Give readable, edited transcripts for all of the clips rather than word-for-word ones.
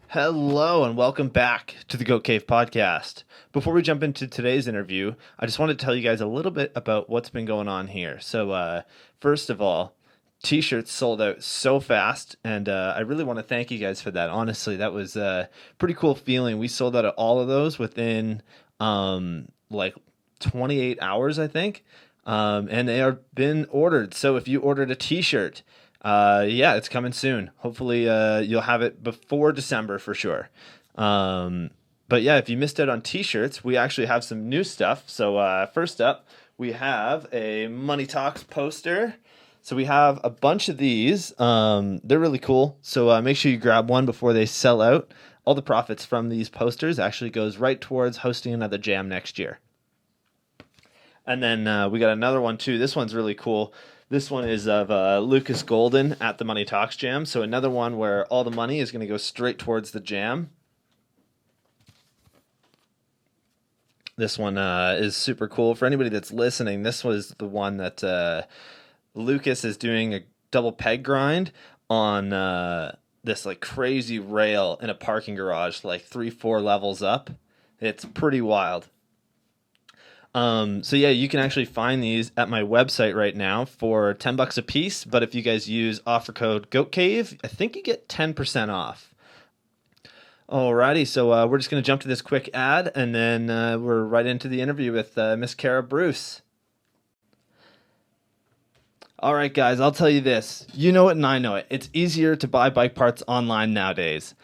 Hello and welcome back to the Goat Cave podcast. Before we jump into today's interview, I just wanted to tell you guys a little bit about what's been going on here. So, first of all, t-shirts sold out so fast, and I really want to thank you guys for that. Honestly, that was a pretty cool feeling. We sold out of all of those within like 28 hours, I think, and they are been ordered. So if you ordered a t-shirt, yeah, it's coming soon. Hopefully, you'll have it before December for sure. But yeah, if you missed out on t-shirts, we actually have some new stuff. So, first up, we have a Money Talks poster. So we have a bunch of these. They're really cool. So, make sure you grab one before they sell out. All the profits from these posters actually goes right towards hosting another jam next year. And then, we got another one too. This one's really cool. This one is of Lucas Golden at the Money Talks Jam. So another one where all the money is going to go straight towards the jam. This one is super cool. For anybody that's listening, this was the one that Lucas is doing a double peg grind on this like crazy rail in a parking garage, like 3-4 levels up. It's pretty wild. So yeah, you can actually find these at my website right now for $10 a piece. But if you guys use offer code GOATCAVE, I think you get 10% off. Alrighty, so we're just going to jump to this quick ad, and then we're right into the interview with Miss Kara Bruce. All right, guys, I'll tell you this. You know it and I know it. It's easier to buy bike parts online nowadays.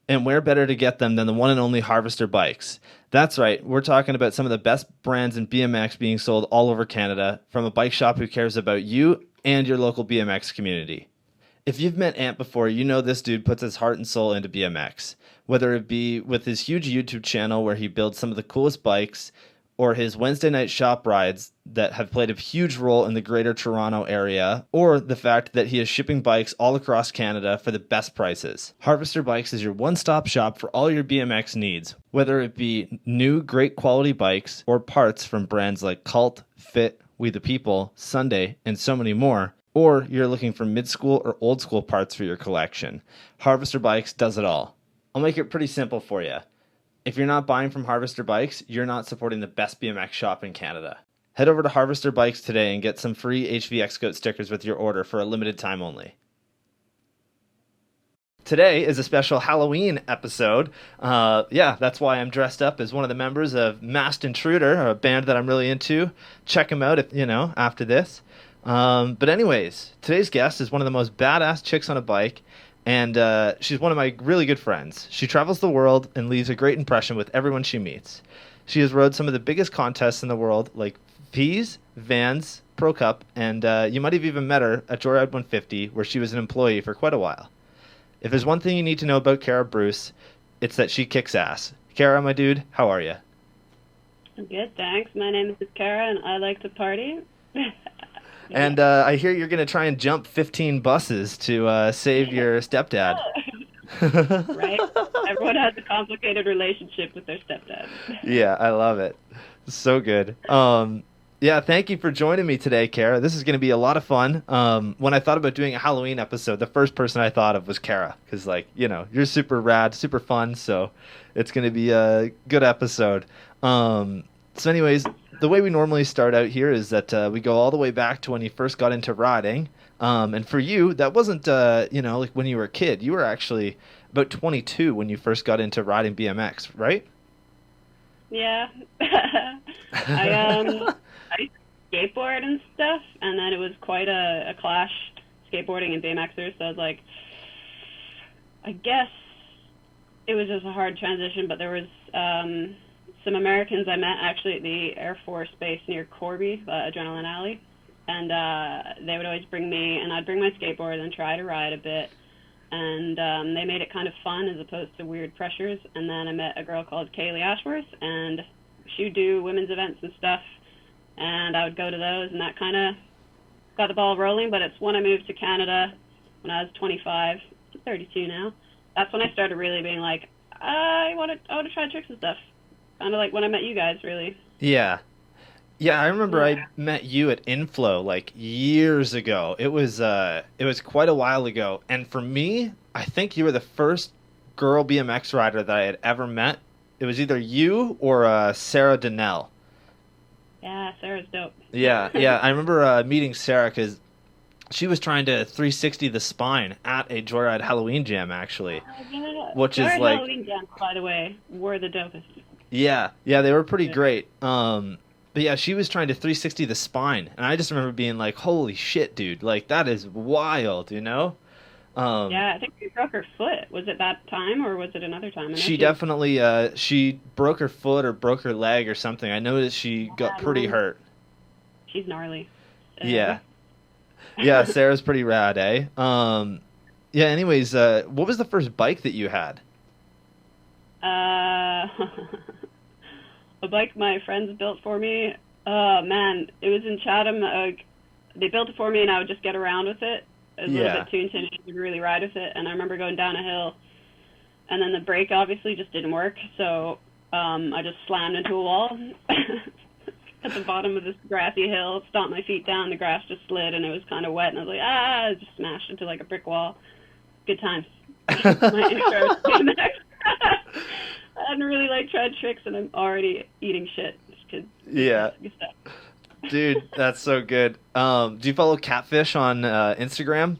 And where better to get them than the one and only Harvester Bikes? That's right, we're talking about some of the best brands in BMX being sold all over Canada from a bike shop who cares about you and your local BMX community. If you've met Ant before, you know this dude puts his heart and soul into BMX. Whether it be with his huge YouTube channel where he builds some of the coolest bikes, or his Wednesday night shop rides that have played a huge role in the greater Toronto area, or the fact that he is shipping bikes all across Canada for the best prices. Harvester Bikes is your one-stop shop for all your BMX needs, whether it be new great quality bikes or parts from brands like Cult, Fit, We the People, Sunday, and so many more, or you're looking for mid-school or old-school parts for your collection. Harvester Bikes does it all. I'll make it pretty simple for you. If you're not buying from Harvester Bikes, you're not supporting the best BMX shop in Canada. Head over to Harvester Bikes today and get some free HVXgoat stickers with your order for a limited time only. Today is a special Halloween episode. Yeah, that's why I'm dressed up as one of the members of Masked Intruder, a band that I'm really into. Check them out, if, after this. But anyways, today's guest is one of the most badass chicks on a bike. And she's one of my really good friends. She travels the world and leaves a great impression with everyone she meets. She has rode some of the biggest contests in the world, like Fise, Vans, Pro Cup, and you might have even met her at Joyride 150, where she was an employee for quite a while. If there's one thing you need to know about Kara Bruce, it's that she kicks ass. Kara, my dude, how are you? I'm good, thanks. My name is Kara, and I like to party. And I hear you're going to try and jump 15 buses to save your stepdad. Right? Everyone has a complicated relationship with their stepdad. Yeah, I love it. So good. Yeah, thank you for joining me today, Kara. This is going to be a lot of fun. When I thought about doing a Halloween episode, the first person I thought of was Kara. Because, you're super rad, super fun. So it's going to be a good episode. So anyways, the way we normally start out here is that we go all the way back to when you first got into riding. And for you, that wasn't, like when you were a kid. You were actually about 22 when you first got into riding BMX, right? Yeah. I skateboard and stuff, and then it was quite a clash, skateboarding and BMXers. So I was like, I guess it was just a hard transition, but there was some Americans I met actually at the Air Force Base near Corby, Adrenaline Alley, and they would always bring me, and I'd bring my skateboard and try to ride a bit, and they made it kind of fun as opposed to weird pressures. And then I met a girl called Kaylee Ashworth, and she would do women's events and stuff, and I would go to those, and that kind of got the ball rolling. But it's when I moved to Canada when I was 25, I'm 32 now, that's when I started really being like, I want to try tricks and stuff. Kind of like when I met you guys, really. Yeah. Yeah, I remember I met you at Inflow like years ago. It was quite a while ago. And for me, I think you were the first girl BMX rider that I had ever met. It was either you or Sarah Donnell. Yeah, Sarah's dope. Yeah. I remember meeting Sarah because she was trying to 360 the spine at a Joyride Halloween Jam, actually, Yeah. which is Jared like, Halloween Jams, by the way, were the dopest. yeah, they were pretty great. But yeah, she was trying to 360 the spine, and I just remember being like, "Holy shit, dude! Like that is wild," you know? Yeah, I think she broke her foot. Was it that time or was it another time? I know She definitely she broke her foot or broke her leg or something. I know that she got pretty hurt. She's gnarly. Yeah. Yeah, Sarah's pretty rad, eh? Yeah, anyways, what was the first bike that you had? A bike my friends built for me. Oh, man. It was in Chatham. They built it for me, and I would just get around with it. It was a little bit too intimidating to really ride with it. And I remember going down a hill, and then the brake obviously just didn't work. So I just slammed into a wall at the bottom of this grassy hill, stomped my feet down. The grass just slid, and it was kind of wet. And I was like, I just smashed into like a brick wall. Good times. My intro to next. I hadn't really tried tricks, and I'm already eating shit. Just 'cause Yeah. good stuff. Dude, that's so good. Do you follow Catfish on Instagram?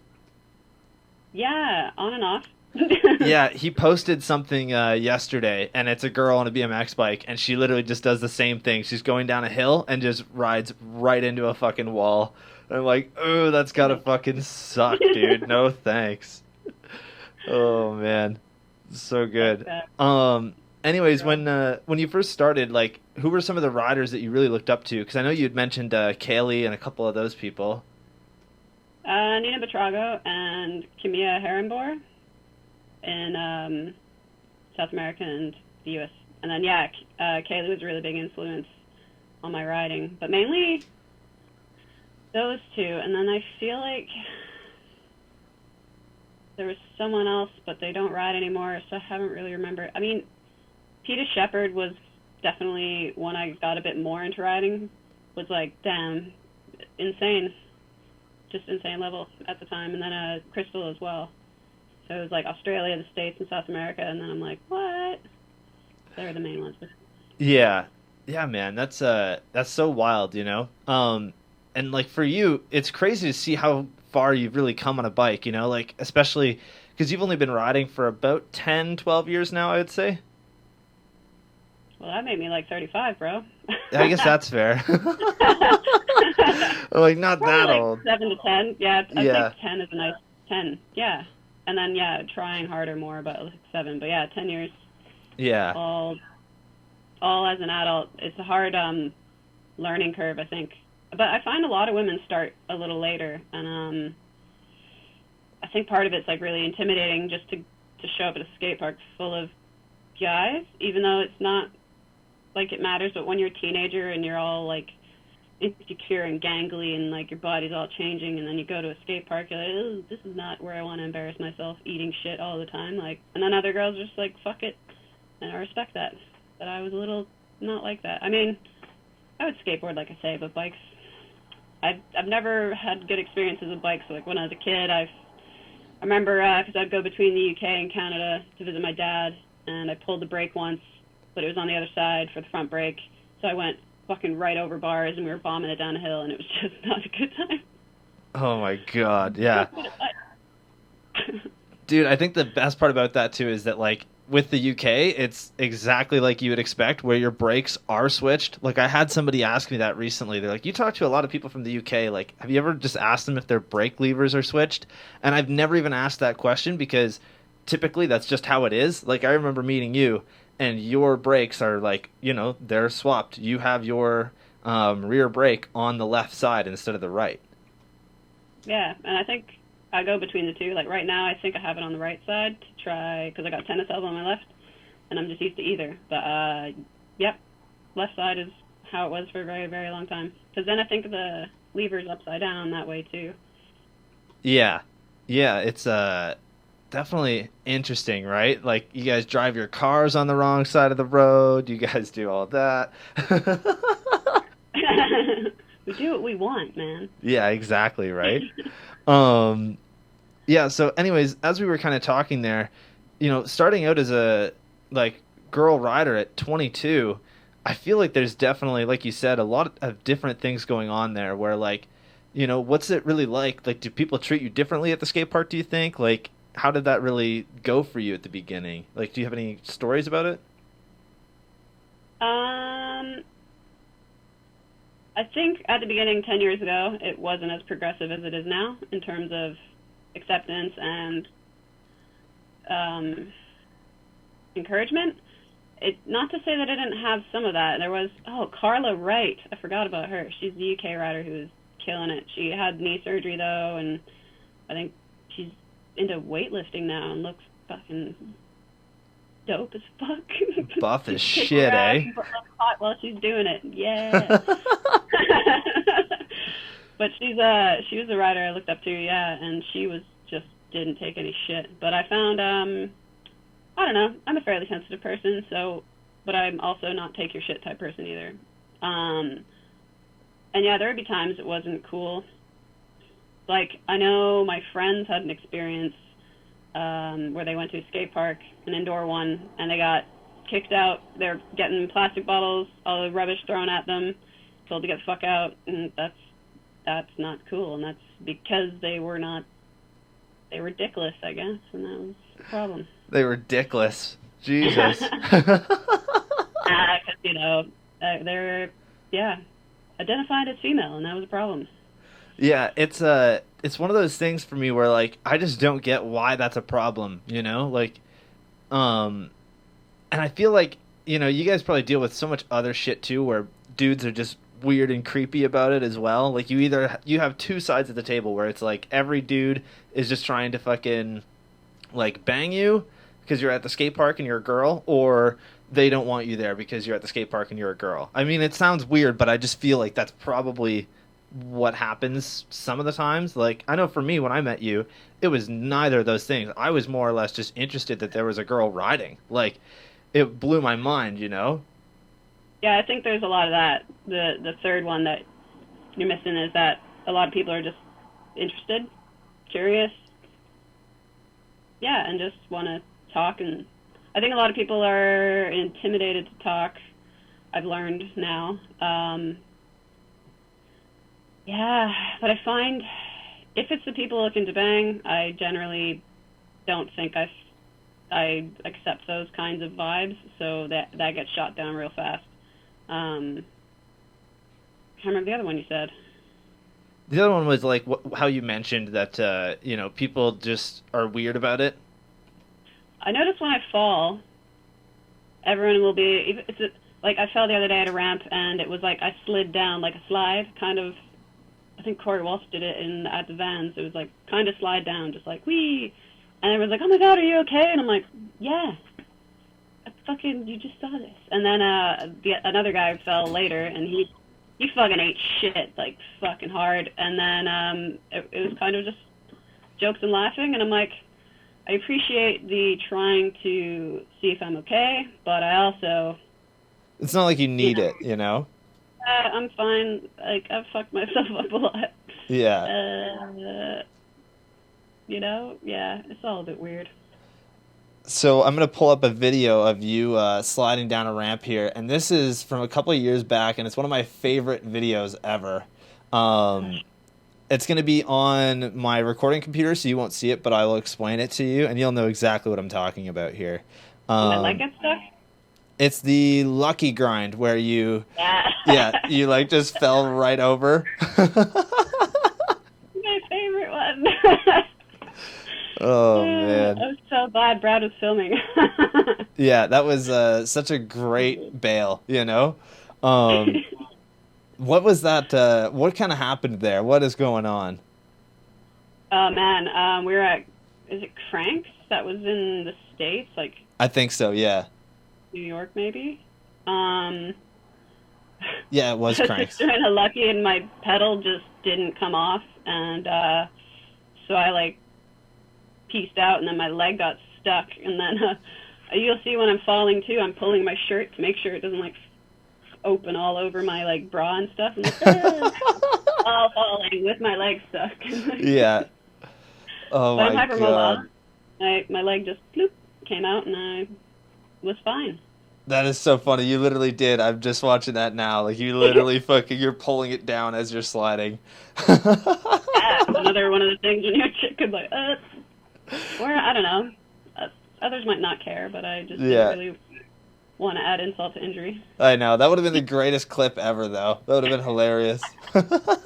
Yeah, on and off. Yeah, he posted something yesterday, and it's a girl on a BMX bike, and she literally just does the same thing. She's going down a hill and just rides right into a fucking wall. And I'm like, oh, that's gotta fucking suck, dude. No thanks. Oh man, so good. Anyways, when you first started, like, who were some of the riders that you really looked up to? Because I know you had mentioned Kaylee and a couple of those people. Nina Betrago and Kimia Herrenboer in South America and the U.S. And then, Kaylee was a really big influence on my riding. But mainly those two. And then I feel like there was someone else, but they don't ride anymore, so I haven't really remembered. I mean, Peter Shepard was definitely one I got a bit more into riding. Was like, damn, insane. Just insane level at the time. And then Crystal as well. So it was like Australia, the States, and South America. And then I'm like, what? They were the main ones. Yeah. Yeah, man. That's so wild, you know? And like for you, it's crazy to see how far you've really come on a bike, you know? Like, especially because you've only been riding for about 10, 12 years now, I would say. Well, that made me like 35, bro. I guess that's fair. Like, not probably that like old. 7 to 10. Yeah, I Yeah. think 10 is a nice 10. Yeah. And then, trying harder more, about like 7. But yeah, 10 years. Yeah. All as an adult. It's a hard learning curve, I think. But I find a lot of women start a little later. And I think part of it's like really intimidating just to show up at a skate park full of guys, even though it's not like it matters. But when you're a teenager and you're all like insecure and gangly and like your body's all changing, and then you go to a skate park, you're like, oh, this is not where I want to embarrass myself eating shit all the time. Like, and then other girls are just like, fuck it. And I respect that. But I was a little not like that. I mean, I would skateboard, like I say, but bikes, I've never had good experiences with bikes. Like when I was a kid, I remember because I'd go between the UK and Canada to visit my dad, and I pulled the brake once, but it was on the other side for the front brake. So I went fucking right over bars, and we were bombing it down a hill, and it was just not a good time. Oh my god, yeah. Dude, I think the best part about that too is that like with the UK, it's exactly like you would expect, where your brakes are switched. Like I had somebody ask me that recently. They're like, you talk to a lot of people from the UK, like have you ever just asked them if their brake levers are switched? And I've never even asked that question because typically that's just how it is. Like I remember meeting you and your brakes are like, you know, they're swapped. You have your rear brake on the left side instead of the right. Yeah, and I think I go between the two. Like right now, I think I have it on the right side to try, because I got tennis elbow on my left, and I'm just used to either. But yep, left side is how it was for a very, very long time. Because then I think the lever's upside down that way too. Yeah, it's definitely interesting, right? Like you guys drive your cars on the wrong side of the road. You guys do all that. We do what we want, man. Yeah, exactly, right? Yeah, so anyways, as we were kind of talking there, starting out as a like girl rider at 22, I feel like there's definitely, like you said, a lot of different things going on there where like, what's it really like? Like, do people treat you differently at the skate park, do you think? Like, how did that really go for you at the beginning? Like, do you have any stories about it? Um, I think at the beginning, 10 years ago, it wasn't as progressive as it is now in terms of acceptance and encouragement. Not to say that I didn't have some of that. There was, Carla Wright. I forgot about her. She's the UK rider who was killing it. She had knee surgery, though, and I think she's into weightlifting now and looks fucking dope as fuck. Buff as shit, eh? But looks hot while she's doing it. Yeah. But she was a rider I looked up to, yeah, and she was just didn't take any shit. But I found, I don't know, I'm a fairly sensitive person, but I'm also not take your shit type person either. And yeah, there would be times it wasn't cool. Like, I know my friends had an experience where they went to a skate park, an indoor one, and they got kicked out. They're getting plastic bottles, all the rubbish thrown at them, told to get the fuck out, and that's not cool, and that's because they were dickless, I guess, and that was the problem. They were dickless. Jesus. Because, they're, identified as female, and that was a problem. Yeah, it's one of those things for me where like I just don't get why that's a problem, like, and I feel like you guys probably deal with so much other shit too, where dudes are just weird and creepy about it as well. Like you have two sides of the table where it's like every dude is just trying to fucking like bang you because you're at the skate park and you're a girl, or they don't want you there because you're at the skate park and you're a girl. I mean, it sounds weird, but I just feel like that's probably what happens some of the times. Like, I know for me, when I met you, it was neither of those things. I was more or less just interested that there was a girl riding. Like, it blew my mind, Yeah, I think there's a lot of that. The third one that you're missing is that a lot of people are just interested, curious, and just want to talk. And I think a lot of people are intimidated to talk, I've learned now. But I find if it's the people looking to bang, I generally don't think I accept those kinds of vibes, so that gets shot down real fast. I can't remember the other one you said. The other one was like how you mentioned that people just are weird about it. I notice when I fall, everyone will be. Like I fell the other day at a ramp, and it was like I slid down like a slide, kind of. I think Corey Walsh did it at the Vans. It was like kind of slide down, just like wee, and everyone's like, "Oh my God, are you okay?" And I'm like, "Yeah, you just saw this." And then another guy fell later, and he fucking ate shit like fucking hard. And then it was kind of just jokes and laughing, and I'm like, I appreciate the trying to see if I'm okay, but I also. It's not like you need it, I'm fine. Like, I've fucked myself up a lot. Yeah. Yeah, it's all a bit weird. So I'm going to pull up a video of you sliding down a ramp here, and this is from a couple of years back, and it's one of my favorite videos ever. It's going to be on my recording computer, so you won't see it, but I will explain it to you, and you'll know exactly what I'm talking about here. My leg gets stuck? It's the lucky grind where you you like just fell right over. My favorite one. Oh man, I was so glad Brad was filming. Yeah, that was such a great bail, What was that? What kind of happened there? What is going on? Oh man, we were at, is it Cranks? That was in the States, like. I think so. Yeah. New York, maybe. Yeah, it was Cranks. Doing a lucky, and my pedal just didn't come off, and so I like pieced out, and then my leg got stuck, and then you'll see when I'm falling too, I'm pulling my shirt to make sure it doesn't like open all over my like bra and stuff, and all falling with my leg stuck. Yeah. Oh but my I'm hypermobile. God. My leg just bloop, came out and I was fine. That is so funny. You literally did. I'm just watching that now. Like you literally fucking you're pulling it down as you're sliding. Yeah, another one of the things when you're a chick could like, or I don't know. Others might not care, but I just didn't Yeah. really want to add insult to injury. I know. That would have been the greatest clip ever though. That would have been hilarious. Sold that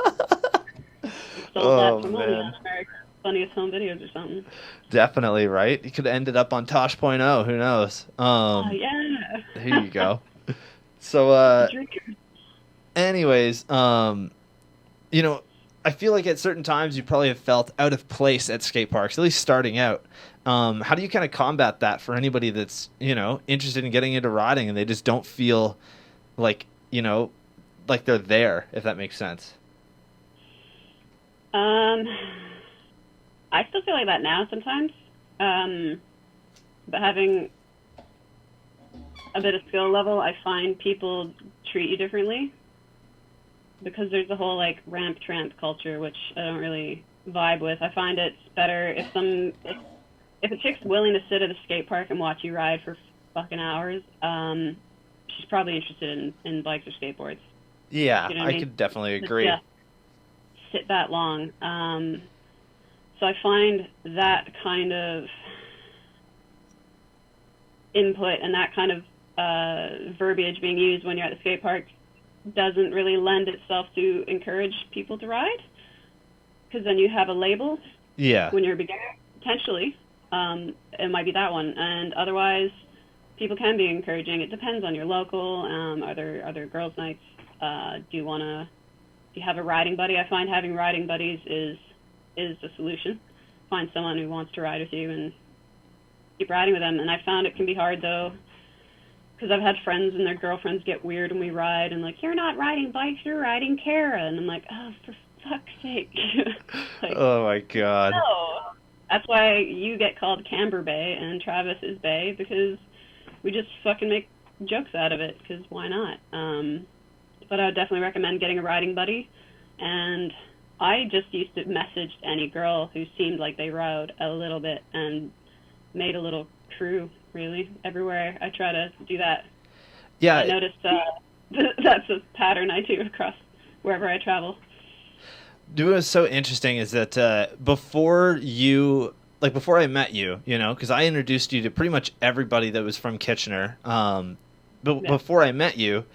Oh for money on man. America's Funniest Home Videos or something. Definitely, right? You could have ended up on Tosh.0, who knows? Oh, yeah. Here you go. So Drinker. anyways, you know, I feel like at certain times you probably have felt out of place at skate parks, at least starting out. How do you kind of combat that for anybody that's, interested in getting into riding and they just don't feel like, like they're there, if that makes sense? I still feel like that now sometimes. But having a bit of skill level, I find people treat you differently. Because there's the whole like ramp tramp culture, which I don't really vibe with. I find it's better if a chick's willing to sit at a skate park and watch you ride for fucking hours. She's probably interested in bikes or skateboards. Yeah, You know what I I mean? could definitely agree. Yeah, sit that long. So I find that kind of input and that kind of verbiage being used when you're at the skate park doesn't really lend itself to encourage people to ride, because then you have a label. Yeah. When you're a beginner, potentially, it might be that one, and otherwise, people can be encouraging. It depends on your local. Are there girls' nights? Do you have a riding buddy? I find having riding buddies is the solution. Find someone who wants to ride with you and keep riding with them. And I found it can be hard though, because I've had friends and their girlfriends get weird when we ride and like, you're not riding bikes, you're riding Kara. And I'm like, oh, for fuck's sake. Like, Oh my god. no. That's why you get called Camber Bay and Travis is Bay, because we just fucking make jokes out of it, because why not? But I would definitely recommend getting a riding buddy. And I just used to message any girl who seemed like they rode a little bit and made a little crew, really. Everywhere I try to do that. Yeah. I noticed that's a pattern I do across wherever I travel. What was so interesting is that before I met you, because I introduced you to pretty much everybody that was from Kitchener. But Yeah. before I met you,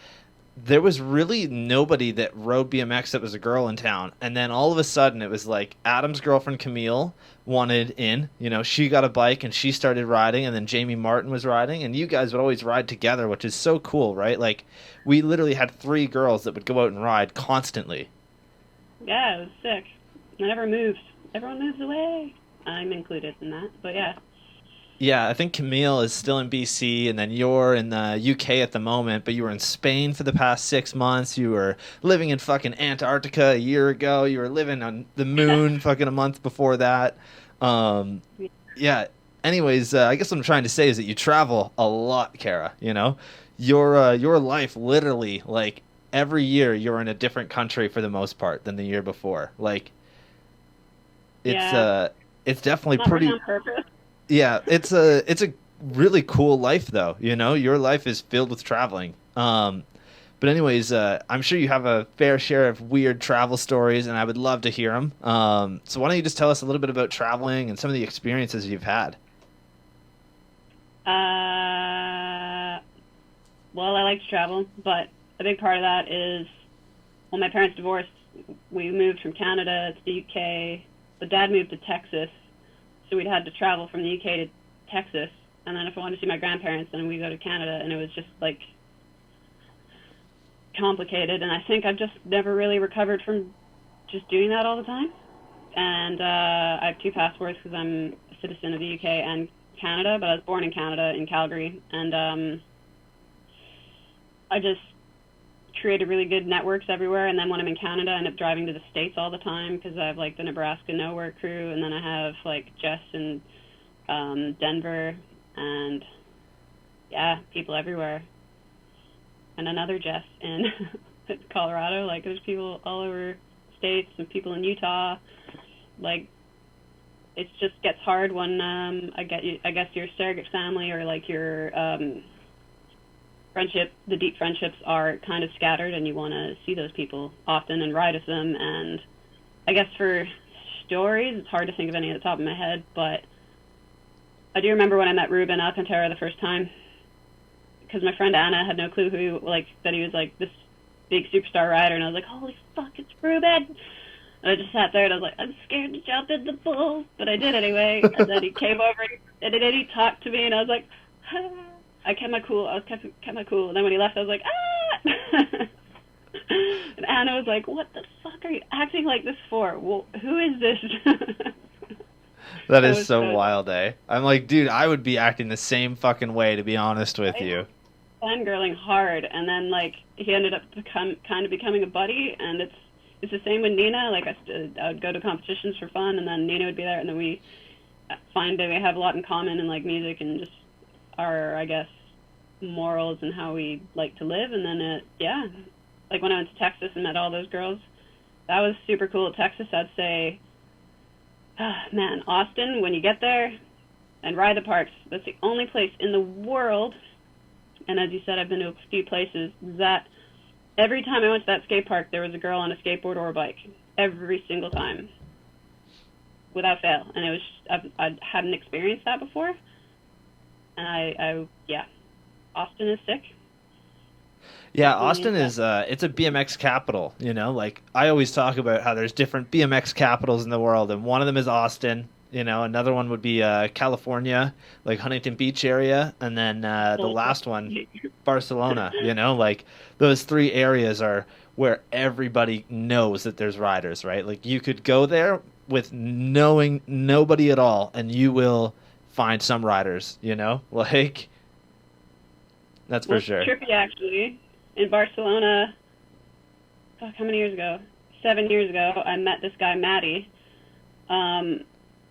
there was really nobody that rode BMX that was a girl in town. And then all of a sudden it was like Adam's girlfriend Camille wanted in, she got a bike and she started riding, and then Jamie Martin was riding, and you guys would always ride together, which is so cool, right? Like we literally had 3 girls that would go out and ride constantly. Yeah, it was sick. I never moved. Everyone moves away. I'm included in that, but yeah. Yeah, I think Camille is still in BC, and then you're in the UK at the moment, but you were in Spain for the past 6 months. You were living in fucking Antarctica a year ago. You were living on the moon fucking a month before that. Yeah. Anyways, I guess what I'm trying to say is that you travel a lot, Kara. Your life literally, like, every year you're in a different country for the most part than the year before. Like, it's definitely Not pretty. really on purpose. Yeah, it's a really cool life though. Your life is filled with traveling. But anyways, I'm sure you have a fair share of weird travel stories, and I would love to hear them. So why don't you just tell us a little bit about traveling and some of the experiences you've had? Well, I like to travel, but a big part of that is when my parents divorced, we moved from Canada to the UK, but Dad moved to Texas. So we'd had to travel from the UK to Texas, and then if I wanted to see my grandparents, then we'd go to Canada, and it was just, like, complicated, and I think I've just never really recovered from just doing that all the time. And I have 2 passports because I'm a citizen of the UK and Canada, but I was born in Canada, in Calgary, and I just created really good networks everywhere, and then when I'm in Canada, I end up driving to the States all the time because I have, like, the Nebraska Nowhere crew, and then I have, like, Jess in Denver, and, yeah, people everywhere. And another Jess in Colorado. Like, there's people all over States and people in Utah. Like, it just gets hard when I guess your surrogate family or like your friendship, the deep friendships are kind of scattered, and you want to see those people often and ride with them. And I guess for stories, it's hard to think of any at the top of my head, but I do remember when I met Ruben Alcantara the first time, because my friend Anna had no clue that he was like this big superstar rider, and I was like, holy fuck, it's Ruben! And I just sat there and I was like, I'm scared to jump in the pool, but I did anyway. And then he came over and then he talked to me, and I was like, ah. I kept my cool. Kept my cool. And then when he left, I was like, ah! And Anna was like, what the fuck are you acting like this for? Well, who is this? That is so wild, eh? I'm like, dude, I would be acting the same fucking way, to be honest with you. Fangirling hard, and then like he ended up kind of becoming a buddy, and it's the same with Nina. Like I would go to competitions for fun, and then Nina would be there, and then we find that we have a lot in common in like music and just our, I guess, morals and how we like to live. And then like when I went to Texas and met all those girls, that was super cool. Texas, I'd say, man, Austin, when you get there and ride the parks, that's the only place in the world, and as you said, I've been to a few places, that every time I went to that skate park, there was a girl on a skateboard or a bike. Every single time. Without fail. And it was I hadn't experienced that before. And Austin is sick. Yeah, Austin is it's a BMX capital, you know? Like I always talk about how there's different BMX capitals in the world, and one of them is Austin. You know, another one would be California, like Huntington Beach area, and then the last one, Barcelona. You know, like those three areas are where everybody knows that there's riders, right? Like you could go there with knowing nobody at all, and you will find some riders. You know, like that's for sure. Trippy, actually, in Barcelona. Fuck, how many years ago? 7 years ago, I met this guy, Matty.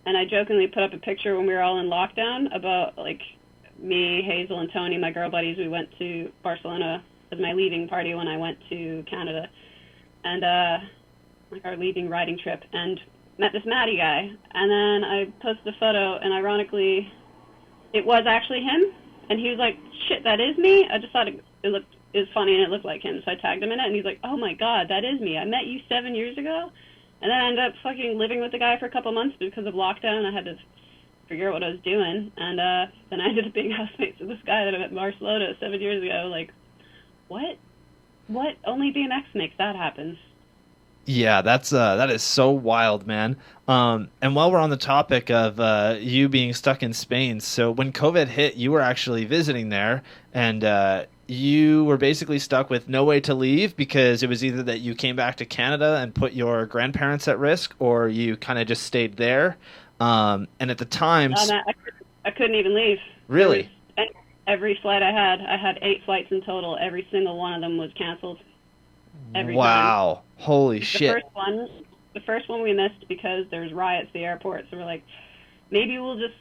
And I jokingly put up a picture when we were all in lockdown about, like, me, Hazel, and Tony, my girl buddies. We went to Barcelona as my leaving party when I went to Canada. And, like, our leaving riding trip. And met this Matty guy. And then I posted a photo, and ironically, it was actually him. And he was like, shit, that is me? I just thought it was funny and it looked like him. So I tagged him in it, and he's like, oh, my God, that is me. I met you 7 years ago? And then I ended up fucking living with the guy for a couple months because of lockdown. I had to figure out what I was doing. And then I ended up being housemates with this guy that I met in Barcelona 7 years ago. Like, what? What? Only BMX makes that happen. Yeah, that is so wild, man. And while we're on the topic of you being stuck in Spain, so when COVID hit, you were actually visiting there, and you were basically stuck with no way to leave because it was either that you came back to Canada and put your grandparents at risk, or you kind of just stayed there. And at the time... I couldn't even leave. Really? Every flight I had 8 flights in total. Every single one of them was canceled. Every wow. time. Holy shit. The first one we missed because there was riots at the airport. So we're like, maybe we'll just,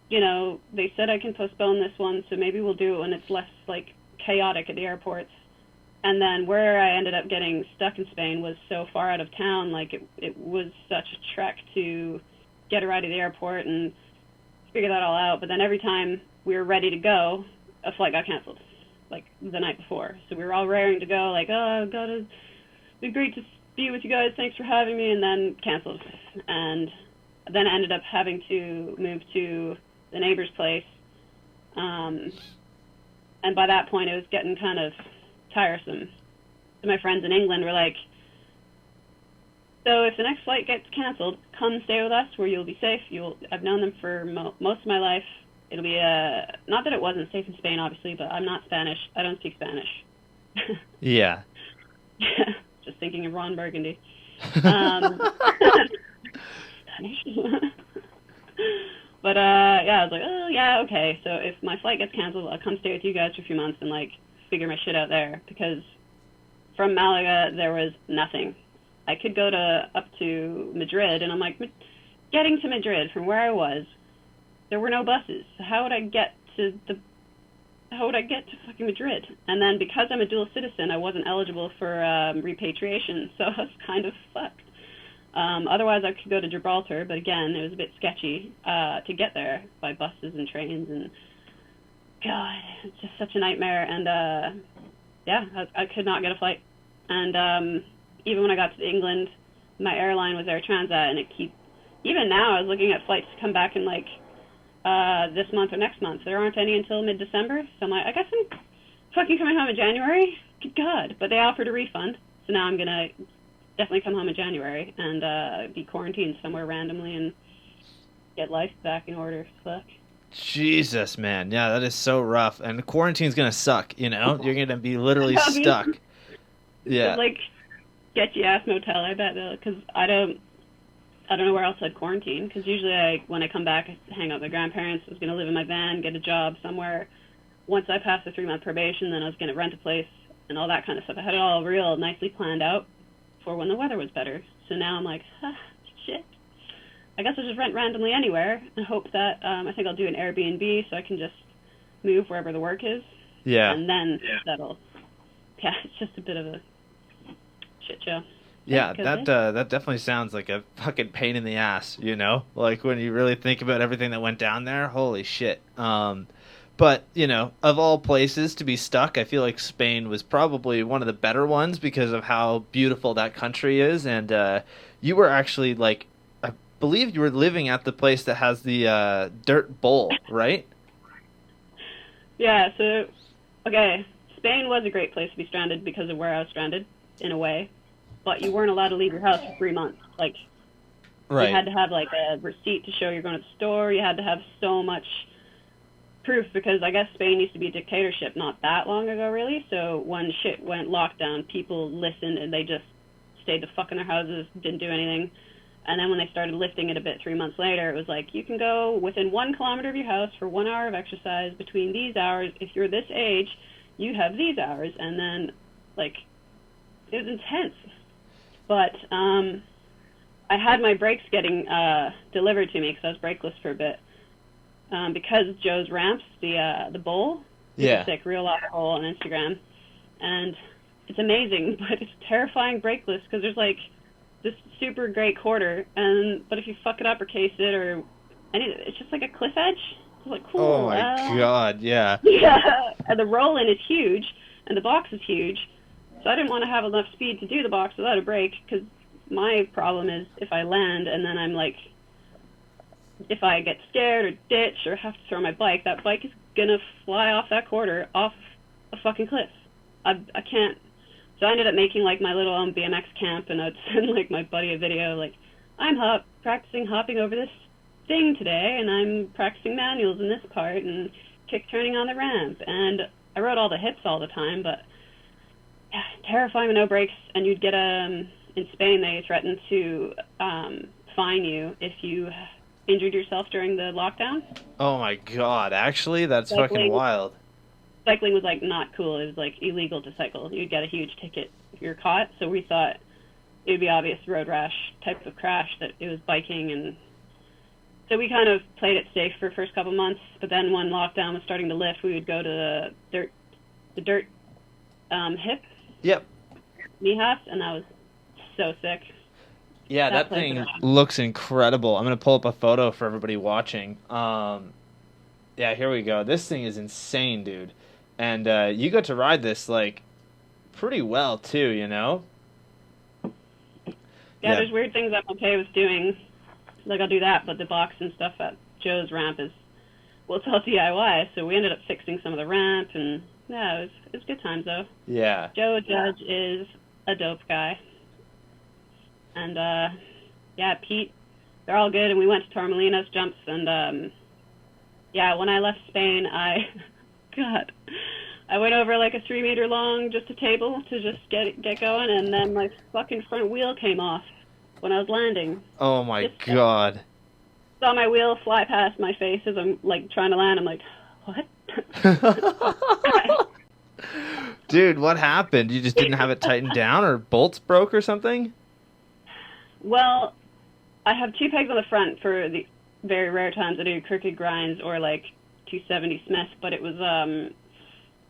you know, they said I can postpone this one, so maybe we'll do it when it's less, like, chaotic at the airports. And then where I ended up getting stuck in Spain was so far out of town, like it was such a trek to get a ride to the airport and figure that all out. But then every time we were ready to go, a flight got canceled, like the night before. So we were all raring to go, like, oh, God, it'd be great to be with you guys, thanks for having me, and then canceled. And then I ended up having to move to the neighbor's place. And by that point, it was getting kind of tiresome. So my friends in England were like, so if the next flight gets canceled, come stay with us where you'll be safe. I've known them for most of my life. It'll be not that it wasn't safe in Spain, obviously, but I'm not Spanish. I don't speak Spanish. Yeah. Just thinking of Ron Burgundy. But, yeah, I was like, oh, yeah, okay. So if my flight gets canceled, I'll come stay with you guys for a few months and, like, figure my shit out there. Because from Malaga, there was nothing. I could go up to Madrid, and I'm like, getting to Madrid from where I was, there were no buses. So how would I get to fucking Madrid? And then because I'm a dual citizen, I wasn't eligible for repatriation, so I was kind of fucked. Otherwise, I could go to Gibraltar, but again, it was a bit sketchy to get there by buses and trains, and God, it's just such a nightmare. And I could not get a flight. And even when I got to England, my airline was Air Transat, and even now I was looking at flights to come back in like this month or next month. There aren't any until mid-December, so I'm like, I guess I'm fucking coming home in January. Good God. But they offered a refund, so now I'm gonna definitely come home in January and be quarantined somewhere randomly and get life back in order. Fuck. Jesus, man. Yeah, that is so rough. And quarantine's gonna suck, you know? You're gonna be literally stuck. Yeah. It's like sketchy ass motel, I bet, though, because I don't know where else I'd quarantine, because usually when I come back, I hang out with my grandparents. I was going to live in my van, get a job somewhere. Once I passed the 3-month probation, then I was going to rent a place and all that kind of stuff. I had it all real nicely planned out for when the weather was better. So now I'm like, shit. I guess I'll just rent randomly anywhere and hope that I think I'll do an Airbnb so I can just move wherever the work is. Yeah. And then settle. Yeah, it's just a bit of a shit show. Yeah, that definitely sounds like a fucking pain in the ass, you know? Like, when you really think about everything that went down there, holy shit. But, you know, of all places to be stuck, I feel like Spain was probably one of the better ones because of how beautiful that country is. And you were actually, like, I believe you were living at the place that has the dirt bowl, right? Yeah, so, okay, Spain was a great place to be stranded because of where I was stranded, in a way. But you weren't allowed to leave your house for 3 months. Like, right. You had to have, like, a receipt to show you're going to the store. You had to have so much proof because I guess Spain used to be a dictatorship not that long ago, really. So when shit went lockdown, people listened and they just stayed the fuck in their houses, didn't do anything. And then when they started lifting it a bit 3 months later, it was like, you can go within 1 kilometer of your house for 1 hour of exercise between these hours. If you're this age, you have these hours. And then, like, it was intense. But I had my brakes getting delivered to me because I was brakeless for a bit. Because Joe's ramps, the bowl, yeah, sick, real off bowl on Instagram, and it's amazing, but it's terrifying brakeless because there's like this super great quarter, but if you fuck it up or case it or it's just like a cliff edge. It's like cool. Oh my God, yeah. Yeah, and the roll in is huge, and the box is huge. So I didn't want to have enough speed to do the box without a brake, because my problem is if I land and then I'm like, if I get scared or ditch or have to throw my bike, that bike is going to fly off that quarter off a fucking cliff. I can't. So I ended up making like my little BMX camp, and I'd send like my buddy a video like, I'm practicing hopping over this thing today, and I'm practicing manuals in this part and kick turning on the ramp. And I rode all the hits all the time, but terrifying with no brakes. And you'd get in Spain they threatened to fine you if you injured yourself during the lockdown. Oh my God, actually? That's fucking wild. Cycling was like not cool. It was like illegal to cycle. You'd get a huge ticket if you're caught. So we thought it would be obvious road rash type of crash that it was biking, and so we kind of played it safe for the first couple months. But then when lockdown was starting to lift, we would go to the dirt hip. Yep. Mijas, and that was so sick. Yeah, that thing looks incredible. I'm going to pull up a photo for everybody watching. Yeah, here we go. This thing is insane, dude. And you got to ride this, like, pretty well, too, you know? Yeah, there's weird things I'm okay with doing. Like, I'll do that, but the box and stuff at Joe's ramp is, well, it's all DIY, so we ended up fixing some of the ramp, and, yeah, it was good times, though. Yeah. Joe Judge is a dope guy. And, yeah, Pete, they're all good, and we went to Torremolinos jumps, and, yeah, when I left Spain, I went over like a 3-meter long, just a table to just get going, and then my fucking front wheel came off when I was landing. Oh my God. Saw my wheel fly past my face as I'm like trying to land. I'm like, what? Dude, what happened? You just didn't have it tightened down, or bolts broke or something? Well, I have 2 pegs on the front for the very rare times I do crooked grinds or like 270 Smith, but it was,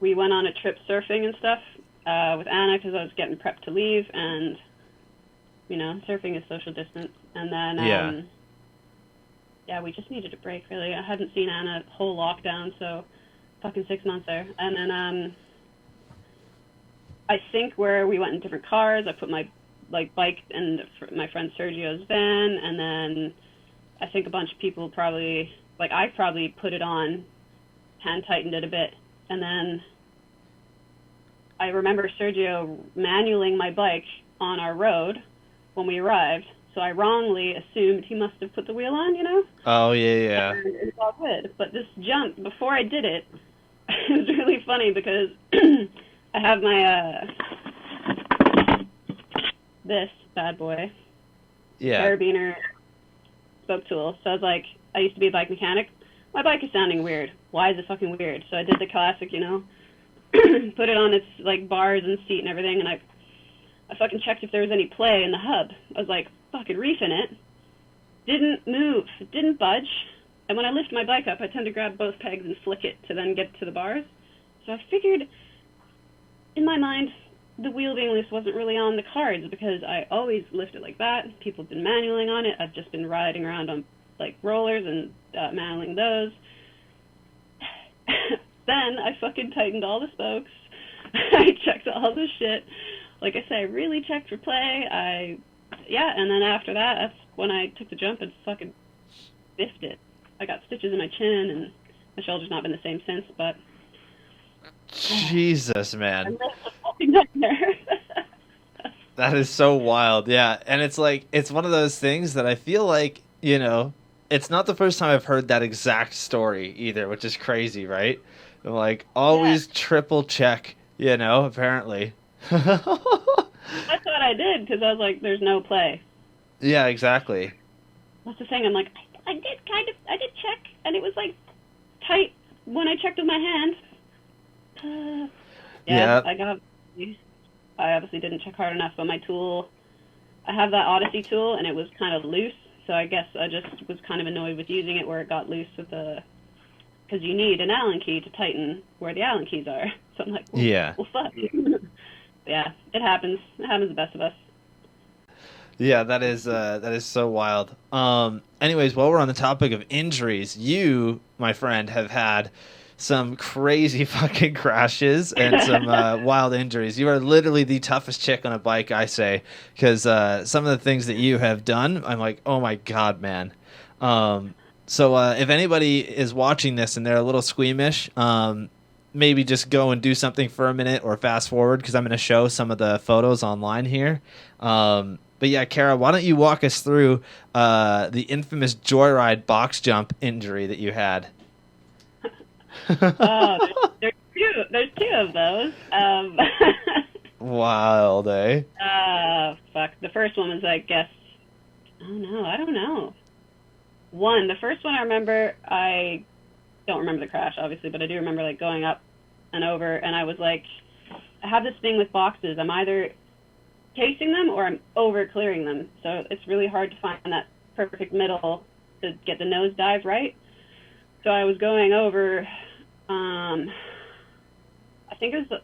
we went on a trip surfing and stuff with Anna because I was getting prepped to leave, and surfing is social distance. And then, we just needed a break, really. I hadn't seen Anna whole lockdown, so fucking 6 months there. And then, I think where we went in different cars, I put my, bike in my friend Sergio's van, and then I think a bunch of people probably, I probably put it on, hand tightened it a bit, and then I remember Sergio manualing my bike on our road when we arrived, so I wrongly assumed he must have put the wheel on, Oh, yeah. And it's all good. But this jump, before I did it, it was really funny because I have my, this bad boy, carabiner spoke tool. So I was like, I used to be a bike mechanic. My bike is sounding weird. Why is it fucking weird? So I did the classic, put it on its, bars and seat and everything, and I fucking checked if there was any play in the hub. I was like, fucking reefing it. Didn't move. It didn't budge. And when I lift my bike up, I tend to grab both pegs and flick it to then get to the bars. So I figured, in my mind, the wheel being loose wasn't really on the cards because I always lift it like that. People have been manualing on it. I've just been riding around on, rollers and manualing those. Then I fucking tightened all the spokes. I checked all the shit. Like I say, I really checked for play. And then after that, that's when I took the jump and fucking biffed it. I got stitches in my chin, and my shoulder's not been the same since, but... Jesus, man. I missed a fucking nightmare. That is so wild, yeah. And it's it's one of those things that I feel like, it's not the first time I've heard that exact story either, which is crazy, right? I'm always triple check, apparently. That's what I did, because I was like, there's no play. Yeah, exactly. That's the thing. I'm like, I did check, and it was tight when I checked with my hand. Yeah. I obviously didn't check hard enough, but my tool, I have that Odyssey tool, and it was kind of loose, so I guess I just was kind of annoyed with using it where it got loose with because you need an Allen key to tighten where the Allen keys are. So I'm like, well fuck. Yeah, it happens. It happens to the best of us. Yeah, that is so wild. Anyways, while we're on the topic of injuries, you, my friend, have had some crazy fucking crashes and some wild injuries. You are literally the toughest chick on a bike, I say, because some of the things that you have done, I'm like, oh my God, man. So if anybody is watching this and they're a little squeamish, maybe just go and do something for a minute or fast forward because I'm going to show some of the photos online here. But yeah, Kara, why don't you walk us through the infamous joyride box jump injury that you had? There's two of those. Wild, eh? Fuck. The first one was, I guess, I don't know. The first one I remember, I don't remember the crash, obviously, but I do remember, going up and over, and I was I have this thing with boxes. I'm either chasing them or I'm over clearing them. So it's really hard to find that perfect middle to get the nosedive right. So I was going over, I think it was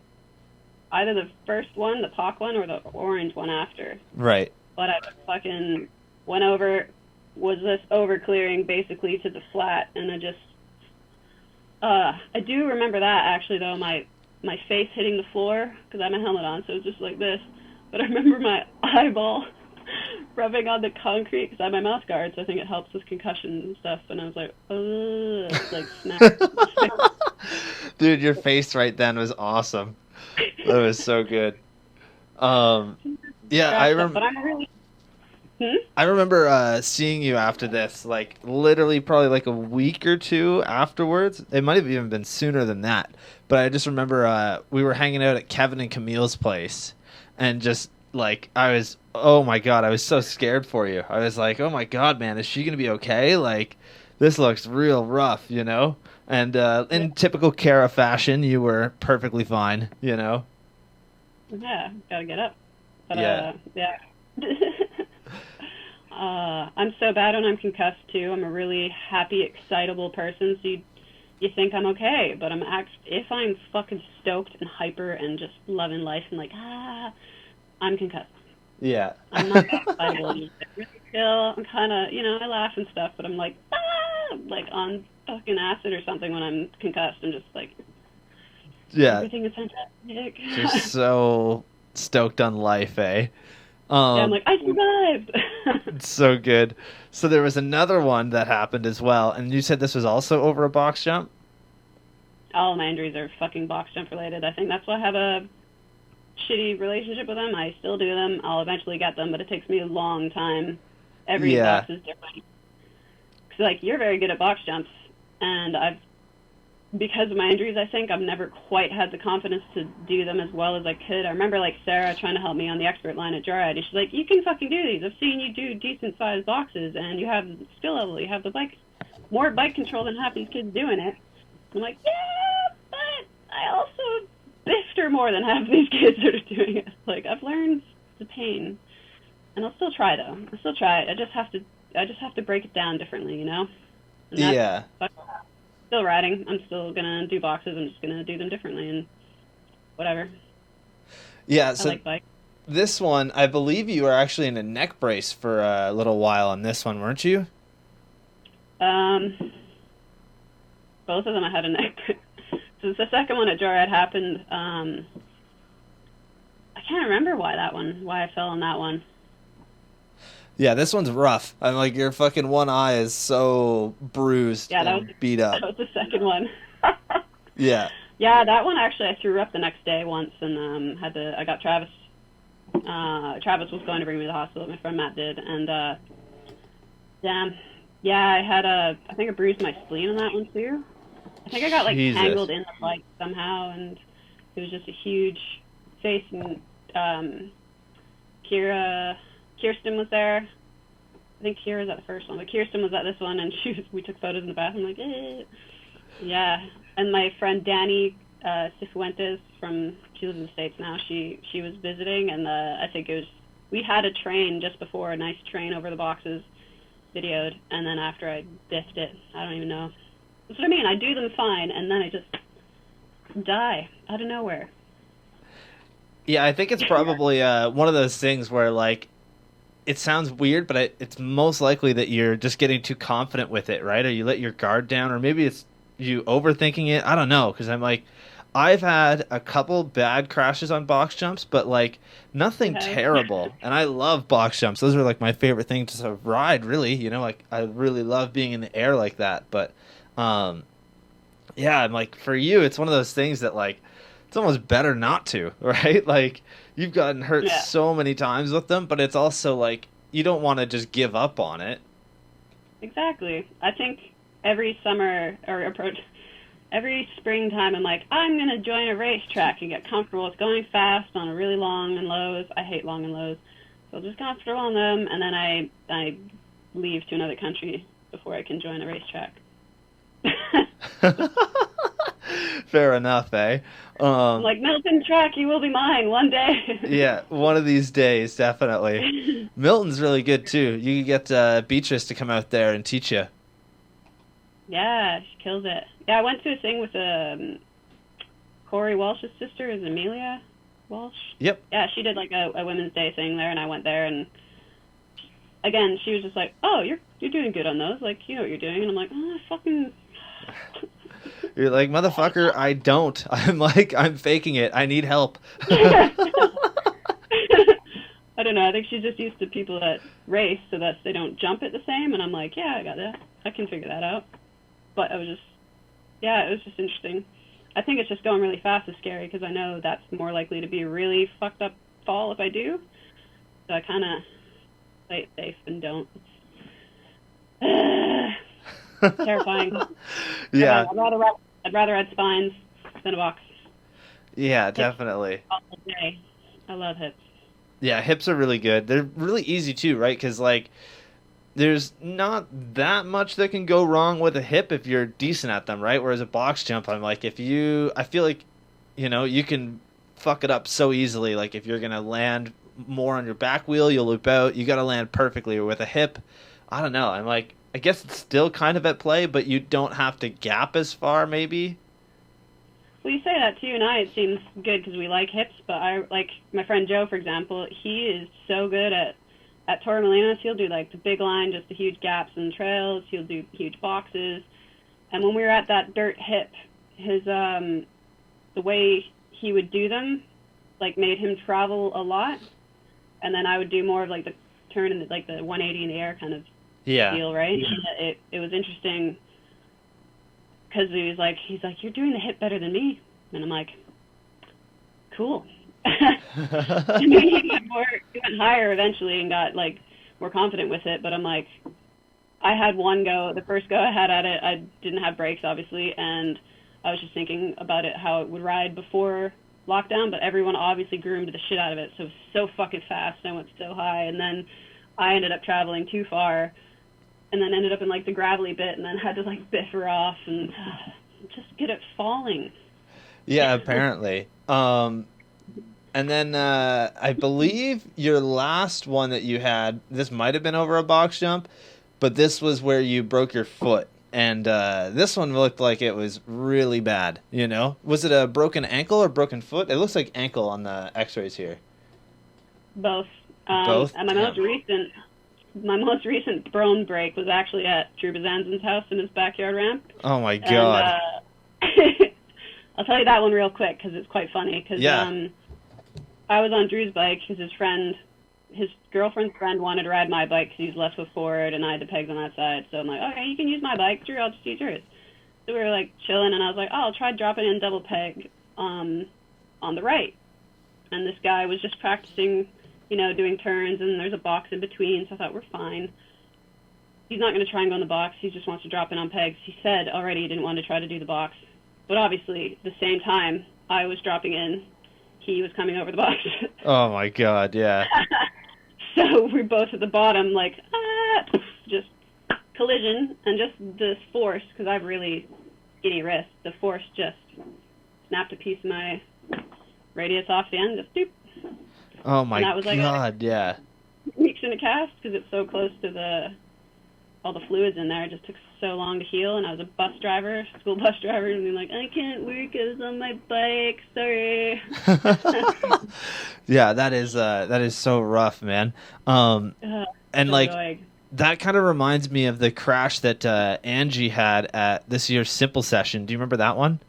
either the first one, the POC one, or the orange one after. Right. But I fucking went over, was just over clearing basically to the flat, and I just, I do remember that actually though, my face hitting the floor, because I had my helmet on, so it was just like this. But I remember my eyeball rubbing on the concrete, because I have my mouth guard, so I think it helps with concussion and stuff, and I was like, snap. Dude, your face right then was awesome. That was so good. Yeah, I remember. But I'm really... I remember seeing you after this, literally probably a week or two afterwards. It might have even been sooner than that. But I just remember we were hanging out at Kevin and Camille's place, and just oh my God, I was so scared for you. I was like, oh my God, man, is she gonna be okay? This looks real rough, And in typical Kara fashion, you were perfectly fine, Yeah, gotta get up. But, yeah. I'm so bad when I'm concussed too. I'm a really happy, excitable person, so you think I'm okay, but if I'm fucking stoked and hyper and just loving life and I'm concussed. Yeah. I'm not that excitable. I'm just like really chill. I'm kind of, I laugh and stuff, but I'm like, like on fucking acid or something when I'm concussed. I'm just like, Yeah. everything is fantastic. Just so stoked on life, eh? Yeah, I'm Um, like, I survived. it's so good. So there was another one that happened as well, and you said this was also over a box jump? All my injuries are fucking box jump related. I think that's why I have a shitty relationship with them. I still do them. I'll eventually get them, but it takes me a long time. Every Yeah. box is different. Cause like you're very good at box jumps, and because of my injuries, I think I've never quite had the confidence to do them as well as I could. I remember like Sarah trying to help me on the expert line at joyride. She's like, "You can fucking do these. I've seen you do decent sized boxes, and you have skill level. You have the more bike control than half these kids doing it." I'm like, "Yeah, but I also biffed her more than half these kids that are doing it. Like I've learned the pain, and I'll still try though. I'll still try it. I just have to break it down differently, And Yeah. that's still riding. I'm still gonna do boxes. I'm just gonna do them differently and whatever. Yeah, I so like bike. this one, I believe you were actually in a neck brace for a little while on this one, weren't you? Both of them I had a neck. So the second one at Joyride happened. I can't remember why I fell on that one. Yeah, this one's rough. I'm like, your fucking one eye is so bruised Yeah, and beat up. that was the second one. Yeah. Yeah, that one actually I threw up the next day once and I got Travis. Travis was going to bring me to the hospital. My friend Matt did, and damn. Yeah, I think I bruised my spleen on that one too. I think I got like Jesus. tangled in the bike somehow, and it was just a huge face. And Kirsten was there. I think Kira's at the first one, but Kirsten was at this one, and we took photos in the bathroom. Like, yeah. And my friend Danny Cifuentes she lives in the States now. She was visiting, and I think we had a train just before, a nice train over the boxes, videoed, and then after I biffed it, I don't even know. That's what I mean. I do them fine, and then I just die out of nowhere. Yeah, I think it's probably one of those things where, like, it sounds weird, but it's most likely that you're just getting too confident with it, right? Or you let your guard down, or maybe it's you overthinking it. I don't know, because I'm like, I've had a couple bad crashes on box jumps, but like nothing terrible. And I love box jumps. Those are like my favorite thing to ride, really. Like I really love being in the air like that. But yeah, I'm like, for you, it's one of those things that like it's almost better not to, right? Like you've gotten hurt so many times with them, but it's also like you don't want to just give up on it. Exactly. I think every summer every springtime, I'm like, I'm going to join a racetrack and get comfortable with going fast on a really long and lows. I hate long and lows. So I'll just comfortable on them, and then I leave to another country before I can join a racetrack. Fair enough, eh? I'm like, Milton track, you will be mine one day. Yeah, one of these days, definitely. Milton's really good, too. You can get Beatrice to come out there and teach you. Yeah, she kills it. Yeah, I went to a thing with Corey Walsh's sister, is Amelia Walsh? Yep. Yeah, she did like a Women's Day thing there, and I went there, and again, she was just like, "Oh, you're doing good on those. Like, you know what you're doing." And I'm like, "Oh, fucking." You're like, motherfucker, I don't. I'm faking it. I need help. I don't know. I think she's just used to people that race so that they don't jump it the same, and I'm like, yeah, I got that. I can figure that out. But it was just interesting. I think it's just going really fast is scary because I know that's more likely to be a really fucked up fall if I do. So I kind of play it safe and don't. It's terrifying. Yeah. I'd rather ride spines than a box. Yeah, definitely. All day. I love hips. Yeah, hips are really good. They're really easy too, right? Because like, there's not that much that can go wrong with a hip if you're decent at them, right? Whereas a box jump, I'm like, I feel like, you can fuck it up so easily. Like if you're gonna land more on your back wheel, you'll loop out. You got to land perfectly. Or with a hip, I don't know. I'm like, I guess it's still kind of at play, but you don't have to gap as far, maybe. Well, you say that to you and I. It seems good because we like hips, but I like my friend Joe, for example. He is so good at Torremolinos. He'll do like the big line, just the huge gaps in the trails. He'll do huge boxes. And when we were at that dirt hip, his the way he would do them, like made him travel a lot. And then I would do more of like the turn and like the 180 in the air kind of deal, right? Yeah. It was interesting. Because he's like, you're doing the hip better than me. And I'm like, cool. And he went higher eventually and got, like, more confident with it. But I'm like, I had one go. The first go I had at it, I didn't have brakes, obviously. And I was just thinking about it, how it would ride before lockdown. But everyone obviously groomed the shit out of it. So it was so fucking fast. And I went so high. And then I ended up traveling too far. And then ended up in, like, the gravelly bit, and then had to, like, biff her off and just get it falling. Yeah, apparently. And then I believe your last one that you had, this might have been over a box jump, but this was where you broke your foot. And this one looked like it was really bad, you know? Was it a broken ankle or broken foot? It looks like ankle on the x-rays here. Both. Both? And my most recent bone break was actually at Drew Bazanzin's house in his backyard ramp. Oh, my God. And, I'll tell you that one real quick because it's quite funny. Cause, yeah. I was on Drew's bike because his girlfriend's friend wanted to ride my bike because he's left foot forward and I had the pegs on that side. So I'm like, okay, you can use my bike. Drew, I'll just use yours. So we were, like, chilling, and I was like, oh, I'll try dropping in double peg on the right. And this guy was just practicing, you know, doing turns, and there's a box in between, so I thought, we're fine. He's not going to try and go in the box. He just wants to drop in on pegs. He said already he didn't want to try to do the box. But obviously, at the same time I was dropping in, he was coming over the box. Oh, my God, yeah. So we're both at the bottom, like, just collision, and just the force, because I have really skinny wrists, the force just snapped a piece of my radius off the end, just doop. Oh, my God, yeah. Weeks in a cast because it's so close to all the fluids in there. It just took so long to heal, and I was a school bus driver, and I'm like, I can't work, I was on my bike, sorry. Yeah, that is so rough, man. And so like annoying. That kind of reminds me of the crash that Angie had at this year's Simple Session. Do you remember that one?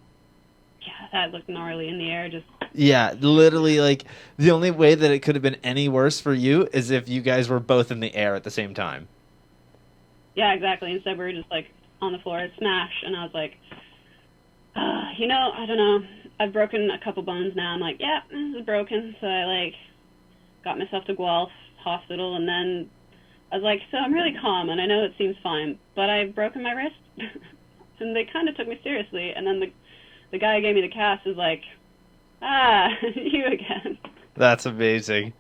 Yeah, that looked gnarly in the air, just. Yeah, literally, like, the only way that it could have been any worse for you is if you guys were both in the air at the same time. Yeah, exactly. Instead, we were just, like, on the floor, smash, and I was like, you know, I don't know. I've broken a couple bones now. I'm like, yeah, this is broken. So I, like, got myself to Guelph Hospital, and then I was like, so I'm really calm, and I know it seems fine, but I've broken my wrist. And they kind of took me seriously, and then the guy who gave me the cast was like, you again. That's amazing.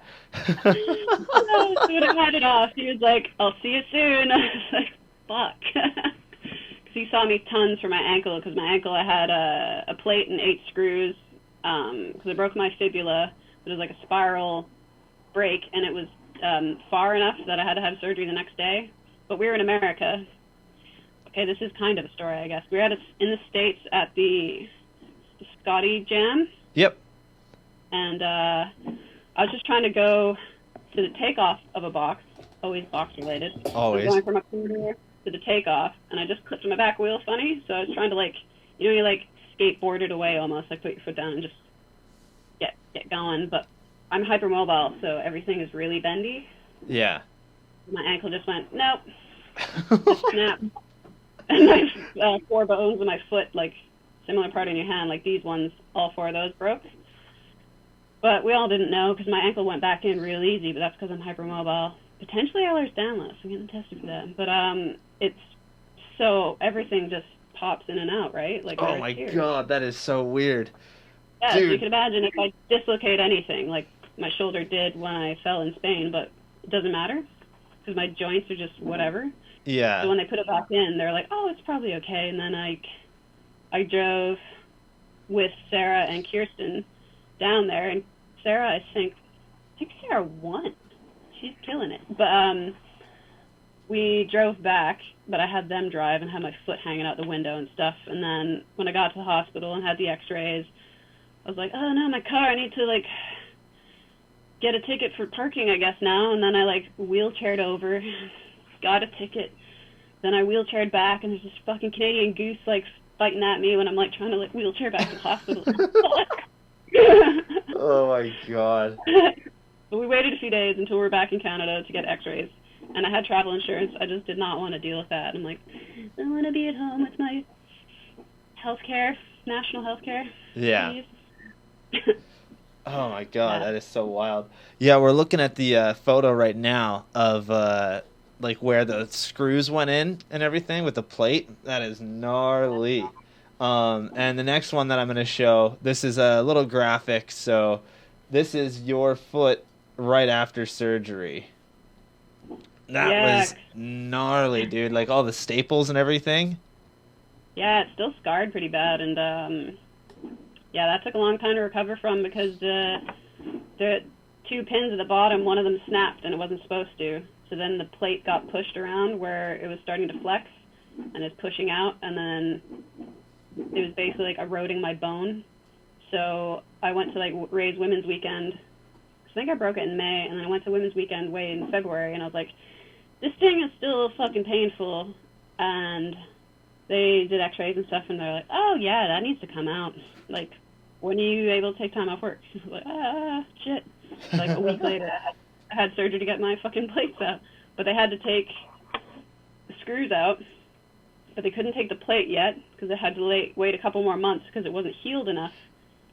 So when I had it off, he was like, I'll see you soon. I was like, fuck. Because he saw me tons for my ankle, because my ankle I had a plate and 8 screws, because I broke my fibula. It was like a spiral break, and it was far enough that I had to have surgery the next day. But we were in America. Okay, this is kind of a story, I guess. We were in the States at the Scotty Jam. Yep. And I was just trying to go to the takeoff of a box, always box related. Always. I was going from a corner to the takeoff, and I just clipped my back wheel funny, so I was trying to, like, you know, you, like, skateboarded away almost, like, put your foot down and just get going, but I'm hypermobile, so everything is really bendy. Yeah. My ankle just went, nope, just snapped. And my 4 bones in my foot, like, similar part in your hand, like these ones, all 4 of those broke. But we all didn't know because my ankle went back in real easy, but that's because I'm hypermobile. Potentially Ehlers-Danlos. I'm getting tested for that. But it's so everything just pops in and out, right? Like, oh my God, that is so weird. Yeah, Dude. So you can imagine if I dislocate anything, like my shoulder did when I fell in Spain, but it doesn't matter because my joints are just whatever. Yeah. So when they put it back in, they're like, oh, it's probably okay. And then I drove with Sarah and Kirsten down there, and Sarah, I think Sarah won. She's killing it. But we drove back, but I had them drive and had my foot hanging out the window and stuff. And then when I got to the hospital and had the x-rays, I was like, oh no, my car, I need to like get a ticket for parking, I guess now. And then I like wheelchaired over, got a ticket. Then I wheelchaired back, and there's this fucking Canadian goose like fighting at me when I'm like trying to like wheelchair back to the hospital. Oh my god. But we waited a few days until we were back in Canada to get x-rays. And I had travel insurance. I just did not want to deal with that. I'm like, I want to be at home with my healthcare, national healthcare. Yeah. Oh my god, Yeah. that is so wild. Yeah, we're looking at the photo right now of like where the screws went in and everything with the plate. That is gnarly. And the next one that I'm going to show, this is a little graphic. So this is your foot right after surgery. That was gnarly, dude. Like all the staples and everything. Yeah, it's still scarred pretty bad, and yeah, that took a long time to recover from because the two pins at the bottom, one of them snapped and it wasn't supposed to. So then the plate got pushed around where it was starting to flex and it's pushing out, and then it was basically like eroding my bone. So I went to like Ray's Women's Weekend. I think I broke it in May, and then I went to Women's Weekend way in February, and I was like, this thing is still fucking painful. And they did x-rays and stuff, and they're like, oh yeah, that needs to come out. Like, when are you able to take time off work? I was like, shit. Like a week later, I had surgery to get my fucking plates out. But they had to take the screws out, but they couldn't take the plate yet because they had to wait a couple more months because it wasn't healed enough.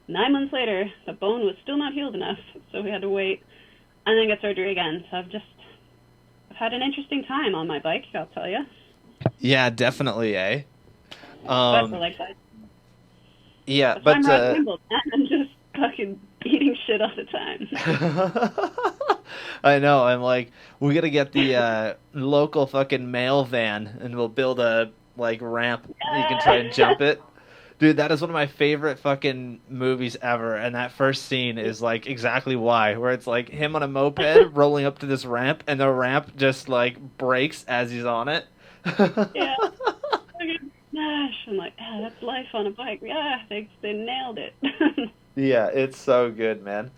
9 months later, the bone was still not healed enough, so we had to wait and then get surgery again. So I've had an interesting time on my bike, I'll tell you. Yeah, definitely, eh? But for like that. Yeah, If but I'm riding Wimbledon, I'm just fucking eating shit all the time. I know. I'm like, we gotta get the local fucking mail van, and we'll build a like ramp. You can try and jump it. Dude, that is one of my favorite fucking movies ever, and that first scene is like exactly why, where it's like him on a moped rolling up to this ramp, and the ramp just like breaks as he's on it. Yeah. Gosh, I'm like, that's life on a bike. Yeah, they nailed it. Yeah, it's so good, man.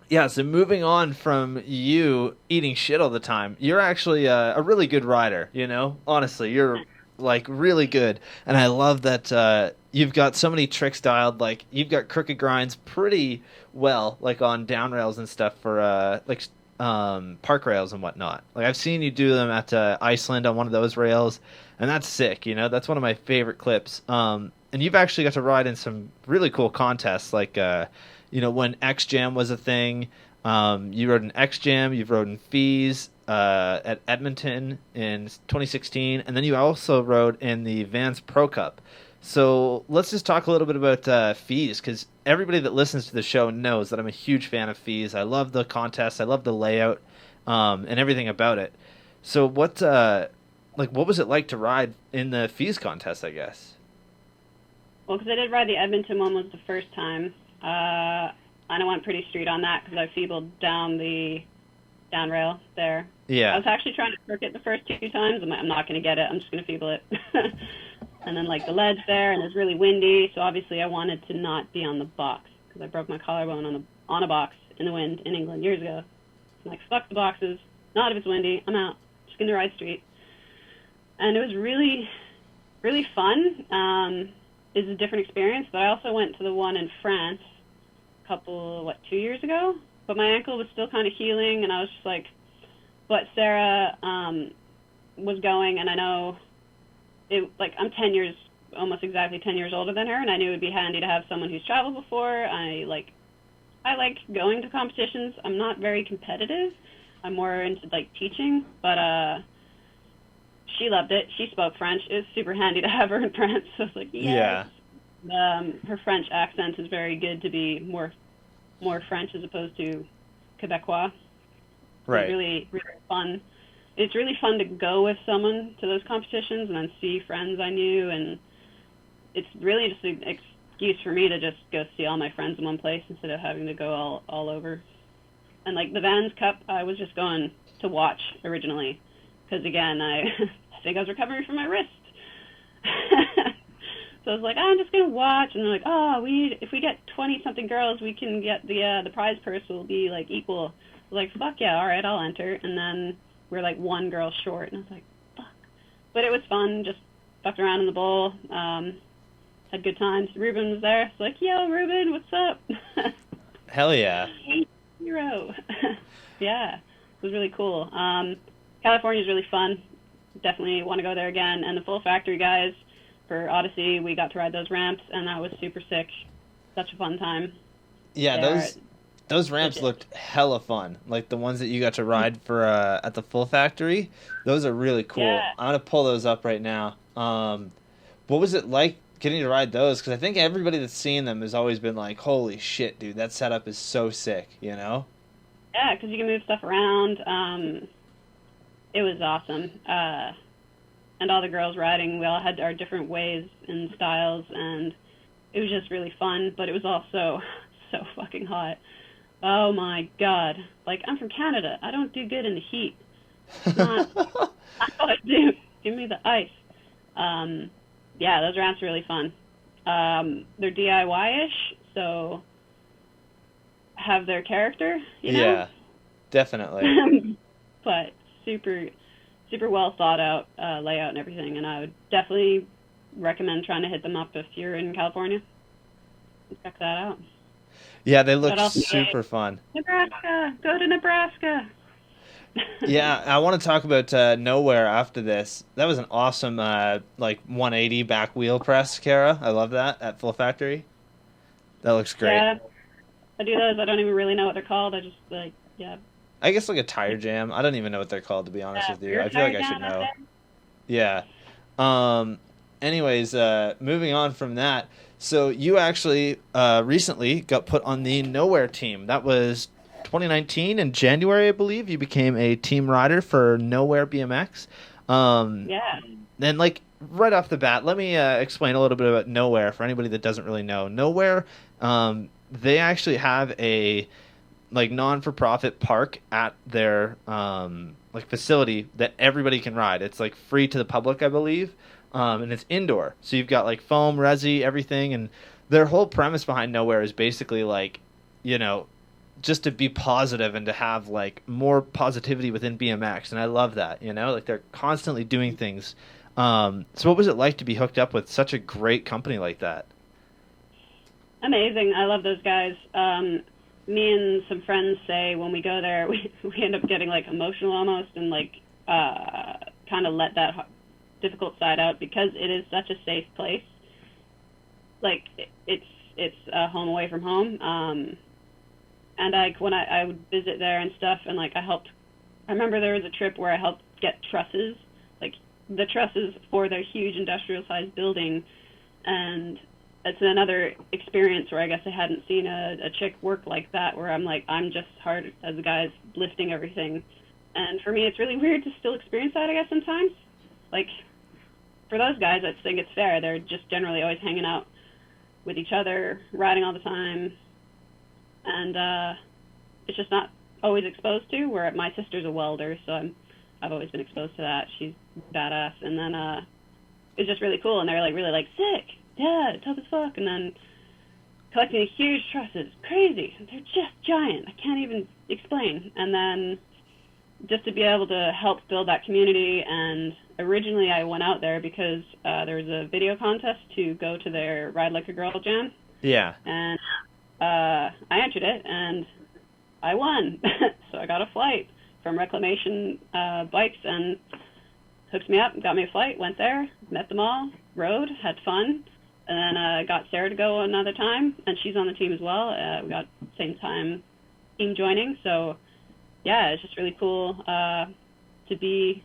Yeah, so moving on from you eating shit all the time, you're actually a really good rider, you know? Honestly, you're like really good. And I love that you've got so many tricks dialed. Like you've got crooked grinds pretty well, like on down rails and stuff for park rails and whatnot. Like I've seen you do them at Iceland on one of those rails, and that's sick. You know, that's one of my favorite clips. And you've actually got to ride in some really cool contests, like you know, when X Jam was a thing. You rode in X Jam. You've rode in Fise at Edmonton in 2016, and then you also rode in the Vans Pro Cup. So let's just talk a little bit about Fise, because everybody that listens to the show knows that I'm a huge fan of Fise. I love the contest. I love the layout and everything about it. So what was it like to ride in the Fise contest, I guess? Well, because I did ride the Edmonton one was the first time. And I went pretty street on that because I feebled down the down rail there. Yeah. I was actually trying to crook it the first 2 times. I'm like, I'm not going to get it. I'm just going to feeble it. And then, like, the ledge there, and it was really windy, so obviously I wanted to not be on the box because I broke my collarbone on a box in the wind in England years ago. I'm like, fuck the boxes. Not if it's windy. I'm out. Just going to ride street. And it was really, really fun. It's a different experience, but I also went to the one in France a couple, 2 years ago? But my ankle was still kind of healing, and I was just like, but Sarah was going, and I know I'm 10 years, almost exactly 10 years older than her, and I knew it would be handy to have someone who's traveled before. I like going to competitions. I'm not very competitive. I'm more into like teaching, but she loved it. She spoke French. It was super handy to have her in France. So I was like, yes. Yeah. Her French accent is very good to be more French as opposed to Quebecois. Right. It's really, really fun. It's really fun to go with someone to those competitions and then see friends I knew, and it's really just an excuse for me to just go see all my friends in one place instead of having to go all over. And like the Vans Cup, I was just going to watch originally, because again, I I think I was recovering from my wrist. So I was like, I'm just gonna watch, and they're like, oh, if we get 20-something girls, we can get the prize purse will be like equal. I was like, fuck yeah, all right, I'll enter. And then we're like one girl short, and I was like, fuck. But it was fun, just fucked around in the bowl. Had good times. Ruben was there. It's like, yo, Ruben, what's up? Hell yeah. Hero. Yeah, it was really cool. California's really fun. Definitely want to go there again. And the Full Factory guys for Odyssey, we got to ride those ramps, and that was super sick. Such a fun time. Yeah, those ramps looked hella fun. Like the ones that you got to ride for at the Full Factory. Those are really cool. Yeah. I'm gonna pull those up right now. What was it like getting to ride those? Because I think everybody that's seen them has always been like, "Holy shit, dude, that setup is so sick," you know? Yeah, because you can move stuff around. It was awesome. And all the girls riding, we all had our different ways and styles, and it was just really fun, but it was also so fucking hot. Oh my god. Like, I'm from Canada. I don't do good in the heat. It's not what I do. Give me the ice. Yeah, those ramps are really fun. They're DIY-ish, so have their character, you know? Yeah, definitely. But super well thought out layout and everything, and I would definitely recommend trying to hit them up if you're in California. Check that out. Yeah, they look super fun. Nebraska! Go to Nebraska! Yeah, I want to talk about Nowhere after this. That was an awesome like 180 back wheel press, Kara. I love that at Full Factory. That looks great. Yeah, I do those. I don't even really know what they're called. I just like, yeah. I guess like a tire jam. I don't even know what they're called, to be honest with you. I feel like I should know. Yeah. Anyways, moving on from that. So you actually recently got put on the Nowhere team. That was 2019 in January, I believe. You became a team rider for Nowhere BMX. Yeah. Then, like, right off the bat, let me explain a little bit about Nowhere for anybody that doesn't really know. Nowhere, they actually have a like non-for-profit park at their like facility that everybody can ride. It's like free to the public, I believe, and it's indoor. So you've got like foam, resi, everything, and their whole premise behind Nowhere is basically like, you know, just to be positive and to have like more positivity within BMX, and I love that. You know, like they're constantly doing things. So what was it like to be hooked up with such a great company like that? Amazing. I love those guys. Me and some friends say when we go there, we end up getting like emotional almost, and like kind of let that difficult side out because it is such a safe place. Like it's a home away from home. And when I would visit there and stuff, and like I remember there was a trip where I helped get trusses, like the trusses for their huge industrial sized building, and it's another experience where I guess I hadn't seen a chick work like that, where I'm just hard as a guy's lifting everything. And for me, it's really weird to still experience that, I guess, sometimes. Like, for those guys, I think it's fair. They're just generally always hanging out with each other, riding all the time. And it's just not always exposed to, where my sister's a welder, so I've always been exposed to that. She's badass. And then it's just really cool, and they're like really like, sick! Yeah, tough as fuck, and then collecting these huge trusses, crazy. They're just giant. I can't even explain. And then just to be able to help build that community. And originally I went out there because there was a video contest to go to their Ride Like a Girl jam. Yeah. And I entered it, and I won. So I got a flight from Reclamation Bikes, and hooked me up, got me a flight, went there, met them all, rode, had fun. And then got Sarah to go another time, and she's on the team as well. We got same time team joining, so yeah, it's just really cool to be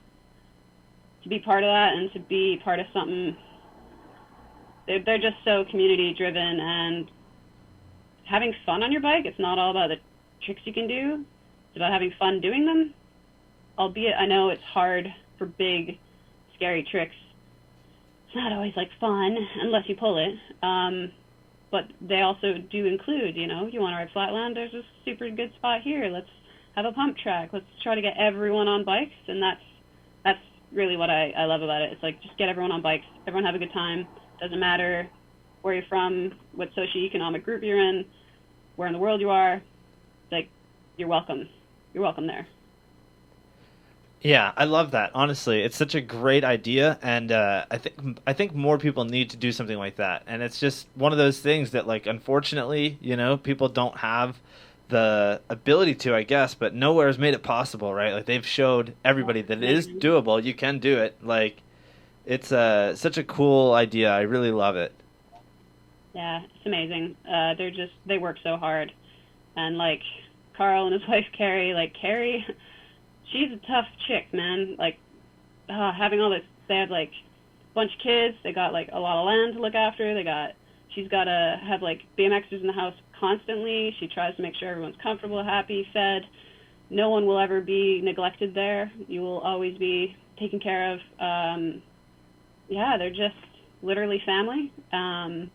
part of that and to be part of something. They're just so community driven and having fun on your bike. It's not all about the tricks you can do; it's about having fun doing them. Albeit, I know it's hard for big, scary tricks. It's not always like fun unless you pull it, but they also do include, you know, you want to ride flatland, there's a super good spot here, let's have a pump track. Let's try to get everyone on bikes, and that's really what I love about it. It's like, just get everyone on bikes. Everyone have a good time. Doesn't matter where you're from, what socioeconomic group you're in, where in the world you are. Like, you're welcome. You're welcome there. Yeah, I love that. Honestly, it's such a great idea, and I think more people need to do something like that. And it's just one of those things that, like, unfortunately, people don't have the ability to, I guess, but nowhere has made it possible, right? Like, they've showed everybody that it is doable. You can do it. Like, it's such a cool idea. I really love it. Yeah, it's amazing. They work so hard, and like Carl and his wife Carrie, she's a tough chick, man. Like, having all this, they have like a bunch of kids. They got like a lot of land to look after. She's got to have like BMXers in the house constantly. She tries to make sure everyone's comfortable, happy, fed. No one will ever be neglected there. You will always be taken care of. Yeah, they're just literally family. And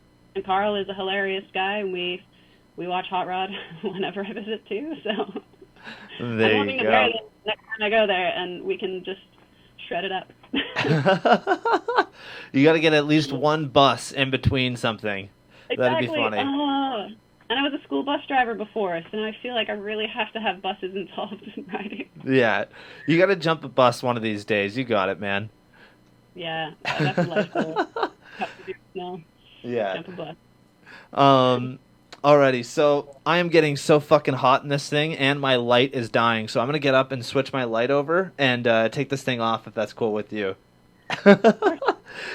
Carl is a hilarious guy, and we watch Hot Rod whenever I visit too. So there I'm hoping you to go. marry them next time I go there, and we can just shred it up. You got to get at least one bus in between something. Exactly. That'd be funny. And I was a school bus driver before, so now I feel like I really have to have buses involved in riding. Yeah, you got to jump a bus one of these days. You got it, man. Yeah, that's a life goal. Have to do it now. Yeah. Jump a bus. Alrighty, so I am getting so fucking hot in this thing, and my light is dying, so I'm gonna get up and switch my light over and take this thing off if that's cool with you.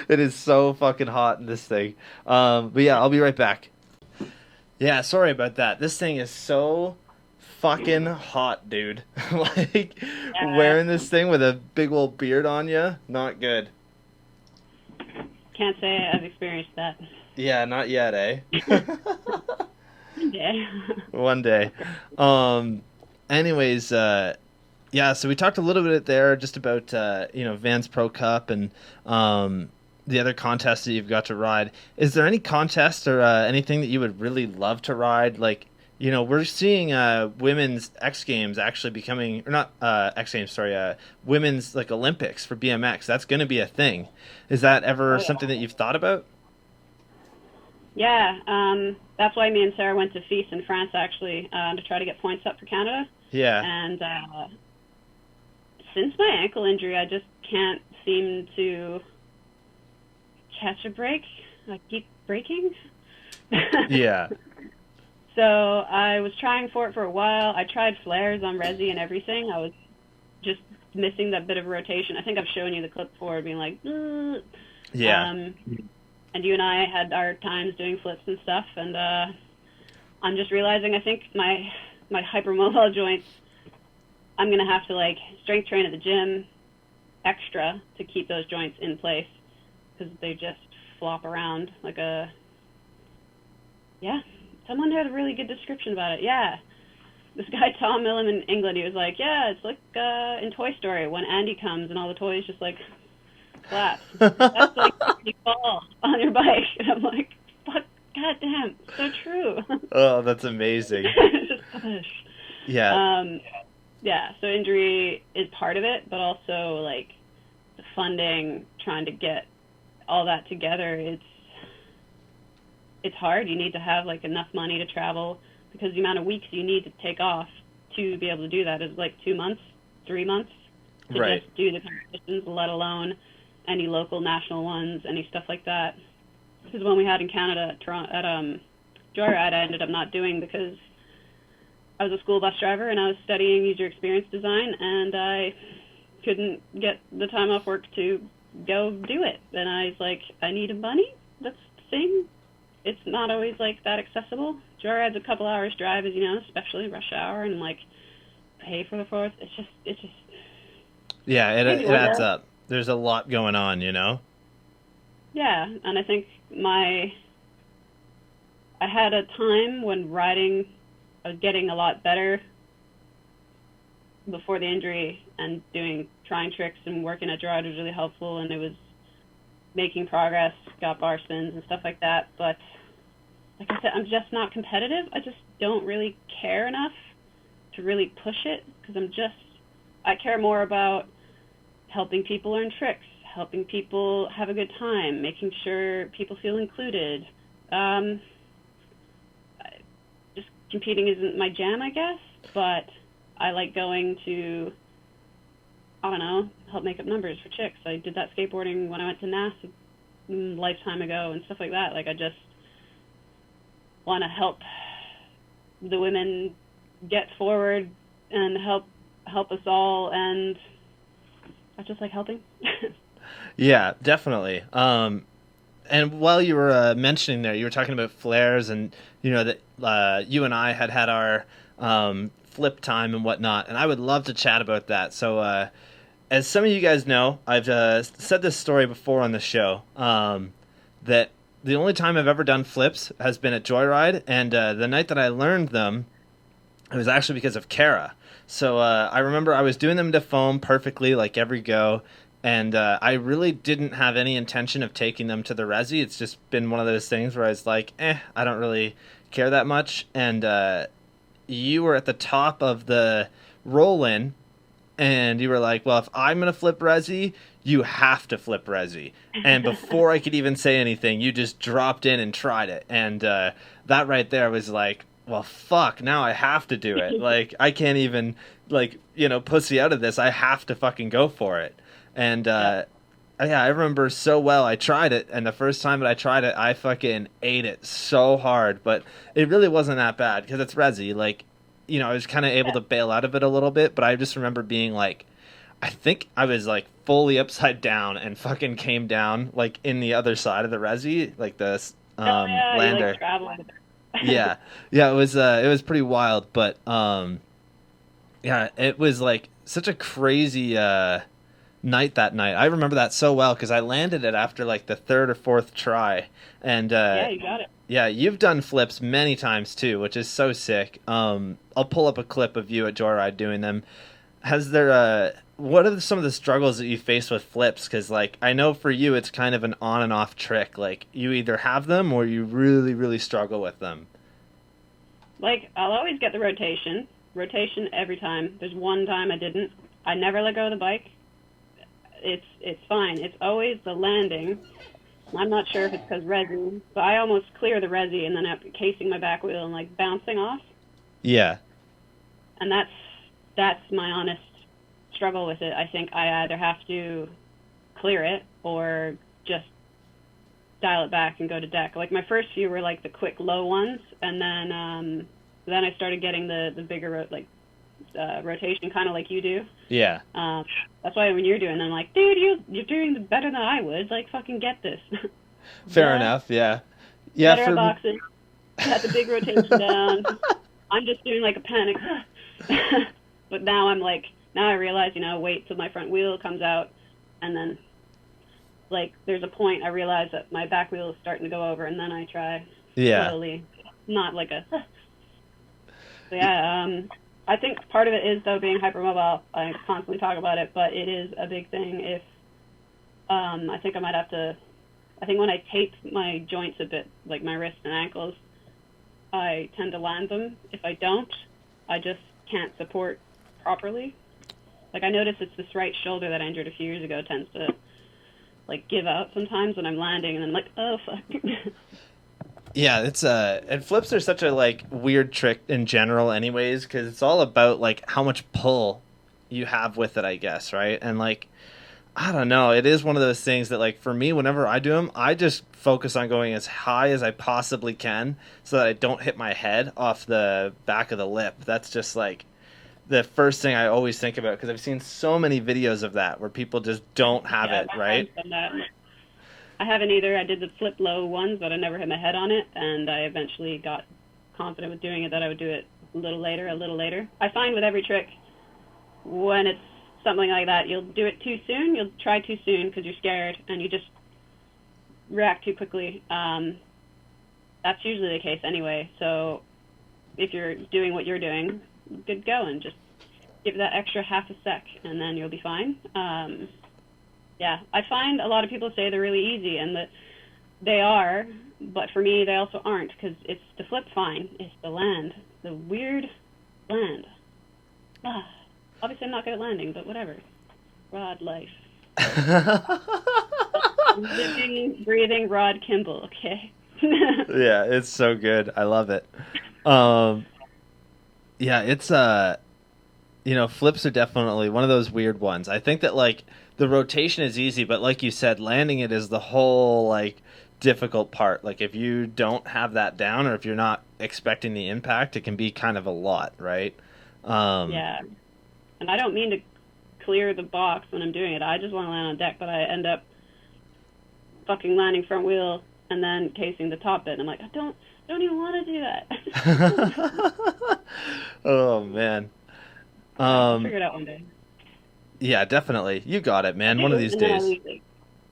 It is so fucking hot in this thing. But yeah, I'll be right back. Yeah, sorry about that. This thing is so fucking hot, dude. Like, wearing this thing with a big old beard on you, not good. Can't say I've experienced that. Yeah, not yet, eh? Yeah. One day. Anyways, yeah, so we talked a little bit there just about, Vans Pro Cup and the other contests that you've got to ride. Is there any contest or anything that you would really love to ride? Like, we're seeing women's X Games actually becoming, or not X Games, sorry, women's like Olympics for BMX. That's going to be a thing. Is that ever something that you've thought about? Yeah, that's why me and Sarah went to Fise in France, actually, to try to get points up for Canada. Yeah. And since my ankle injury, I just can't seem to catch a break. I keep breaking. Yeah. So I was trying for it for a while. I tried flares on Resi and everything. I was just missing that bit of rotation. I think I've shown you the clip before, being like, ugh. Yeah. And you and I had our times doing flips and stuff, and I'm just realizing I think my hypermobile joints, I'm going to have to like strength train at the gym extra to keep those joints in place, because they just flop around like a, yeah. Someone had a really good description about it. Yeah. This guy, Tom Millam in England, he was like, yeah, it's like in Toy Story when Andy comes and all the toys just like collapse. That's like you fall on your bike. And I'm like, fuck, goddamn, so true. Oh, that's amazing. Yeah. Yeah, so injury is part of it, but also like the funding, trying to get all that together, it's hard. You need to have like enough money to travel, because the amount of weeks you need to take off to be able to do that is like 2 months, 3 months to just do the competitions, let alone any local national ones, any stuff like that. This is one we had in Canada at Joyride. I ended up not doing because I was a school bus driver and I was studying user experience design, and I couldn't get the time off work to go do it. And I was like, I needed money. That's the thing. It's not always like that accessible. Joyride's a couple hours drive, as you know, especially rush hour, and like pay for the fourth. It's just. Yeah, it adds up. There's a lot going on, Yeah, and I think I had a time when riding, I was getting a lot better before the injury, and trying tricks and working at Joyride was really helpful, and it was making progress, got bar spins and stuff like that. But like I said, I'm just not competitive. I just don't really care enough to really push it, because I care more about helping people learn tricks, helping people have a good time, making sure people feel included. Just competing isn't my jam, I guess, but I like going to, I don't know, help make up numbers for chicks. I did that skateboarding when I went to NASA a lifetime ago and stuff like that. Like, I just want to help the women get forward and help us all, and I just like helping. Yeah, definitely. And while you were mentioning there, you were talking about flares, and that you and I had our flip time and whatnot, and I would love to chat about that. So, as some of you guys know, I've said this story before on the show, that the only time I've ever done flips has been at Joyride, and the night that I learned them, it was actually because of Kara. So I remember I was doing them to foam perfectly, like every go, and I really didn't have any intention of taking them to the resi. It's just been one of those things where I was like, I don't really care that much. And you were at the top of the roll-in, and you were like, well, if I'm going to flip resi, you have to flip resi. And before I could even say anything, you just dropped in and tried it. And that right there was like, well, fuck, now I have to do it. Like, I can't even, pussy out of this. I have to fucking go for it. And yeah, I remember so well. I tried it, and the first time that I tried it, I fucking ate it so hard. But it really wasn't that bad, because it's resi. Like, I was kind of able to bail out of it a little bit, but I just remember being like, I think I was like fully upside down and fucking came down like in the other side of the resi, like the lander. Like traveling. Yeah, it was pretty wild, but yeah, it was like such a crazy night that night. I remember that so well because I landed it after like the third or fourth try, and yeah, you got it. Yeah, you've done flips many times too, which is so sick. I'll pull up a clip of you at Joyride doing them. What are some of the struggles that you face with flips? Because, like, I know for you it's kind of an on and off trick. Like, you either have them or you really, really struggle with them. Like, I'll always get the rotation every time. There's one time I didn't. I never let go of the bike. It's fine. It's always the landing. I'm not sure if it's because resi, but I almost clear the resi and then I'm casing my back wheel and like bouncing off. Yeah. And that's my honest struggle with it. I think I either have to clear it or just dial it back and go to deck. Like, my first few were like the quick low ones, and then I started getting the bigger rotation, kind of like you do. Yeah. That's why when you're doing them, I'm like, dude, you're doing better than I would. Like, fucking get this. Fair enough. Yeah. Yeah. Better boxing. Got the big rotation down. I'm just doing like a panic. But now I realize, wait till my front wheel comes out, and then, like, there's a point I realize that my back wheel is starting to go over, and then I try slowly, not like a. So yeah, I think part of it is, though, being hypermobile. I constantly talk about it, but it is a big thing. If I think I might have to. I think when I tape my joints a bit, like my wrists and ankles, I tend to land them. If I don't, I just can't support properly. Like, I notice it's this right shoulder that I injured a few years ago tends to, like, give out sometimes when I'm landing, and I'm like, oh, fuck. Yeah, it's and flips are such a, like, weird trick in general anyways, because it's all about, like, how much pull you have with it, I guess, right? And, like, I don't know, it is one of those things that, like, for me, whenever I do them, I just focus on going as high as I possibly can so that I don't hit my head off the back of the lip. That's just, like, the first thing I always think about, because I've seen so many videos of that where people just don't have it, right? I haven't either. I did the flip low ones, but I never hit my head on it, and I eventually got confident with doing it that I would do it a little later. I find with every trick, when it's something like that, you'll do it too soon, you'll try too soon because you're scared, and you just react too quickly. That's usually the case anyway, so if you're doing what you're doing, good going. Just give that extra half a sec, and then you'll be fine. Yeah, I find a lot of people say they're really easy, and that they are, but for me, they also aren't, because it's the flip fine. It's the land. The weird land. Ah, obviously, I'm not good at landing, but whatever. Rod life. Living, breathing Rod Kimball, okay? Yeah, it's so good. I love it. Um, yeah, it's flips are definitely one of those weird ones. I think that like the rotation is easy, but like you said, landing it is the whole like difficult part. Like if you don't have that down or if you're not expecting the impact, it can be kind of a lot, right? Um, Yeah. And I don't mean to clear the box when I'm doing it. I just want to land on deck, but I end up fucking landing front wheel and then casing the top bit. And I'm like, I don't even want to do that. oh man. Yeah, I'll Um, figure it out one day. yeah, definitely. You got it, I man. One of do, these and then I days. leave. Like,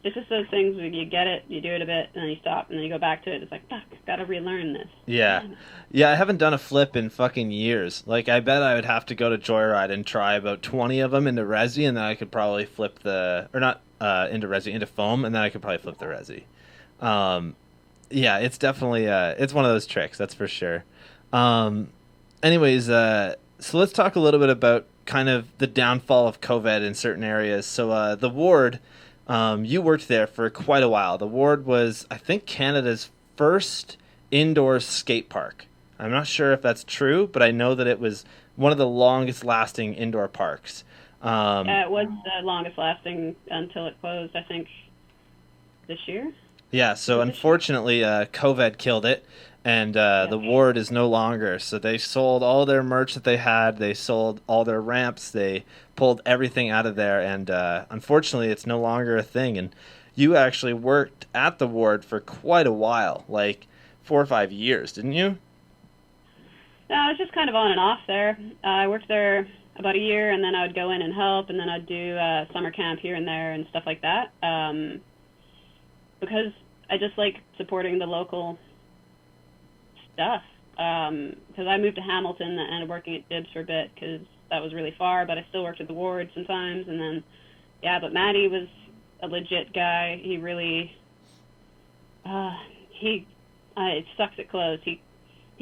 it's just those things where you get it, you do it a bit, and then you stop, and then you go back to it. It's like, fuck, gotta relearn this. Yeah. Damn it. Yeah, I haven't done a flip in fucking years. Like, I bet I would have to go to Joyride and try about 20 of them into Resi, and then I could probably flip the, or not into Resi, into foam, and then I could probably flip the Resi. Um, yeah, it's definitely, it's one of those tricks, that's for sure. Um, anyways, so let's talk a little bit about kind of the downfall of COVID in certain areas. So, the Ward, you worked there for quite a while. The Ward was, I think, Canada's first indoor skate park. I'm not sure if that's true, but I know that it was one of the longest lasting indoor parks. Um, Yeah, it was the longest lasting until it closed, I think, this year. yeah, Was so it this year? unfortunately, COVID killed it, and Yeah. the Ward is no longer. So they sold all their merch that they had. They sold all their ramps. They pulled everything out of there, and unfortunately, it's no longer a thing. And you actually worked at the Ward for quite a while, like 4 or 5 years, didn't you? No, I was just kind of on and off there. I worked there about a year, and then I would go in and help, and then I'd do summer camp here and there and stuff like that. Because I just like supporting the local stuff. Because I moved to Hamilton and ended up working at Dibs for a bit because that was really far, but I still worked at the Ward sometimes. And then, yeah, but Matty was a legit guy. He really, uh, he, it sucks it closed. He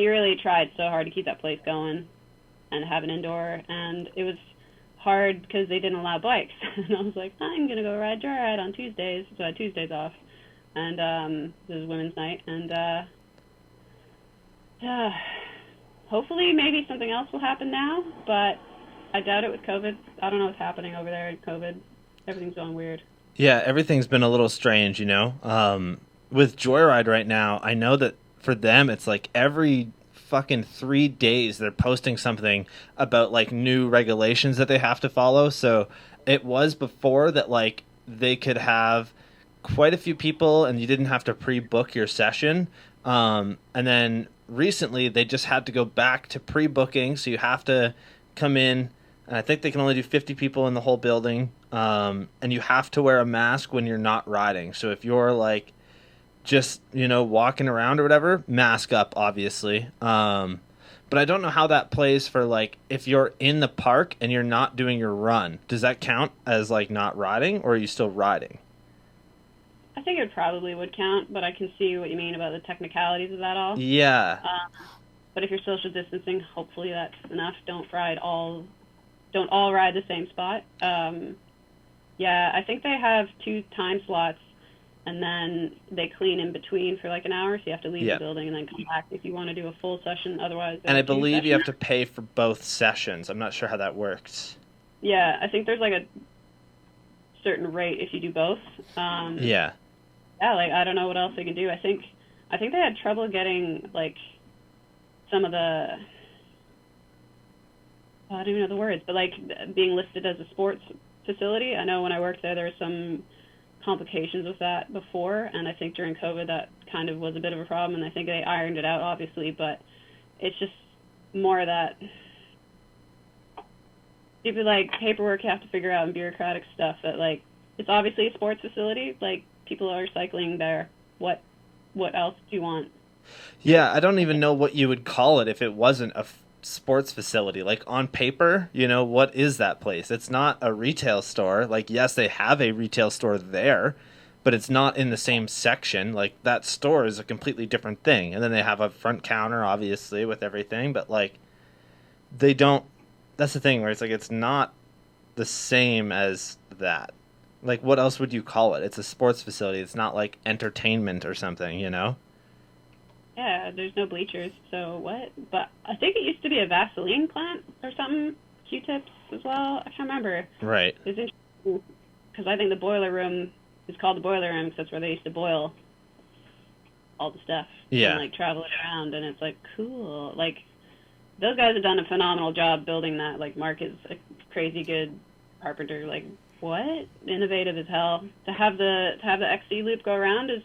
really tried so hard to keep that place going and have an indoor, and it was hard because they didn't allow bikes. And I was like, I'm gonna go ride joyride on Tuesdays, so I had Tuesdays off, and this is women's night, and uh, hopefully maybe something else will happen now, but I doubt it with COVID. I don't know what's happening over there in COVID. Everything's going weird. Yeah, everything's been a little strange, you know. With Joyride right now, I know that for them, it's like every fucking 3 days they're posting something about like new regulations that they have to follow. So it was before that like they could have quite a few people and you didn't have to pre-book your session. And then recently they just had to go back to pre-booking, so you have to come in, and I think they can only do 50 people in the whole building. And you have to wear a mask when you're not riding. So if you're like just walking around or whatever, mask up, obviously. But I don't know how that plays for like if you're in the park and you're not doing your run. Does that count as like not riding, or are you still riding? I think it probably would count, but I can see what you mean about the technicalities of that all. Yeah. But if you're social distancing, hopefully that's enough. Don't all ride the same spot. Yeah, I think they have 2 time slots, and then they clean in between for like an hour, so you have to leave Yeah. the building and then come back if you want to do a full session. Otherwise, And there I are two believe you sessions. have to pay for both sessions. I'm not sure how that works. Yeah, I think there's like a certain rate if you do both. Yeah. Yeah, like I don't know what else they can do. I think they had trouble getting like some of the I don't even know the words, but like being listed as a sports facility. I know when I worked there were some complications with that before, and I think during COVID that kind of was a bit of a problem, and I think they ironed it out, obviously, but it's just more that stupid like paperwork you have to figure out and bureaucratic stuff that like it's obviously a sports facility, like people are cycling there. What else do you want? Yeah, I don't even know what you would call it if it wasn't a sports facility. Like on paper, what is that place? It's not a retail store. Like, yes, they have a retail store there, but it's not in the same section. Like, that store is a completely different thing. And then they have a front counter, obviously, with everything, but like, they don't that's the thing where it's like it's not the same as that. Like, what else would you call it? It's a sports facility. It's not like entertainment or something, you know? Yeah, there's no bleachers, so what? But I think it used to be a Vaseline plant or something. Q-tips as well. I can't remember. Right. It's interesting because I think the boiler room is called the boiler room because that's where they used to boil all the stuff. Yeah. And like travel it around, and it's like cool. Like those guys have done a phenomenal job building that. Like Mark is a crazy good carpenter. Like what? Innovative as hell. To have the XC loop go around is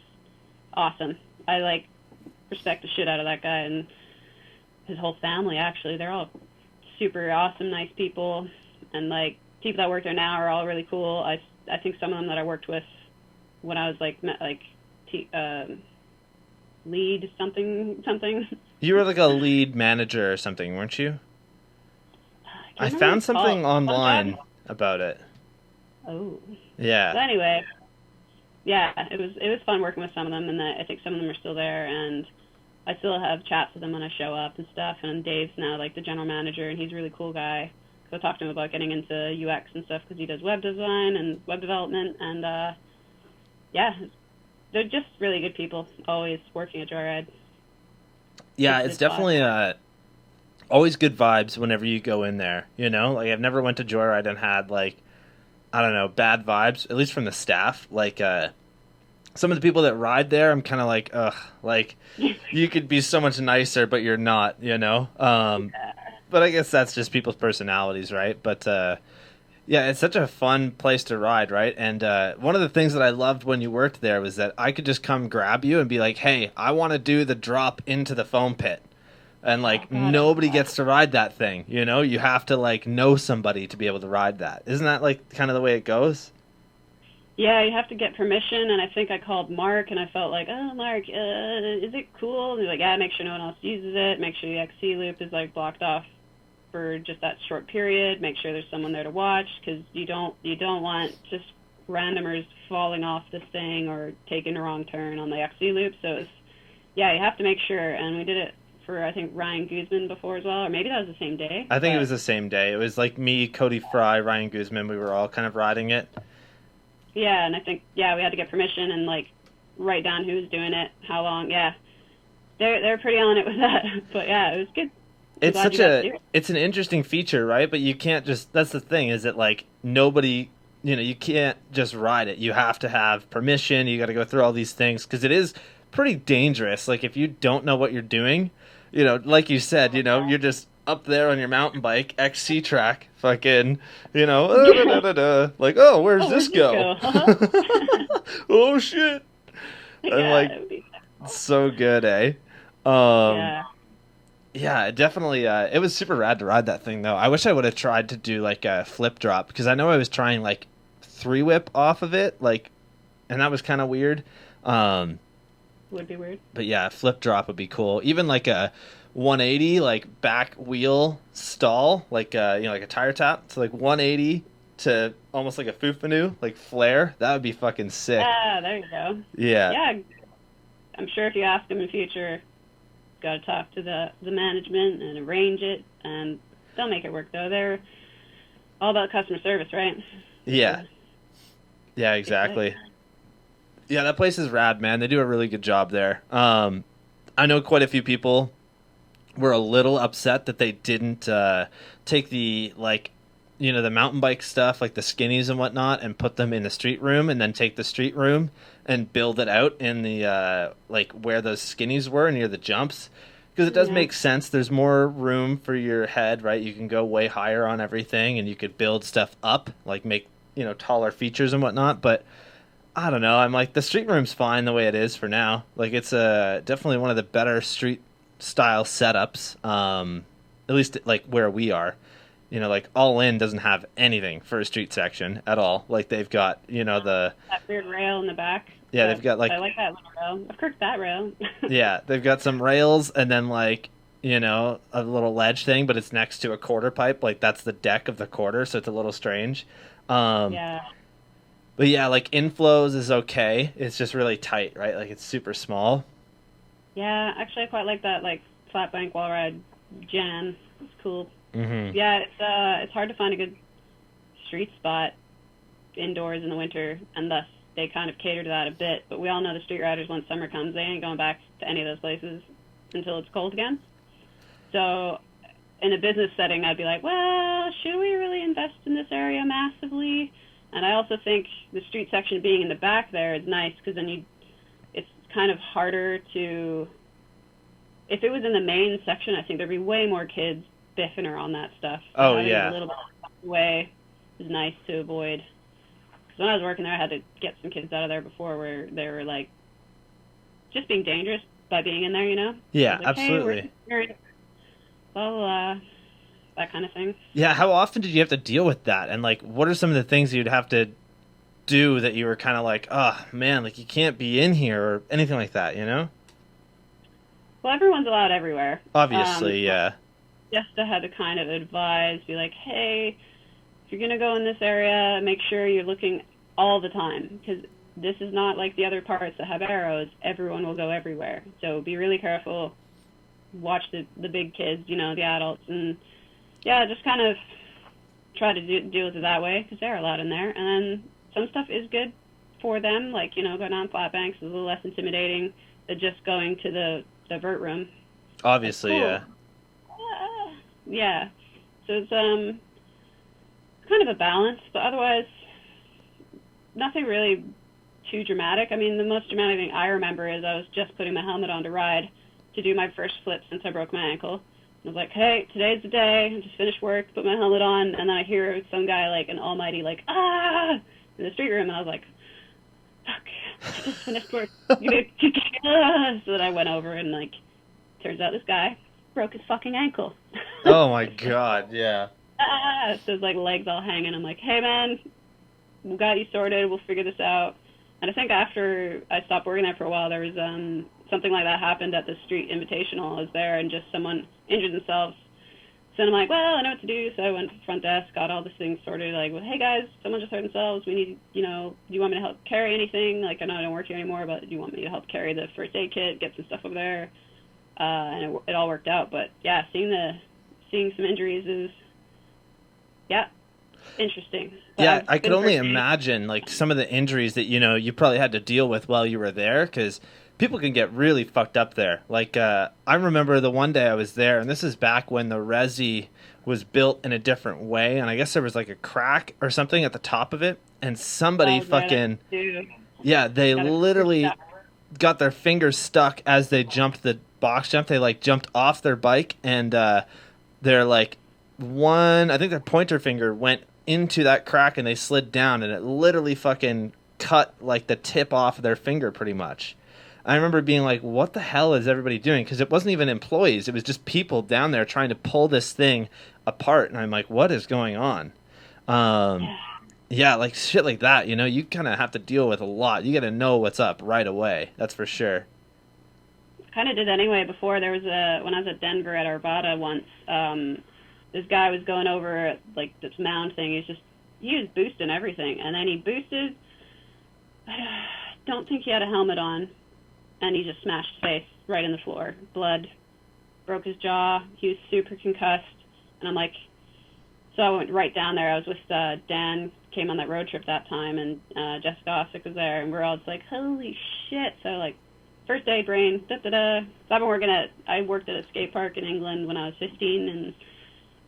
awesome. I like respect the shit out of that guy and his whole family. Actually, they're all super awesome, nice people, and like people that work there now are all really cool. I think some of them that I worked with when I was lead something. You were like a lead manager or something, weren't you? I Remember what found it's something called. online about it. Oh. Yeah. But anyway, yeah, it was fun working with some of them, and I think some of them are still there, and I still have chats with them when I show up and stuff. And Dave's now like the general manager, and he's a really cool guy. So I talked to him about getting into UX and stuff because he does web design and web development, and yeah, they're just really good people. Always working at Joyride. Yeah, it's definitely always good vibes whenever you go in there. You know, like I've never went to Joyride and had like I don't know bad vibes, at least from the staff. Like some of the people that ride there, I'm kind of like, ugh, like you could be so much nicer, but you're not. You know. But I guess that's just people's personalities, right? But yeah, it's such a fun place to ride, right? And one of the things that I loved when you worked there was that I could just come grab you and be like, hey, I want to do the drop into the foam pit. And, like, nobody gets to ride that thing, you know? You have to, like, know somebody to be able to ride that. Isn't that, like, kind of the way it goes? Yeah, you have to get permission, and I think I called Mark, and I felt like, oh, Mark, is it cool? And he's like, yeah, make sure no one else uses it. Make sure the XC loop is, like, blocked off for just that short period. Make sure there's someone there to watch, because you don't want just randomers falling off this thing or taking a wrong turn on the XC loop. So it's, yeah, you have to make sure, and we did it for, I think, Ryan Guzman before as well, or maybe that was the same day. I think it was the same day. It was like me, Cody Fry, Ryan Guzman. We were all kind of riding it. Yeah, and I think, yeah, we had to get permission and, like, write down who was doing it, how long. Yeah, they're pretty on it with that. But, yeah, it was good. It's an interesting feature, right? But you can't just, that's the thing, is that, like, nobody, you know, you can't just ride it. You have to have permission. You got to go through all these things because it is pretty dangerous. Like, if you don't know what you're doing, you know, like you said, you know, you're just up there on your mountain bike, XC track, fucking, you know, like, oh, where's this go? Oh, shit. Yeah, I'm like, so good, eh? Yeah. Yeah, definitely. It was super rad to ride that thing, though. I wish I would have tried to do, like, a flip drop, because I know I was trying, like, 3-whip off of it, like, and that was kind of weird. Would be weird. But, yeah, flip drop would be cool. Even, like, a 180, like, back wheel stall, like, you know, like a tire tap. So, like, 180 to almost like a foofanu, like, flare. That would be fucking sick. Yeah, there you go. Yeah. Yeah, I'm sure if you ask them in the future, got to talk to the management and arrange it, and they'll make it work, though. They're all about customer service, right? Yeah. Yeah, exactly. Yeah, that place is rad, man. They do a really good job there. I know quite a few people were a little upset that they didn't take the, like, you know, the mountain bike stuff, like the skinnies and whatnot, and put them in the street room, and then take the street room and build it out in the, like, where those skinnies were near the jumps. Because it does make sense. There's more room for your head, right? You can go way higher on everything, and you could build stuff up, like make, you know, taller features and whatnot. But I don't know. I'm like, the street room's fine the way it is for now. Like, it's definitely one of the better street style setups, at least like where we are. You know, like, All In doesn't have anything for a street section at all. Like, they've got, you know, that weird rail in the back. Yeah, they've got, like, I like that little rail. Of course, that rail. Yeah, they've got some rails and then, like, you know, a little ledge thing, but it's next to a quarter pipe. Like, that's the deck of the quarter, so it's a little strange. Yeah. But yeah, like, inflows is okay. It's just really tight, right? Like, it's super small. Yeah, actually, I quite like that, like, flat bank wall ride Jan. It's cool. Yeah, it's hard to find a good street spot indoors in the winter, and thus they kind of cater to that a bit. But we all know the street riders, once summer comes, they ain't going back to any of those places until it's cold again. So in a business setting, I'd be like, well, should we really invest in this area massively? And I also think the street section being in the back there is nice, because then it's kind of harder to, if it was in the main section, I think there'd be way more kids biffing around that stuff. So Oh, having yeah. a little bit away is nice to avoid. Because when I was working there, I had to get some kids out of there before, where they were like just being dangerous by being in there, you know? Yeah, I was like, absolutely. hey, we're blah, blah, blah, that kind of thing. Yeah, how often did you have to deal with that? And like, what are some of the things you'd have to do that you were kind of like, oh man, like you can't be in here or anything like that, you know? Well, everyone's allowed everywhere. Obviously, yeah. Just to have to kind of advise, be like, hey, if you're going to go in this area, make sure you're looking all the time, because this is not like the other parts that have arrows. Everyone will go everywhere. So be really careful. Watch the big kids, you know, the adults, and yeah, just kind of try to deal with it that way, because they're allowed in there. And then some stuff is good for them, like, you know, going on flat banks is a little less intimidating than just going to the vert room. Obviously, cool. yeah. Yeah. So it's kind of a balance, but otherwise nothing really too dramatic. I mean, the most dramatic thing I remember is I was just putting my helmet on to ride to do my first flip since I broke my ankle. I was like, hey, today's the day. I just finished work, put my helmet on, and then I hear some guy like an almighty like, ah, in the street room, and I was like, fuck, I just finished work. So then I went over, and like, turns out this guy broke his fucking ankle. Oh my god, yeah. So his like legs all hanging. I'm like, hey man, we got you sorted. We'll figure this out. And I think after I stopped working there for a while, there was something like that happened at the street invitational. I was there, and just someone injured themselves. So I'm like, well, I know what to do. So I went to the front desk, got all this thing sorted. Like, well, hey guys, someone just hurt themselves. We need, you know, do you want me to help carry anything? Like, I know I don't work here anymore, but do you want me to help carry the first aid kit, get some stuff over there? And it all worked out. But yeah, seeing some injuries is, yeah, interesting. But Yeah, I could only imagine like some of the injuries that, you know, you probably had to deal with while you were there, because people can get really fucked up there. Like, I remember the one day I was there, and this is back when the Resi was built in a different way, and I guess there was like a crack or something at the top of it, and somebody yeah, they literally got their fingers stuck as they jumped the box jump. They like jumped off their bike, and they're like I think their pointer finger went into that crack, and they slid down, and it literally fucking cut like the tip off of their finger pretty much. I remember being like, what the hell is everybody doing? Because it wasn't even employees. It was just people down there trying to pull this thing apart. And I'm like, what is going on? Yeah, like shit like that, you know, you kind of have to deal with a lot. You got to know what's up right away. That's for sure. Kind of did anyway. Before there was when I was at Denver at Arvada once, this guy was going over like this mound thing. He was boosting everything. And then he boosted, I don't think he had a helmet on. And he just smashed his face right in the floor. Blood, broke his jaw. He was super concussed. And I'm like, so I went right down there. I was with Dan, came on that road trip that time, and Jessica Ossick was there, and we're all just like, holy shit. So like, first day brain, da-da-da. So I worked at a skate park in England when I was 15, and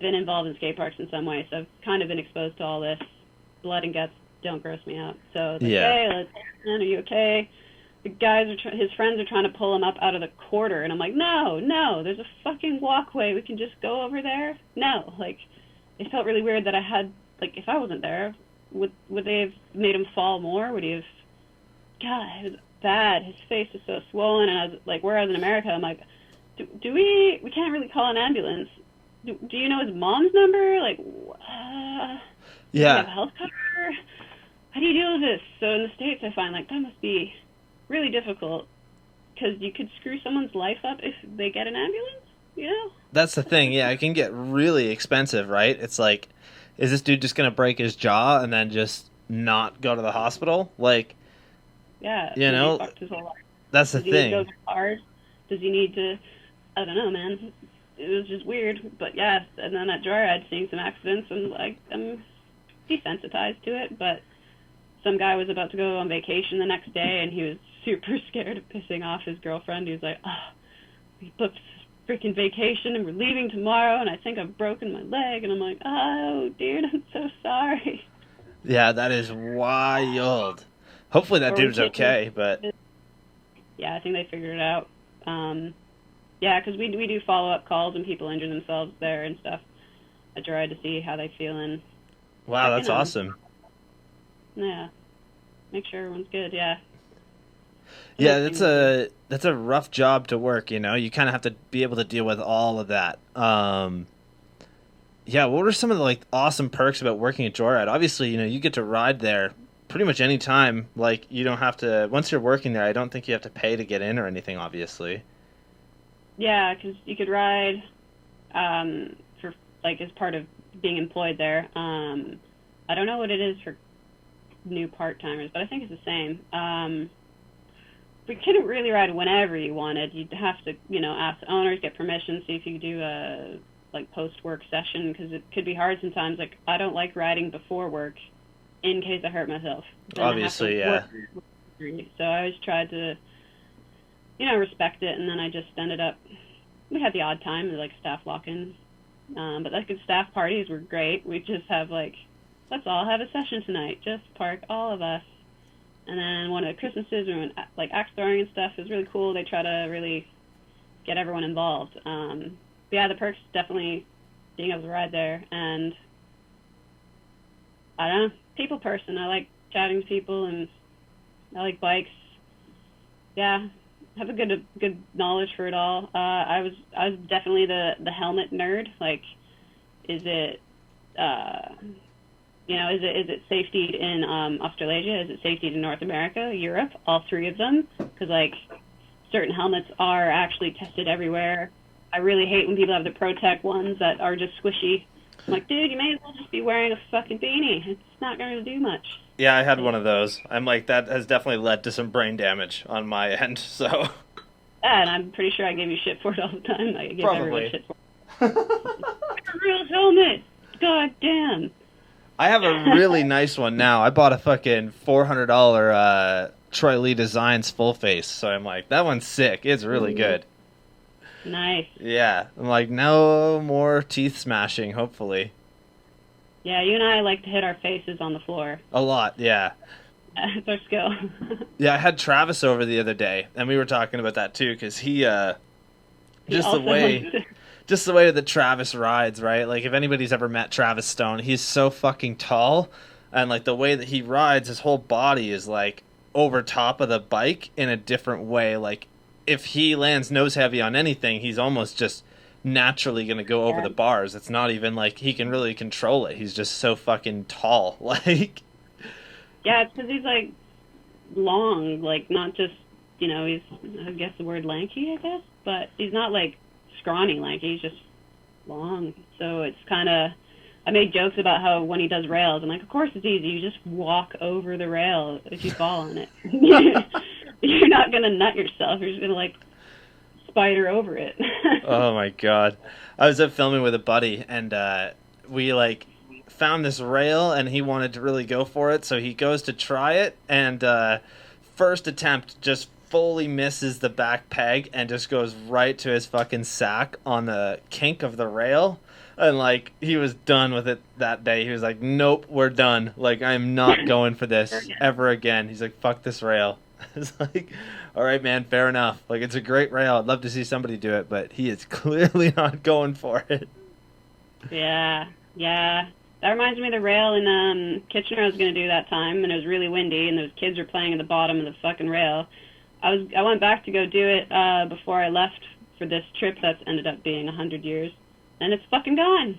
been involved in skate parks in some way. So I've kind of been exposed to all this. Blood and guts don't gross me out. So like, hey, are you okay? The guys his friends are trying to pull him up out of the quarter, and I'm like, no, there's a fucking walkway. We can just go over there. No, like, it felt really weird that I had, like, if I wasn't there, would they have made him fall more? Would he have? God, it was bad. His face was so swollen, and I was like, where I was in America, I'm like, do we can't really call an ambulance. Do you know his mom's number? Like, yeah. Do you have health cover? How do you deal with this? So in the States, I find like that must be really difficult, because you could screw someone's life up if they get an ambulance, you know? That's the thing. Yeah, it can get really expensive, right? It's like, is this dude just going to break his jaw and then just not go to the hospital? Like, yeah, you know, his whole life. that's the thing. Does he need to go hard? Does he need to, I don't know, man. it was just weird. But yeah, and then at joyride, seeing some accidents, and like I'm desensitized to it. But some guy was about to go on vacation the next day, and he was super scared of pissing off his girlfriend. He was like, "Oh, we booked this freaking vacation, and we're leaving tomorrow, and I think I've broken my leg." And I'm like, "Oh, dude, I'm so sorry." Yeah, that is wild. Hopefully that dude's okay, but yeah, I think they figured it out. Yeah, because we do follow-up calls when people injure themselves there and stuff. I try to see how they feel and wow, that's awesome. Yeah, make sure everyone's good. Yeah. Yeah, that's a rough job to work. You know, you kind of have to be able to deal with all of that. Yeah, what are some of the like awesome perks about working at Joyride? Obviously, you know, you get to ride there pretty much any time. Like, you don't have to. Once you're working there, I don't think you have to pay to get in or anything. Obviously. Yeah, because you could ride for like as part of being employed there. I don't know what it is for new part-timers, but I think it's the same. We couldn't really ride whenever you wanted. You'd have to, you know, ask the owners, get permission, see if you could do a like post-work session, because it could be hard sometimes. Like, I don't like riding before work in case I hurt myself. Then obviously, yeah. So I always tried to, you know, respect it, and then I just ended up, we had the odd time, like staff lock-ins, but like the staff parties were great. We'd just have like, let's all have a session tonight, just park all of us. And then one of the Christmases, we went like axe throwing and stuff. It was really cool. They try to really get everyone involved. But yeah, the perks definitely being able to ride there, and I don't know, people person. I like chatting to people, and I like bikes. Yeah, have a good knowledge for it all. I was definitely the helmet nerd. Like, is it you know, is it safety in Australasia? Is it safety in North America, Europe? All three of them? Because like certain helmets are actually tested everywhere. I really hate when people have the ProTech ones that are just squishy. I'm like, dude, you may as well just be wearing a fucking beanie. It's not going to do much. Yeah, I had one of those. I'm like, that has definitely led to some brain damage on my end, so. Yeah, and I'm pretty sure I give you shit for it all the time. I give everyone shit for it. It's a real helmet! God damn. I have a really nice one now. I bought a fucking $400 Troy Lee Designs full face, so I'm like, that one's sick. It's really good. Nice. Yeah. I'm like, no more teeth smashing, hopefully. Yeah, you and I like to hit our faces on the floor. A lot, yeah. It's our skill. Yeah, I had Travis over the other day, and we were talking about that too, because just the way that Travis rides, right? Like, if anybody's ever met Travis Stone, he's so fucking tall, and like the way that he rides, his whole body is like over top of the bike in a different way. Like, if he lands nose heavy on anything, he's almost just naturally going to go over the bars. It's not even like he can really control it. He's just so fucking tall. Like, yeah, it's because he's like long, like not just, you know, he's, I guess the word lanky, I guess, but he's not like scrawny lanky, he's just long. So it's kind of, I made jokes about how when he does rails, I'm like, of course it's easy, you just walk over the rail if you fall on it. You're not going to nut yourself, you're just going to like spider over it. Oh my god. I was up filming with a buddy, and we like found this rail, and he wanted to really go for it, so he goes to try it, and first attempt just fully misses the back peg and just goes right to his fucking sack on the kink of the rail. And like, he was done with it that day. He was like, nope, we're done. Like, I'm not going for this ever again. He's like, fuck this rail. It's like, all right, man, fair enough. Like, it's a great rail. I'd love to see somebody do it, but he is clearly not going for it. Yeah. That reminds me of the rail in Kitchener I was going to do that time, and it was really windy, and those kids were playing at the bottom of the fucking rail. I went back to go do it before I left for this trip that's ended up being 100 years, and it's fucking gone.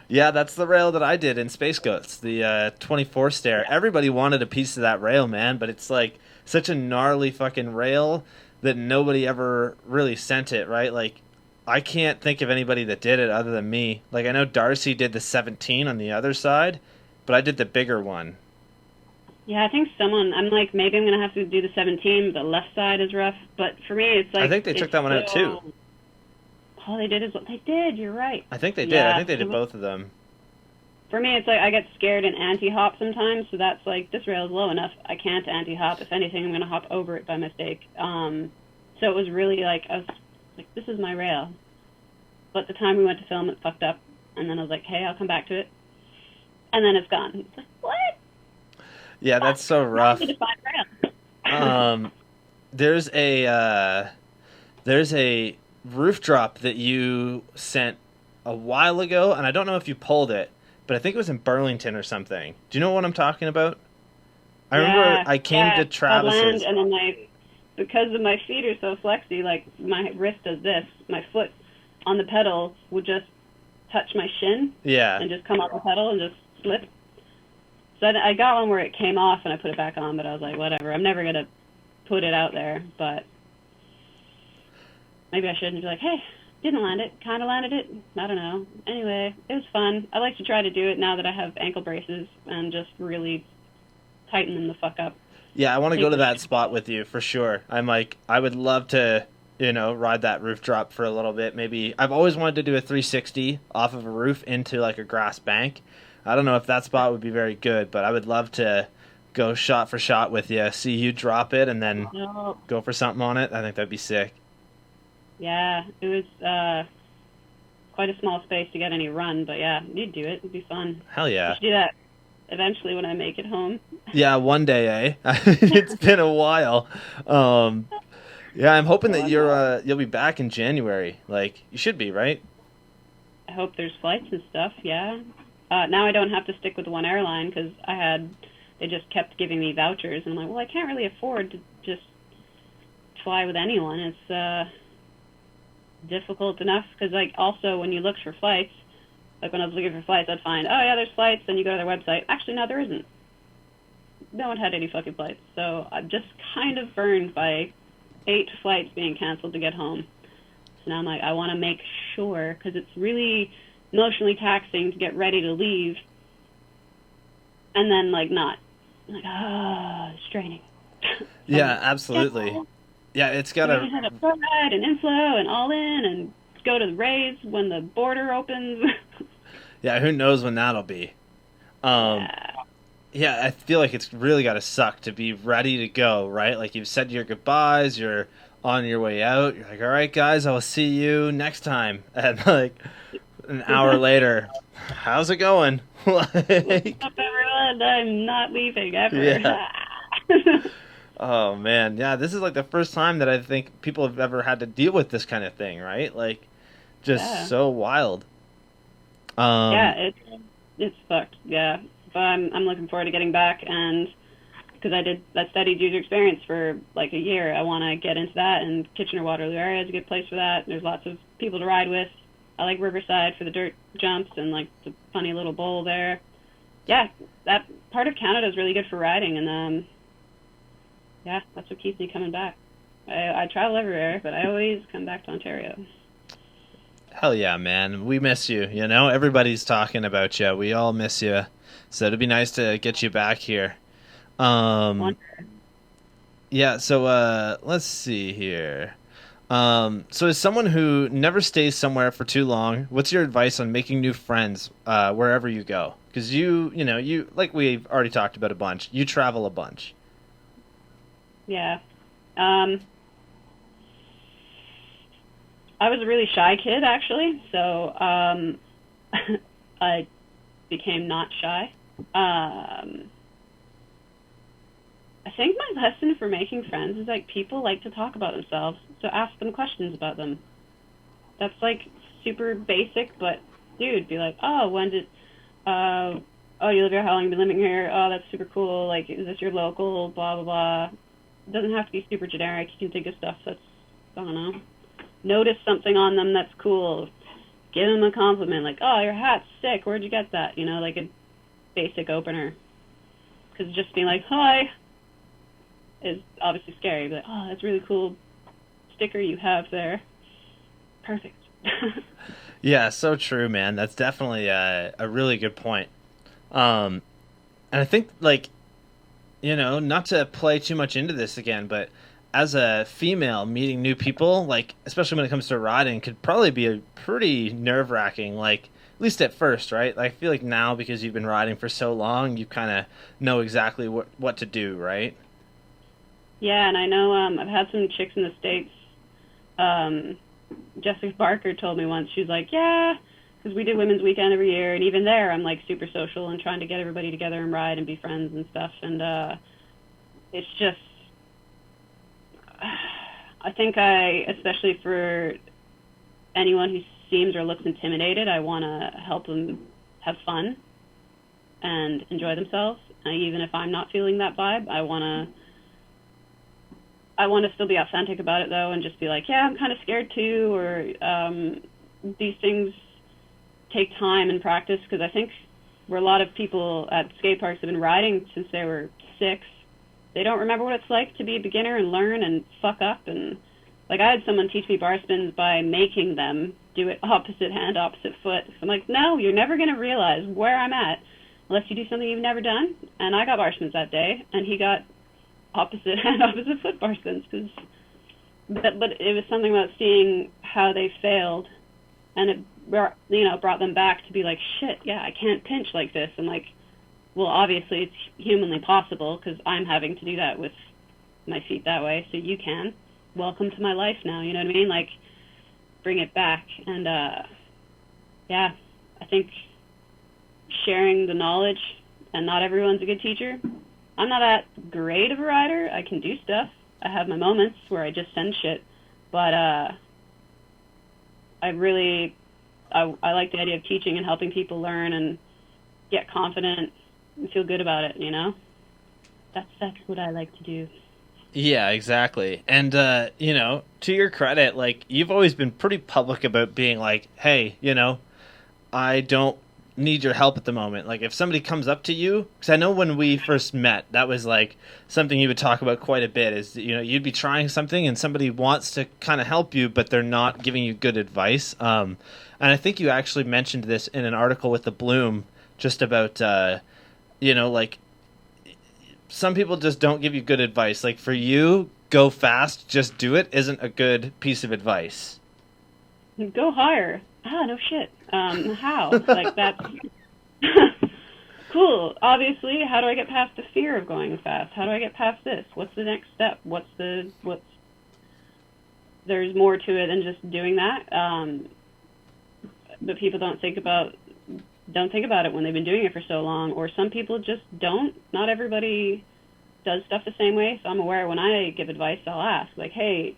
Yeah, that's the rail that I did in Space Goats, the 24 stair. Everybody wanted a piece of that rail, man, but it's like such a gnarly fucking rail that nobody ever really sent it, right? Like, I can't think of anybody that did it other than me. Like, I know Darcy did the 17 on the other side, but I did the bigger one. Yeah, I think I'm like, maybe I'm going to have to do the 17, but the left side is rough. But for me, it's like... I think they took that one out, too. all they did is what they did. You're right. I think they did. Yeah, I think they did both of them. For me, it's like I get scared and anti-hop sometimes, so that's like, this rail is low enough. I can't anti-hop. If anything, I'm going to hop over it by mistake. So it was really like, I was like, this is my rail. But the time we went to film, it fucked up. And then I was like, hey, I'll come back to it. And then it's gone. It's like, what? Yeah, that's so rough. Rail. There's a roof drop that you sent a while ago, and I don't know if you pulled it, but I think it was in Burlington or something. Do you know what I'm talking about? I remember I came to Travis's. And then because of my feet are so flexy, like my wrist does this, my foot on the pedal would just touch my shin. Yeah. And just come off the pedal and just slip. So I got one where it came off and I put it back on, but I was like, whatever. I'm never going to put it out there, but maybe I shouldn't be like, hey, didn't land it, kind of landed it. I don't know. Anyway, it was fun. I like to try to do it now that I have ankle braces and just really tighten them the fuck up. Yeah, I want to go to that spot with you for sure. I would love to, ride that roof drop for a little bit. Maybe I've always wanted to do a 360 off of a roof into like a grass bank. I don't know if that spot would be very good, but I would love to go shot for shot with you, see you drop it, and then go for something on it. I think that'd be sick. Yeah, it was quite a small space to get any run, but yeah, you'd do it. It'd be fun. Hell yeah. You should do that eventually when I make it home. Yeah, one day, eh? It's been a while. Yeah, I'm hoping that you'll be back in January. Like, you should be, right? I hope there's flights and stuff, yeah. Now I don't have to stick with one airline because they just kept giving me vouchers, and I'm like, well, I can't really afford to just fly with anyone. It's difficult enough because, like, also when you look for flights, like when I was looking for flights, I'd find, oh yeah, there's flights, then you go to their website. Actually, no, there isn't. No one had any fucking flights, so I'm just kind of burned by 8 flights being canceled to get home. So now I'm like, I want to make sure, because it's really emotionally taxing to get ready to leave, and then like not. I'm like, it's draining. Yeah, absolutely. Yeah, it's got to have a pro ride and inflow and all in and go to the Rays when the border opens. Yeah, who knows when that'll be. Yeah, I feel like it's really got to suck to be ready to go, right? Like you've said your goodbyes, you're on your way out. You're like, all right, guys, I will see you next time. And like an hour later, how's it going? Like, up everyone, I'm not leaving ever. Yeah. Oh, man. Yeah, this is like the first time that I think people have ever had to deal with this kind of thing, right? Like, just so wild. Yeah, it's fucked, yeah. But I'm looking forward to getting back, and because I studied user experience for like a year, I want to get into that, and Kitchener-Waterloo area is a good place for that. There's lots of people to ride with. I like Riverside for the dirt jumps and like the funny little bowl there. Yeah, that part of Canada is really good for riding, and yeah, that's what keeps me coming back. I travel everywhere, but I always come back to Ontario. Hell yeah, man. We miss you, Everybody's talking about you. We all miss you. So it'd be nice to get you back here. Yeah, so let's see here. So as someone who never stays somewhere for too long, what's your advice on making new friends wherever you go? Because you like we've already talked about a bunch, you travel a bunch. Yeah. I was a really shy kid, actually, so I became not shy. I think my lesson for making friends is like people like to talk about themselves, so ask them questions about them. That's like super basic, but dude, be like, oh, you live here, how long have you been living here? Oh, that's super cool. Like, is this your local? Blah blah blah. It doesn't have to be super generic. You can think of stuff that's, I don't know. Notice something on them that's cool. Give them a compliment, like, oh, your hat's sick. Where'd you get that? Like a basic opener. Because just being like, hi, is obviously scary. But, oh, that's really cool sticker you have there. Perfect. Yeah, so true, man. That's definitely a really good point. And I think, like, not to play too much into this again, but as a female, meeting new people, like especially when it comes to riding, could probably be a pretty nerve wracking. Like at least at first, right? Like, I feel like now because you've been riding for so long, you kind of know exactly what to do, right? Yeah, and I know I've had some chicks in the States. Um, Jessica Barker told me once, she's like, yeah, because we do Women's Weekend every year, and even there I'm like super social and trying to get everybody together and ride and be friends and stuff. And it's just, I think especially for anyone who seems or looks intimidated, I want to help them have fun and enjoy themselves. Even if I'm not feeling that vibe, I want to still be authentic about it though, and just be like, yeah, I'm kind of scared too, or these things take time and practice, because I think where a lot of people at skate parks have been riding since they were 6, they don't remember what it's like to be a beginner and learn and fuck up. And like, I had someone teach me bar spins by making them do it opposite hand, opposite foot. So I'm like, no, you're never going to realize where I'm at unless you do something you've never done. And I got bar spins that day, and he got opposite hand, opposite foot bar spins. But it was something about seeing how they failed, and it brought them back to be like, shit, yeah, I can't pinch like this. And like, well, obviously it's humanly possible because I'm having to do that with my feet that way, so you can. Welcome to my life now, you know what I mean? Like, bring it back. And yeah, I think sharing the knowledge, and not everyone's a good teacher. I'm not that great of a rider. I can do stuff. I have my moments where I just send shit, but I like the idea of teaching and helping people learn and get confident and feel good about it, you know? That's what I like to do. Yeah, exactly. And, to your credit, like, you've always been pretty public about being like, hey, I don't need your help at the moment. Like, if somebody comes up to you, because I know when we first met, that was like something you would talk about quite a bit, is, you'd be trying something and somebody wants to kind of help you, but they're not giving you good advice. And I think you actually mentioned this in an article with the Bloom, just about, like, some people just don't give you good advice. Like, for you, go fast, just do it, isn't a good piece of advice. Go higher. Ah, no shit. How? Like, that's cool. Obviously, how do I get past the fear of going fast? How do I get past this? What's the next step? There's more to it than just doing that. But people don't think about it when they've been doing it for so long, or some people just don't. Not everybody does stuff the same way, so I'm aware when I give advice, I'll ask, like, hey,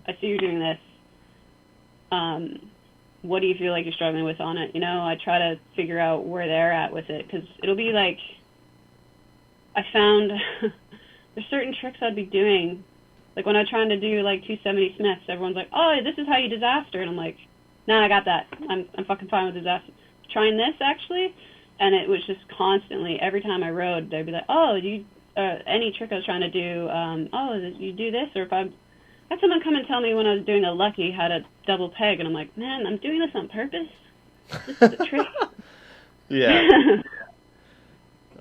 I see you're doing this. What do you feel like you're struggling with on it? I try to figure out where they're at with it, because it'll be like, I found there's certain tricks I'd be doing, like when I'm trying to do like 270 Smiths, everyone's like, oh, this is how you disaster, and I'm like, nah, I got that. I'm fucking fine with disaster. Trying this actually, and it was just constantly, every time I rode, they'd be like, oh, any trick I was trying to do, you do this, or if I had someone come and tell me when I was doing a lucky how to double peg, and I'm like, man, I'm doing this on purpose. This is a trick. Yeah.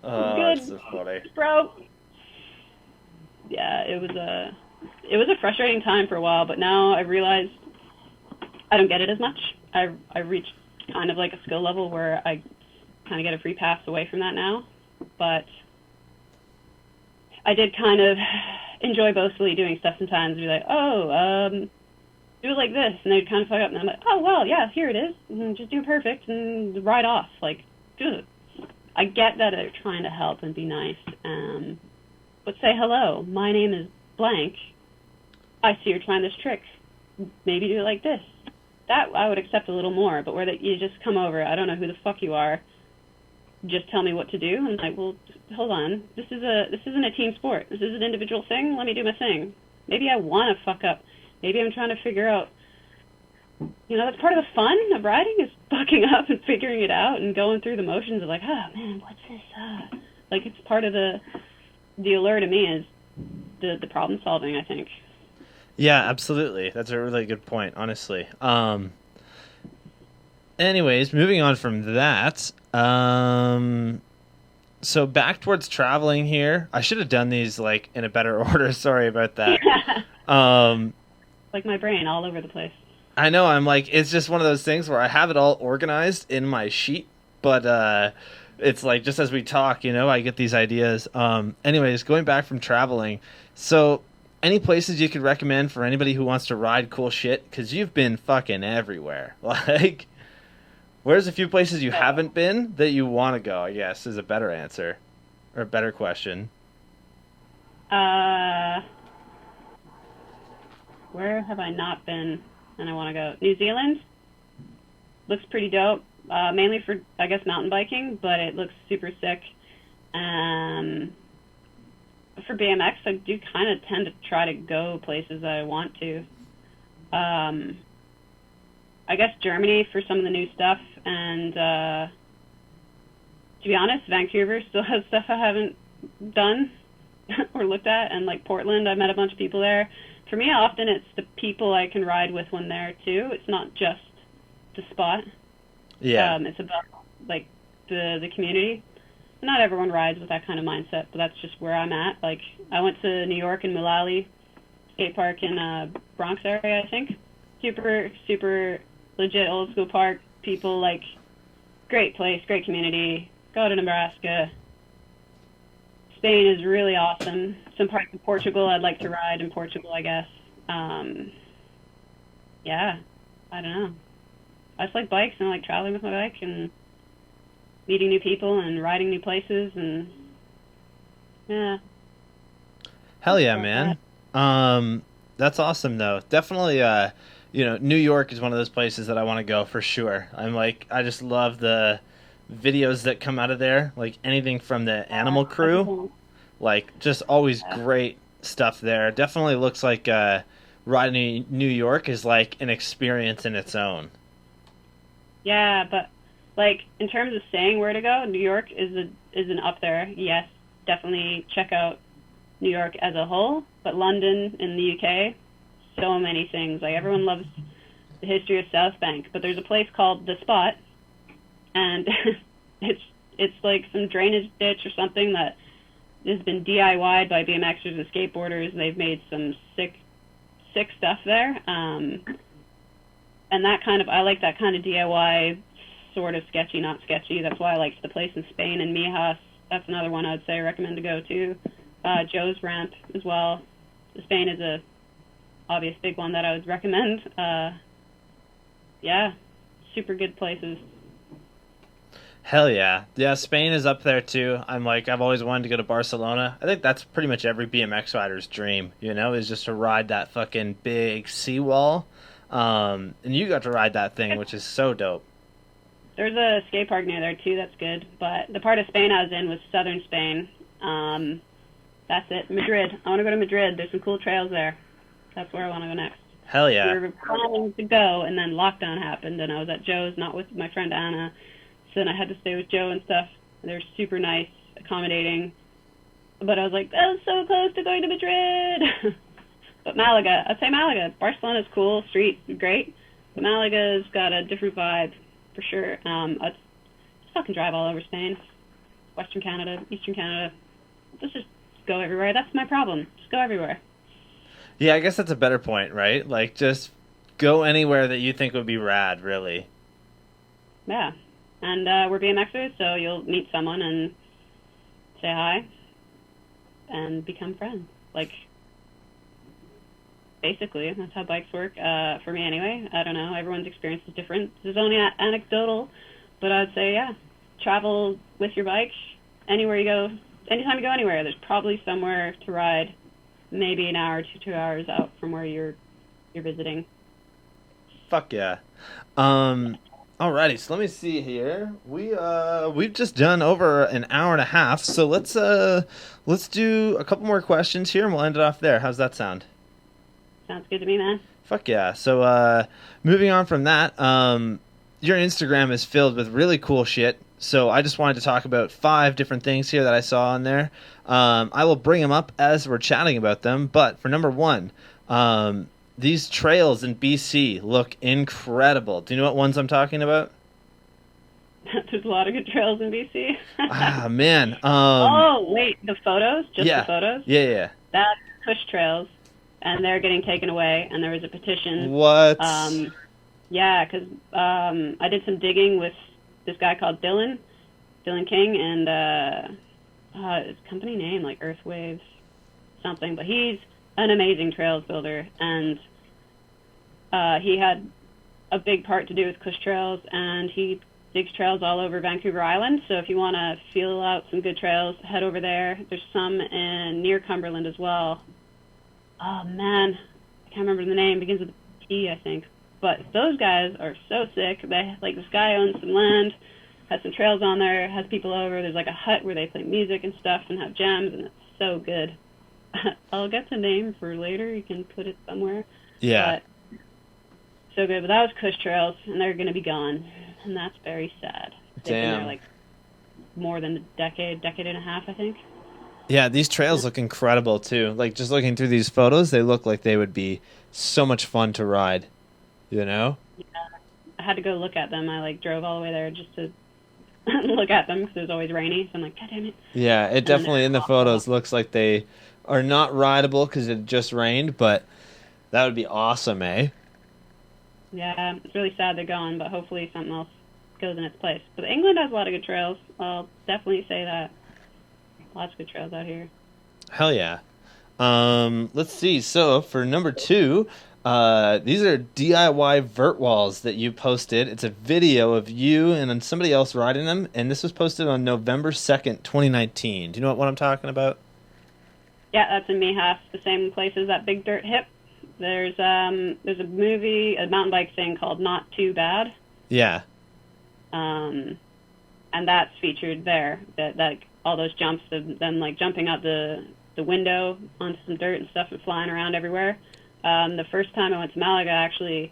Oh, that's so funny, bro. Yeah, it was a frustrating time for a while, but now I realize I don't get it as much. I reached kind of like a skill level where I kind of get a free pass away from that now, but I did kind of enjoy boastfully doing stuff sometimes, be like, do it like this, and they'd kind of fuck up, and I'm like, oh, well, yeah, here it is, and just do it perfect, and ride off, like, good. I get that they're trying to help and be nice, but say, hello, my name is blank, I see you're trying this trick, maybe do it like this. That I would accept a little more, but where you just come over, I don't know who the fuck you are, just tell me what to do, and I'm like, well, hold on, this isn't a team sport, this is an individual thing, let me do my thing. Maybe I want to fuck up, maybe I'm trying to figure out, that's part of the fun of riding, is fucking up and figuring it out and going through the motions of like, oh man, what's this, like, it's part of the allure to me, is the problem solving, I think. Yeah, absolutely. That's a really good point, honestly. Anyways, moving on from that, so back towards traveling here. I should have done these like in a better order. Sorry about that. Like my brain all over the place. I know. I'm like, it's just one of those things where I have it all organized in my sheet, but it's like just as we talk, I get these ideas. Anyways, going back from traveling, so any places you could recommend for anybody who wants to ride cool shit? Because you've been fucking everywhere. Like, where's a few places you haven't been that you want to go? I guess is a better answer or a better question. Where have I not been and I want to go? New Zealand looks pretty dope. Mainly for, I guess, mountain biking, but it looks super sick. For BMX, I do kind of tend to try to go places that I want to. I guess Germany for some of the new stuff, and to be honest, Vancouver still has stuff I haven't done or looked at, and like Portland, I met a bunch of people there. For me, often it's the people I can ride with when they're too. It's not just the spot. Yeah. It's about like the community. Not everyone rides with that kind of mindset, but that's just where I'm at. Like I went to New York and Mullally skate park in Bronx area, I think. Super, super legit old school park. People like great place, great community. Go to Nebraska. Spain is really awesome. Some parts of Portugal I'd like to ride in Portugal, I guess. Yeah, I don't know. I just like bikes and I like traveling with my bike and meeting new people and riding new places and yeah. Hell yeah, man. That's awesome though. Definitely New York is one of those places that I want to go for sure. I just love the videos that come out of there, like anything from the Animal Crew, like just always great stuff there. Definitely looks like riding New York is like an experience in its own. Yeah, but like in terms of saying where to go, New York is an up there. Yes, definitely check out New York as a whole, but London in the UK, so many things. Like everyone loves the history of South Bank, but there's a place called The Spot, and it's like some drainage ditch or something that has been DIY'd by BMXers and skateboarders. They've made some sick stuff there. And I like that kind of DIY, sort of sketchy, not sketchy. That's why I liked the place in Spain and Mijas. That's another one I would say I recommend to go to. Joe's Ramp as well. Spain is a obvious big one that I would recommend. Yeah, super good places. Hell yeah. Yeah, Spain is up there too. I've always wanted to go to Barcelona. I think that's pretty much every BMX rider's dream, is just to ride that fucking big seawall. And you got to ride that thing, which is so dope. There's a skate park near there too that's good, but the part of Spain I was in was southern Spain. That's it. Madrid. I want to go to Madrid. There's some cool trails there. That's where I want to go next. Hell yeah. We were planning to go, and then lockdown happened, and I was at Joe's, not with my friend Anna. So then I had to stay with Joe and stuff. They're super nice, accommodating. But I was like, that was so close to going to Madrid. But Malaga, I'd say Malaga. Barcelona's cool, street great. But Malaga's got a different vibe, for sure. I'd fucking drive all over Spain. Western Canada, Eastern Canada. Let's just go everywhere. That's my problem. Just go everywhere. Yeah, I guess that's a better point, right? Like, just go anywhere that you think would be rad, really. Yeah. And we're BMXers, so you'll meet someone and say hi and become friends. Like, basically, that's how bikes work, for me anyway. I don't know. Everyone's experience is different. This is only anecdotal, but I'd say, yeah, travel with your bike anywhere you go. Anytime you go anywhere, there's probably somewhere to ride, maybe an hour to 2 hours out from where you're visiting. Fuck yeah. Alrighty, so let me see here. We've just done over an hour and a half, so let's do a couple more questions here and we'll end it off there. How's that sound? Sounds good to me, man. Fuck yeah. So moving on from that, your Instagram is filled with really cool shit. So I just wanted to talk about 5 different things here that I saw on there. I will bring them up as we're chatting about them, but for number 1, these trails in BC look incredible. Do you know what ones I'm talking about? There's a lot of good trails in BC. Ah, man. Oh, wait, the photos? Just yeah. the photos? Yeah. That's Push Trails. and they're getting taken away. And there was a petition. What? Yeah, because I did some digging with this guy called Dylan King, and his company name, like Earthwaves something, but he's an amazing trails builder, and he had a big part to do with Cush Trails, and he digs trails all over Vancouver Island. So if you want to feel out some good trails, head over there. There's some near Cumberland as well. Oh man, I can't remember the name. It begins with a P, I think. But those guys are so sick. They, like, this guy owns some land, has some trails on there, has people over. There's like a hut where they play music and stuff and have jams, and it's so good. I'll get the name for later. You can put it somewhere. Yeah. But so good. But that was Cush Trails, and they're going to be gone, and that's very sad. They've been there like more than a decade and a half, I think. Yeah, these trails look incredible too. Like, just looking through these photos, they look like they would be so much fun to ride. You know? Yeah. I had to go look at them. I like drove all the way there just to look at them because it was always rainy. So I'm like, God damn it. Yeah, it definitely in the photos looks like they are not rideable because it just rained, but that would be awesome, eh? Yeah, it's really sad they're gone, but hopefully something else goes in its place. But England has a lot of good trails. I'll definitely say that. Lots of good trails out here. Hell yeah. Let's see. So for number 2, these are DIY vert walls that you posted. It's a video of you and somebody else riding them, and this was posted on November 2nd, 2019. Do you know what I'm talking about? Yeah, that's in Mihas, the same place as that Big Dirt Hip. There's a movie, a mountain bike thing called Not Too Bad. Yeah. And that's featured there. That all those jumps, them like jumping out the window onto some dirt and stuff and flying around everywhere. The first time I went to Malaga, actually,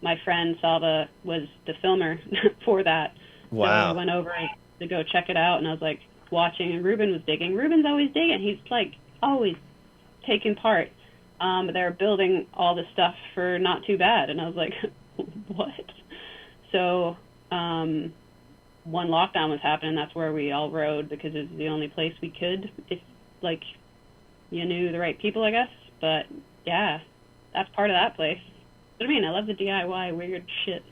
my friend Salva was the filmer for that. Wow. So we went over to go check it out, and I was like watching, and Ruben was digging. Ruben's always digging. He's like always taking part. But they were building all this stuff for Not Too Bad, and I was like, what? So one lockdown was happening. That's where we all rode because it was the only place we could, if like you knew the right people, I guess. But yeah, that's part of that place. What do you mean? I love the DIY weird shit.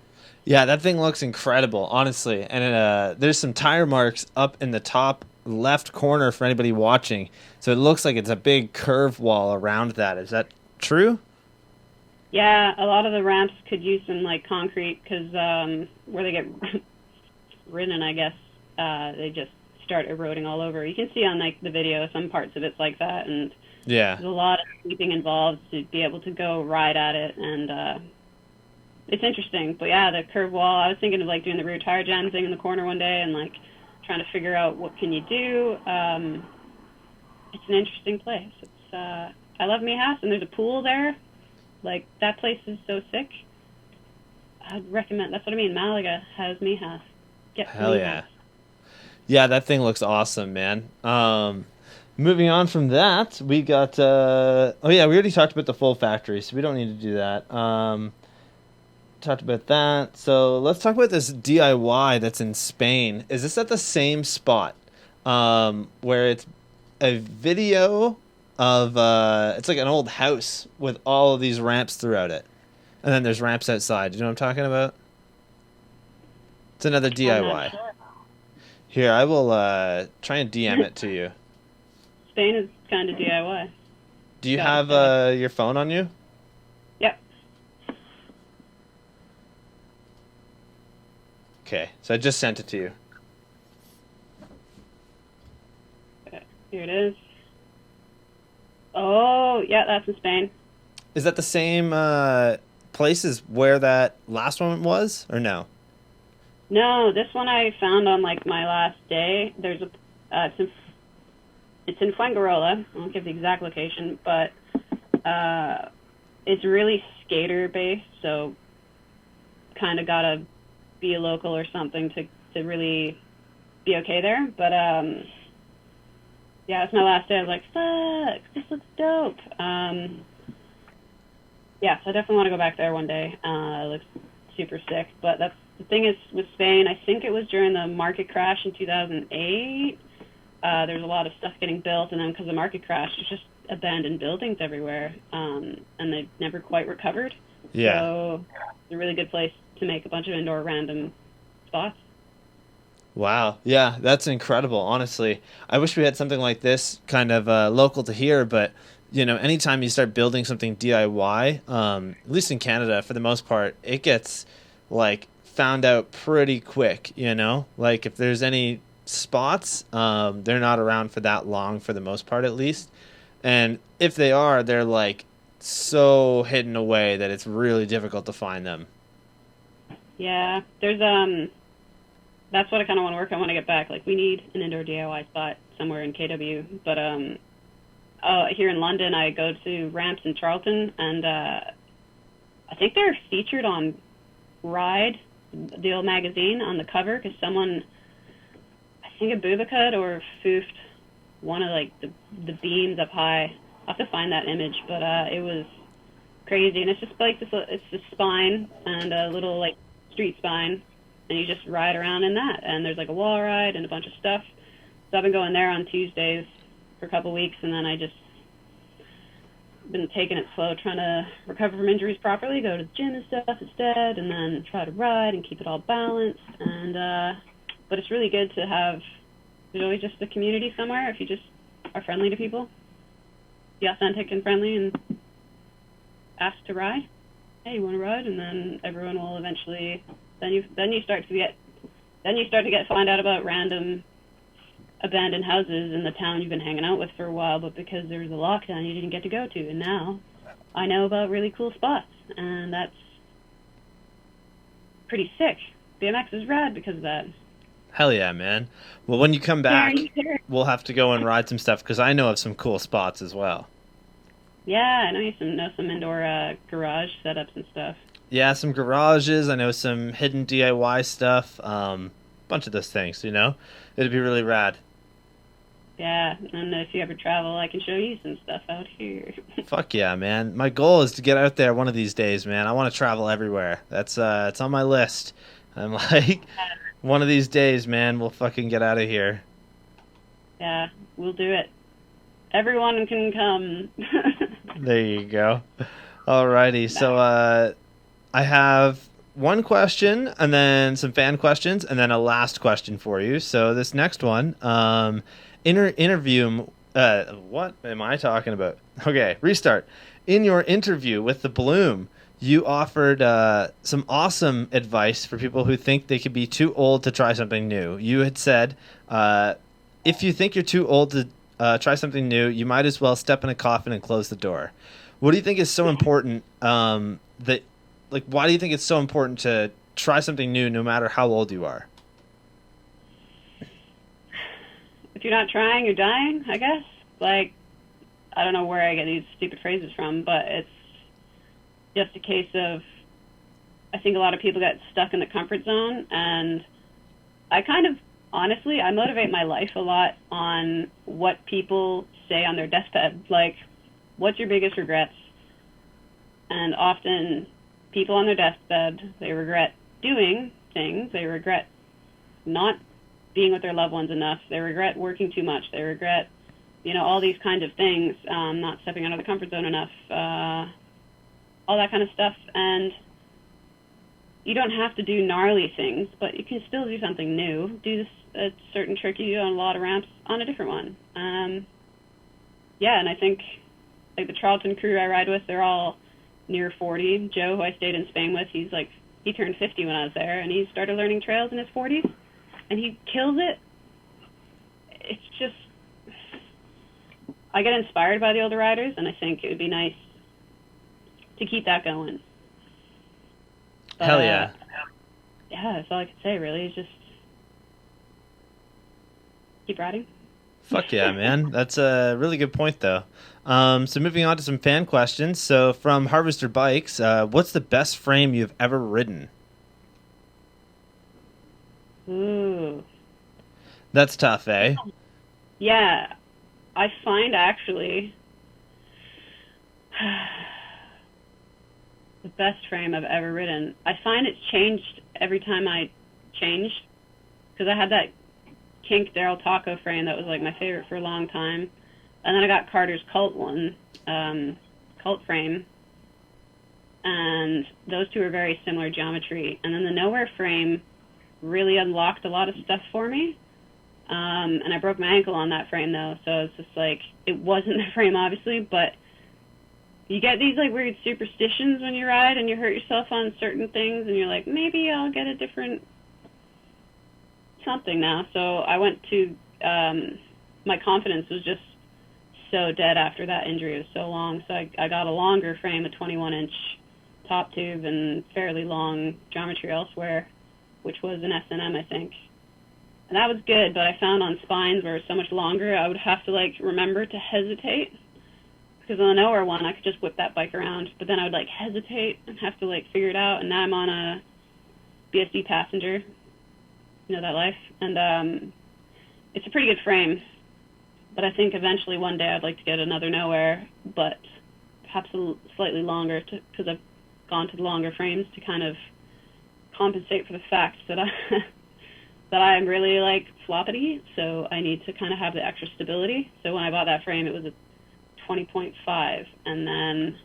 Yeah, that thing looks incredible, honestly. And there's some tire marks up in the top left corner for anybody watching. So it looks like it's a big curve wall around that. Is that true? Yeah, a lot of the ramps could use some like concrete because where they get ridden, I guess, they just start eroding all over. You can see on like the video some parts of it's like that, and yeah, there's a lot of sleeping involved to be able to go ride at it, and it's interesting. But yeah, the curve wall, I was thinking of like doing the rear tire jam thing in the corner one day and like trying to figure out what can you do. It's an interesting place. It's I love Mihas, and there's a pool there. Like, that place is so sick. I'd recommend, that's what I mean, Malaga has Mihas. Get hell Mihas. yeah. Yeah, that thing looks awesome, man. Moving on from that, we got oh yeah, we already talked about the full factory, so we don't need to do that. Talked about that. So let's talk about this DIY that's in Spain. Is this at the same spot where it's a video of it's like an old house with all of these ramps throughout it, and then there's ramps outside? Do you know what I'm talking about? It's another DIY. Sure. Here, I will try and DM it to you. Spain is kind of DIY. Do you Yeah, have your phone on you? Yep. Okay, so I just sent it to you. Okay, here it is. Oh, yeah, that's in Spain. Is that the same place as where that last one was, or no? No, this one I found on like my last day. There's a it's in Fuengirola. I won't give the exact location, but it's really skater based, so kind of gotta be a local or something to really be okay there. But yeah, it's my last day. I was like, fuck, this looks dope. Yeah, so I definitely want to go back there one day. It looks super sick. But that's the thing is with Spain, I think it was during the market crash in 2008. There's a lot of stuff getting built, and then because of the market crash, abandoned buildings everywhere, and they've never quite recovered. Yeah. So it's a really good place to make a bunch of indoor random spots. Wow. Yeah, that's incredible, honestly. I wish we had something like this kind of local to here, but anytime you start building something DIY, at least in Canada, for the most part, it gets like found out pretty quick, Like if there's any spots, they're not around for that long for the most part at least. And if they are, they're like so hidden away that it's really difficult to find them. Yeah, there's that's what I kind of want to work on when I get back. Like, we need an indoor DIY spot somewhere in KW. But here in London, I go to ramps in Charlton, and I think they're featured on Ride, the old magazine, on the cover, because someone, I think a Bubakad or foofed one of like the beams up high. I'll have to find that image, but it was crazy. And it's just like this, it's the spine and a little like street spine, and you just ride around in that. And there's like a wall ride and a bunch of stuff. So I've been going there on Tuesdays for a couple weeks, and then I just been taking it slow, trying to recover from injuries properly, go to the gym and stuff instead, and then try to ride and keep it all balanced. And but it's really good to have, there's always just a community somewhere if you just are friendly to people. Be authentic and friendly and ask to ride. Hey, you want to ride? And then everyone will eventually, then you start to get find out about random abandoned houses in the town you've been hanging out with for a while, but because there was a lockdown you didn't get to go to, and now I know about really cool spots, and that's pretty sick. BMX is rad because of that. Hell yeah, man. Well, when you come back, we'll have to go and ride some stuff because I know of some cool spots as well. Yeah, I know you know some indoor garage setups and stuff. Yeah, some garages. I know some hidden DIY stuff. Bunch of those things, It'd be really rad. Yeah, and if you ever travel, I can show you some stuff out here. Fuck yeah, man. My goal is to get out there one of these days, man. I want to travel everywhere. That's it's on my list. I'm like, one of these days, man, we'll fucking get out of here. Yeah, we'll do it. Everyone can come. There you go. Alrighty, so I have one question and then some fan questions and then a last question for you. So this next one, interview. What am I talking about? Okay, restart. In your interview with the Bloom, you offered some awesome advice for people who think they could be too old to try something new. You had said, if you think you're too old to try something new, you might as well step in a coffin and close the door. What do you think is so important why do you think it's so important to try something new no matter how old you are? If you're not trying, you're dying, I guess. Like, I don't know where I get these stupid phrases from, but it's just a case of, I think a lot of people get stuck in the comfort zone, and I kind of, honestly, I motivate my life a lot on what people say on their deathbed. Like, what's your biggest regrets? And often people on their deathbed, they regret doing things. They regret not being with their loved ones enough. They regret working too much. They regret, all these kinds of things, not stepping out of the comfort zone enough, all that kind of stuff. And you don't have to do gnarly things, but you can still do something new. Do a certain trick you do on a lot of ramps on a different one. Yeah, and I think like the Charlton crew I ride with, they're all near 40. Joe, who I stayed in Spain with, he turned 50 when I was there, and he started learning trails in his 40s, and he kills it. It's just, I get inspired by the older riders, and I think it would be nice to keep that going. But, hell yeah. Yeah, that's all I could say, really, is just keep riding. Fuck yeah, man. That's a really good point, though. So moving on to some fan questions. So from Harvester Bikes, what's the best frame you've ever ridden? Ooh. That's tough, eh? Yeah. I find, actually, the best frame I've ever ridden, I find it's changed every time I change. Because I had that Kink Daryl Taco frame that was like my favorite for a long time. And then I got Carter's Cult one, Cult frame, and those two are very similar geometry. And then the Nowhere frame really unlocked a lot of stuff for me. And I broke my ankle on that frame, though, so it's just like, it wasn't the frame, obviously, but you get these, like, weird superstitions when you ride and you hurt yourself on certain things, and you're like, maybe I'll get a different something now. So I went to, my confidence was just so dead after that injury. It was so long, so I got a longer frame, a 21-inch top tube, and fairly long geometry elsewhere, which was an S&M, I think. And that was good, but I found on spines where it's so much longer, I would have to, like, remember to hesitate. Because on the Nowhere one, I could just whip that bike around, but then I would, like, hesitate and have to, like, figure it out. And now I'm on a BSD passenger, you know that life. And it's a pretty good frame, but I think eventually one day I'd like to get another Nowhere, but perhaps slightly longer, because I've gone to the longer frames to kind of compensate for the fact that that I'm really, like, floppity, so I need to kind of have the extra stability. So when I bought that frame, it was a 20.5, and then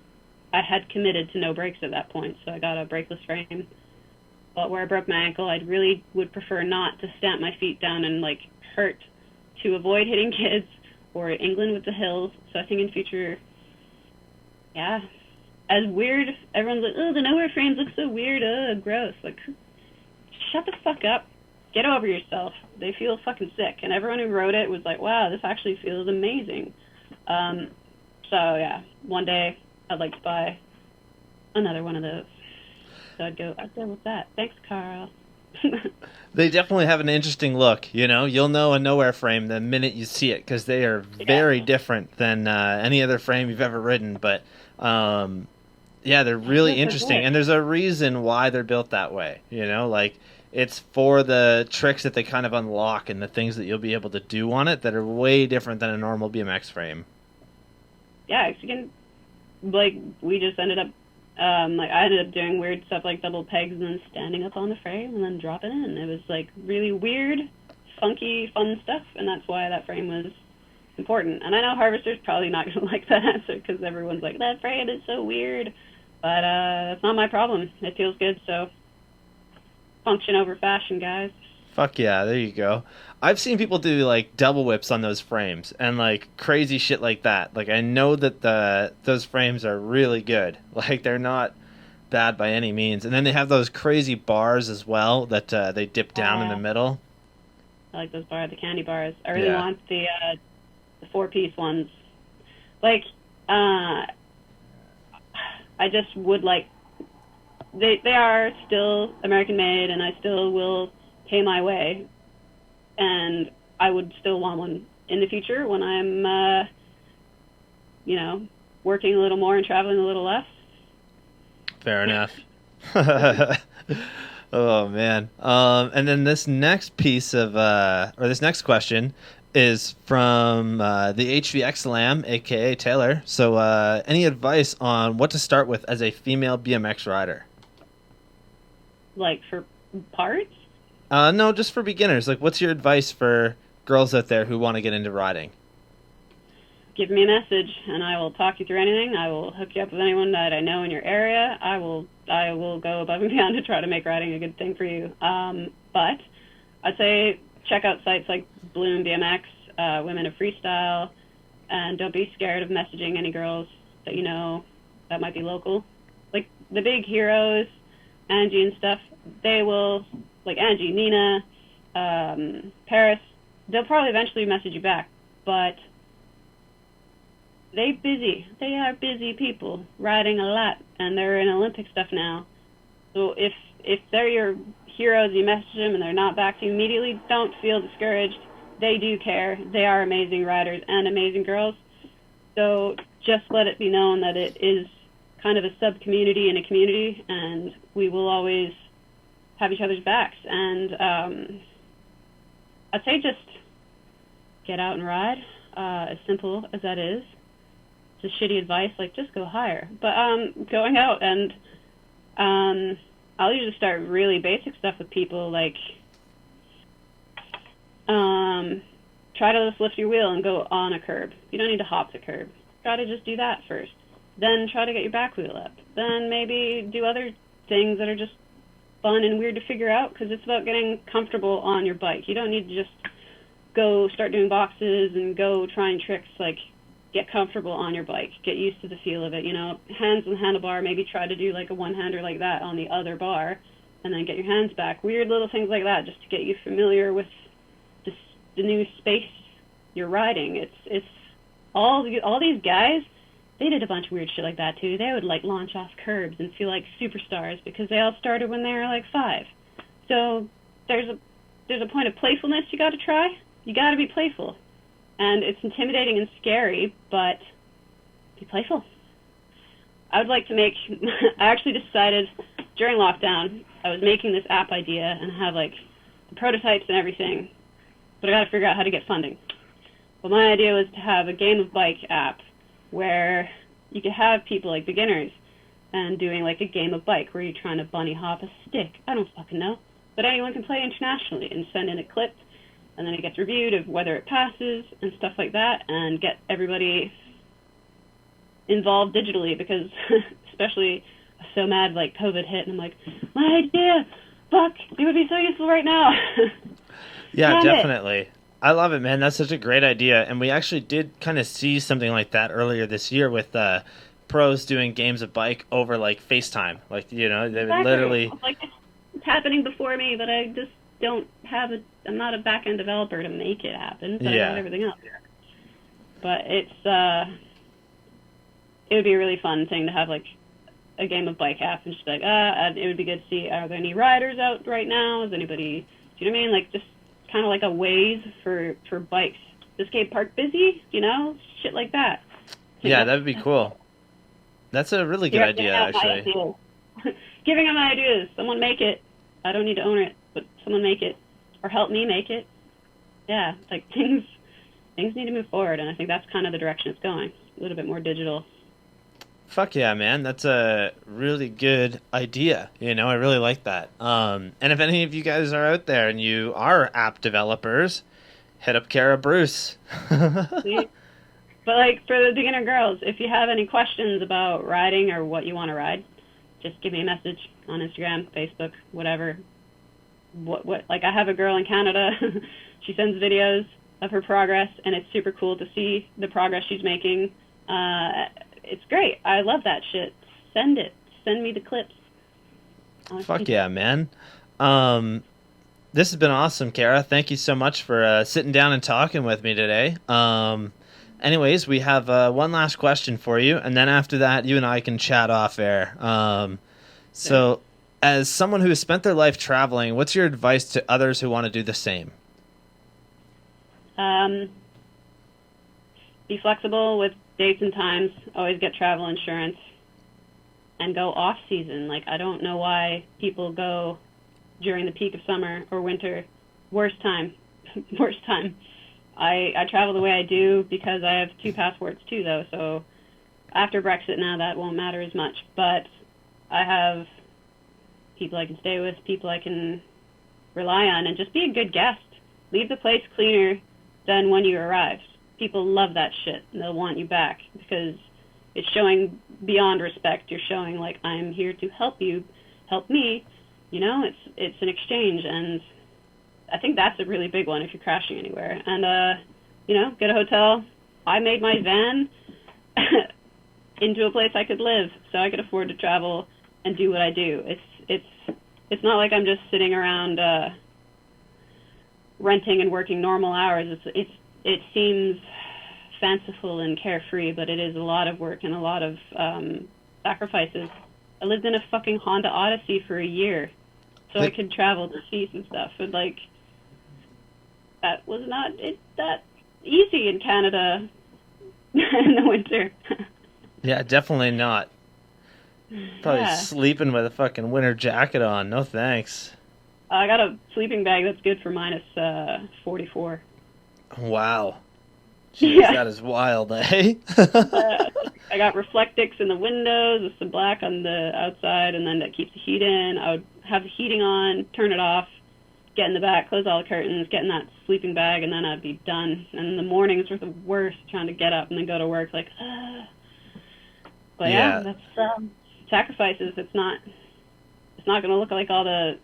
I had committed to no brakes at that point, so I got a brakeless frame. But where I broke my ankle, I really would prefer not to stamp my feet down and, like, hurt to avoid hitting kids or England with the hills. So I think in future, yeah, as weird, everyone's like, oh, the Nowhere frames look so weird, gross. Like, shut the fuck up. Get over yourself. They feel fucking sick. And everyone who wrote it was like, wow, this actually feels amazing. So, yeah, one day I'd like to buy another one of those. So I'd go with that. Thanks, Carl. They definitely have an interesting look, you know? You'll know a Nowhere frame the minute you see it, because they are very different than any other frame you've ever ridden. But, yeah, they're really interesting. And there's a reason why they're built that way, you know? Like, it's for the tricks that they kind of unlock and the things that you'll be able to do on it that are way different than a normal BMX frame. Yeah, you can, like, we just ended up, like, I ended up doing weird stuff like double pegs and then standing up on the frame and then dropping in. It was, like, really weird, funky, fun stuff, and that's why that frame was important. And I know Harvester's probably not going to like that answer, because everyone's like, that frame is so weird. But that's not my problem. It feels good, so function over fashion, guys. Fuck yeah, there you go. I've seen people do, like, double whips on those frames and, like, crazy shit like that. Like, I know that those frames are really good. Like, they're not bad by any means. And then they have those crazy bars as well that they dip down in the middle. I like those bars, the candy bars. I really want the 4-piece ones. Like, I just would like... They are still American-made, and I still will pay my way. And I would still want one in the future when I'm, you know, working a little more and traveling a little less. Fair enough. Oh, man. And then this next piece of, or this next question is from the HVX Lamb, a.k.a. Taylor. So any advice on what to start with as a female BMX rider? Like, for parts? No, just for beginners. Like, what's your advice for girls out there who want to get into riding? Give me a message, and I will talk you through anything. I will hook you up with anyone that I know in your area. I will go above and beyond to try to make riding a good thing for you. But I'd say check out sites like Bloom BMX, Women of Freestyle, and don't be scared of messaging any girls that you know that might be local. Like, the big heroes, Angie and stuff, they will... Like Angie, Nina, Paris, they'll probably eventually message you back, but they are busy people riding a lot, and they're in Olympic stuff now. So if they're your heroes, you message them and they're not back to you immediately, don't feel discouraged. They do care. They are amazing riders and amazing girls. So just let it be known that it is kind of a sub-community in a community, and we will always have each other's backs. And I'd say just get out and ride, as simple as that is. It's shitty advice, like, just go higher. But going out, and I'll usually start really basic stuff with people, like try to just lift your wheel and go on a curb. You don't need to hop the curb. Try to just do that first. Then try to get your back wheel up. Then maybe do other things that are just fun and weird to figure out, because it's about getting comfortable on your bike. You don't need to just go start doing boxes and go trying tricks. Like, get comfortable on your bike. Get used to the feel of it. You know, hands on the handlebar, maybe try to do like a one-hander like that on the other bar, and then get your hands back. Weird little things like that, just to get you familiar with the new space you're riding. It's all these guys, they did a bunch of weird shit like that too. They would like launch off curbs and feel like superstars because they all started when they were like 5. So there's a point of playfulness you got to try. You got to be playful. And it's intimidating and scary, but be playful. I would like to make, I actually decided during lockdown, I was making this app idea and have like the prototypes and everything, but I got to figure out how to get funding. Well, my idea was to have a game of bike app where you could have people like beginners and doing like a game of bike where you're trying to bunny hop a stick. I don't fucking know. But anyone can play internationally and send in a clip, and then it gets reviewed of whether it passes and stuff like that, and get everybody involved digitally, because especially I'm so mad like COVID hit and I'm like, my idea, fuck, it would be so useful right now. Yeah, definitely. I love it, man. That's such a great idea. And we actually did kind of see something like that earlier this year with pros doing games of bike over like FaceTime. Like, you know, they would literally... Like, it's happening before me, but I just don't have I'm not a back-end developer to make it happen, but I got everything else. But it would be a really fun thing to have like a game of bike app and just like, it would be good to see, are there any riders out right now? Is anybody, do you know what I mean? Like, just kind of like a Waze for bikes. Is skate park busy? You know, shit like that. Yeah, that would be cool. That's a really good idea, actually. Giving them ideas. Someone make it. I don't need to own it, but someone make it, or help me make it. Yeah, like things need to move forward, and I think that's kind of the direction it's going. A little bit more digital. Fuck yeah, man. That's a really good idea. You know, I really like that. And if any of you guys are out there and you are app developers, hit up Kara Bruce. But like for the beginner girls, if you have any questions about riding or what you want to ride, just give me a message on Instagram, Facebook, whatever. What like, I have a girl in Canada. She sends videos of her progress, and it's super cool to see the progress she's making. It's great. I love that shit. Send it. Send me the clips. Fuck yeah, man. This has been awesome, Kara. Thank you so much for sitting down and talking with me today. Anyways, we have one last question for you, and then after that, you and I can chat off air. So, as someone who has spent their life traveling, what's your advice to others who want to do the same? Be flexible with dates and times. Always get travel insurance, and go off season. Like, I don't know why people go during the peak of summer or winter. Worst time. Worst time. I travel the way I do because I have 2 passports too, though, so after Brexit now that won't matter as much. But I have people I can stay with, people I can rely on, and just be a good guest. Leave the place cleaner than when you arrived. People love that shit, and they'll want you back because it's showing beyond respect. You're showing, like, I'm here to help you, help me. You know, it's an exchange, and I think that's a really big one if you're crashing anywhere. And, you know, get a hotel. I made my van into a place I could live, so I could afford to travel and do what I do. It's not like I'm just sitting around renting and working normal hours. It seems fanciful and carefree, but it is a lot of work and a lot of sacrifices. I lived in a fucking Honda Odyssey for a year, so I could travel to Fise and stuff. And, like, that was not that easy in Canada in the winter. Yeah, definitely not. Probably sleeping with a fucking winter jacket on. No thanks. I got a sleeping bag that's good for minus 44. Wow. Jeez, that is wild, eh? I got Reflectix in the windows with some black on the outside, and then that keeps the heat in. I would have the heating on, turn it off, get in the back, close all the curtains, get in that sleeping bag, and then I'd be done. And the mornings were the worst, trying to get up and then go to work, like, But yeah, that's sacrifices. It's not going to look like all the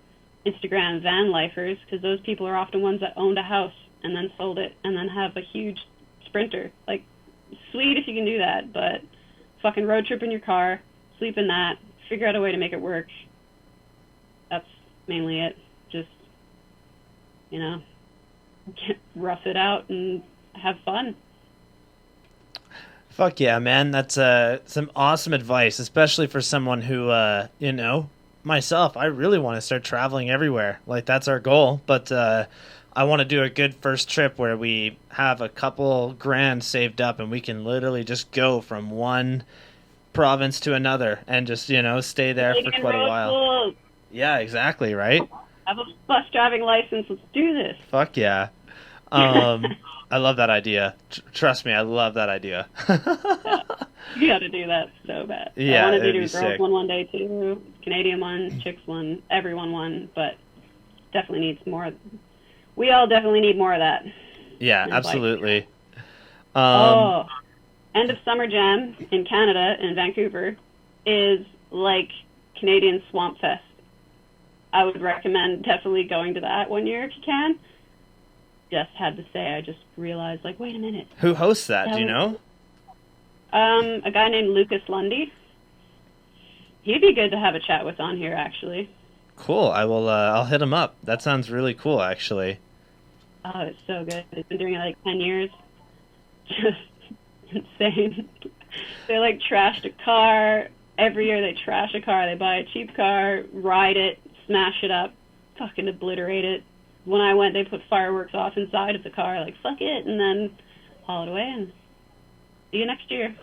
Instagram van lifers, because those people are often ones that owned a house and then sold it and then have a huge Sprinter. Like, sweet if you can do that, but fucking road trip in your car, sleep in that, figure out a way to make it work. That's mainly it. Just, rough it out and have fun. Fuck yeah, man. That's some awesome advice, especially for someone who, myself, I really want to start traveling everywhere. Like, that's our goal. But I want to do a good first trip where we have a couple grand saved up and we can literally just go from one province to another and just, stay there for quite a while. Schools. Yeah, exactly, right? Have a bus driving license. Let's do this. Fuck yeah. I love that idea. Trust me, I love that idea. Yeah. You got to do that so bad. Yeah, I wanted to do a girls one day too, Canadian one, chicks one, everyone one, but definitely needs more. We all definitely need more of that. Yeah, absolutely. End of Summer Jam in Canada, in Vancouver, is like Canadian Swamp Fest. I would recommend definitely going to that one year if you can. Just had to say, I just realized, like, wait a minute. Who hosts that? Do you know? A guy named Lucas Lundy. He'd be good to have a chat with on here, actually. Cool. I will. I'll hit him up. That sounds really cool, actually. Oh, it's so good. He's been doing it like 10 years. Just insane. They like trashed a car. Every year they trash a car. They buy a cheap car, ride it, smash it up, fucking obliterate it. When I went, they put fireworks off inside of the car, like, fuck it, and then haul it away and see you next year.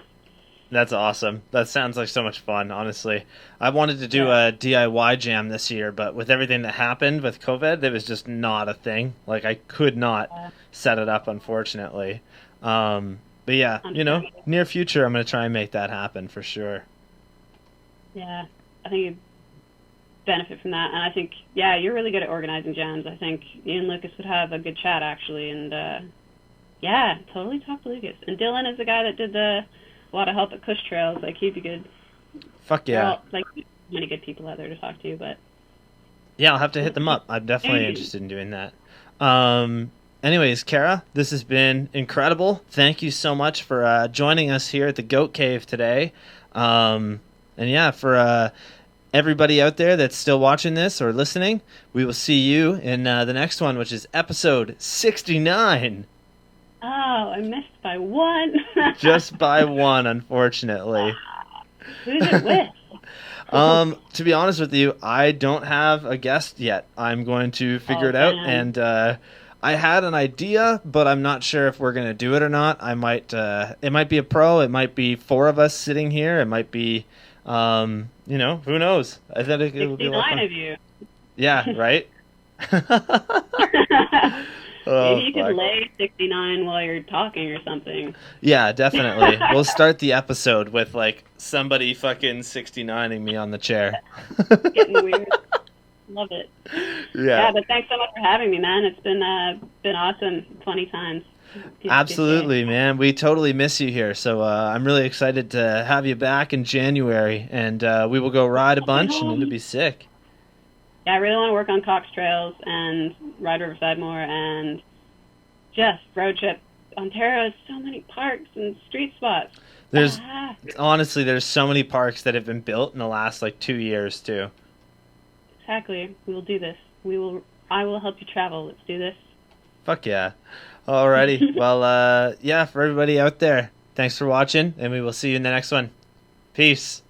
That's awesome. That sounds like so much fun, honestly. I wanted to do a DIY jam this year, but with everything that happened with COVID, it was just not a thing. Like, I could not set it up, unfortunately. But yeah, near future, I'm going to try and make that happen for sure. Yeah, I think you'd benefit from that. And I think, you're really good at organizing jams. I think you and Lucas would have a good chat, actually. And, totally talk to Lucas. And Dylan is the guy that did a lot of help at Cush Trails. Like, he'd be good. Fuck yeah. Well, like, many good people out there to talk to, but... Yeah, I'll have to hit them up. I'm definitely interested in doing that. Anyways, Kara, this has been incredible. Thank you so much for joining us here at the Goat Cave today. For everybody out there that's still watching this or listening, we will see you in the next one, which is episode 69. Oh, I missed by one. Just by one, unfortunately. Who's it with? To be honest with you, I don't have a guest yet. I'm going to figure it out, and I had an idea, but I'm not sure if we're going to do it or not. I might. It might be a pro. It might be four of us sitting here. It might be, who knows? I think it will be a lot of fun. 69 of you. Yeah, right? Maybe you could lay 69 while you're talking or something. Yeah, definitely. We'll start the episode with, like, somebody fucking 69ing me on the chair. Getting weird. Love it. Yeah, but thanks so much for having me, man. It's been awesome 20 times. Absolutely, man. We totally miss you here. So I'm really excited to have you back in January, and we will go ride a bunch, and it'll be sick. Yeah, I really want to work on Cox Trails and ride Riverside more and just road trip. Ontario has so many parks and street spots. Honestly, there's so many parks that have been built in the last, 2 years, too. Exactly. We will do this. I will help you travel. Let's do this. Fuck yeah. Alrighty. Well, for everybody out there, thanks for watching, and we will see you in the next one. Peace.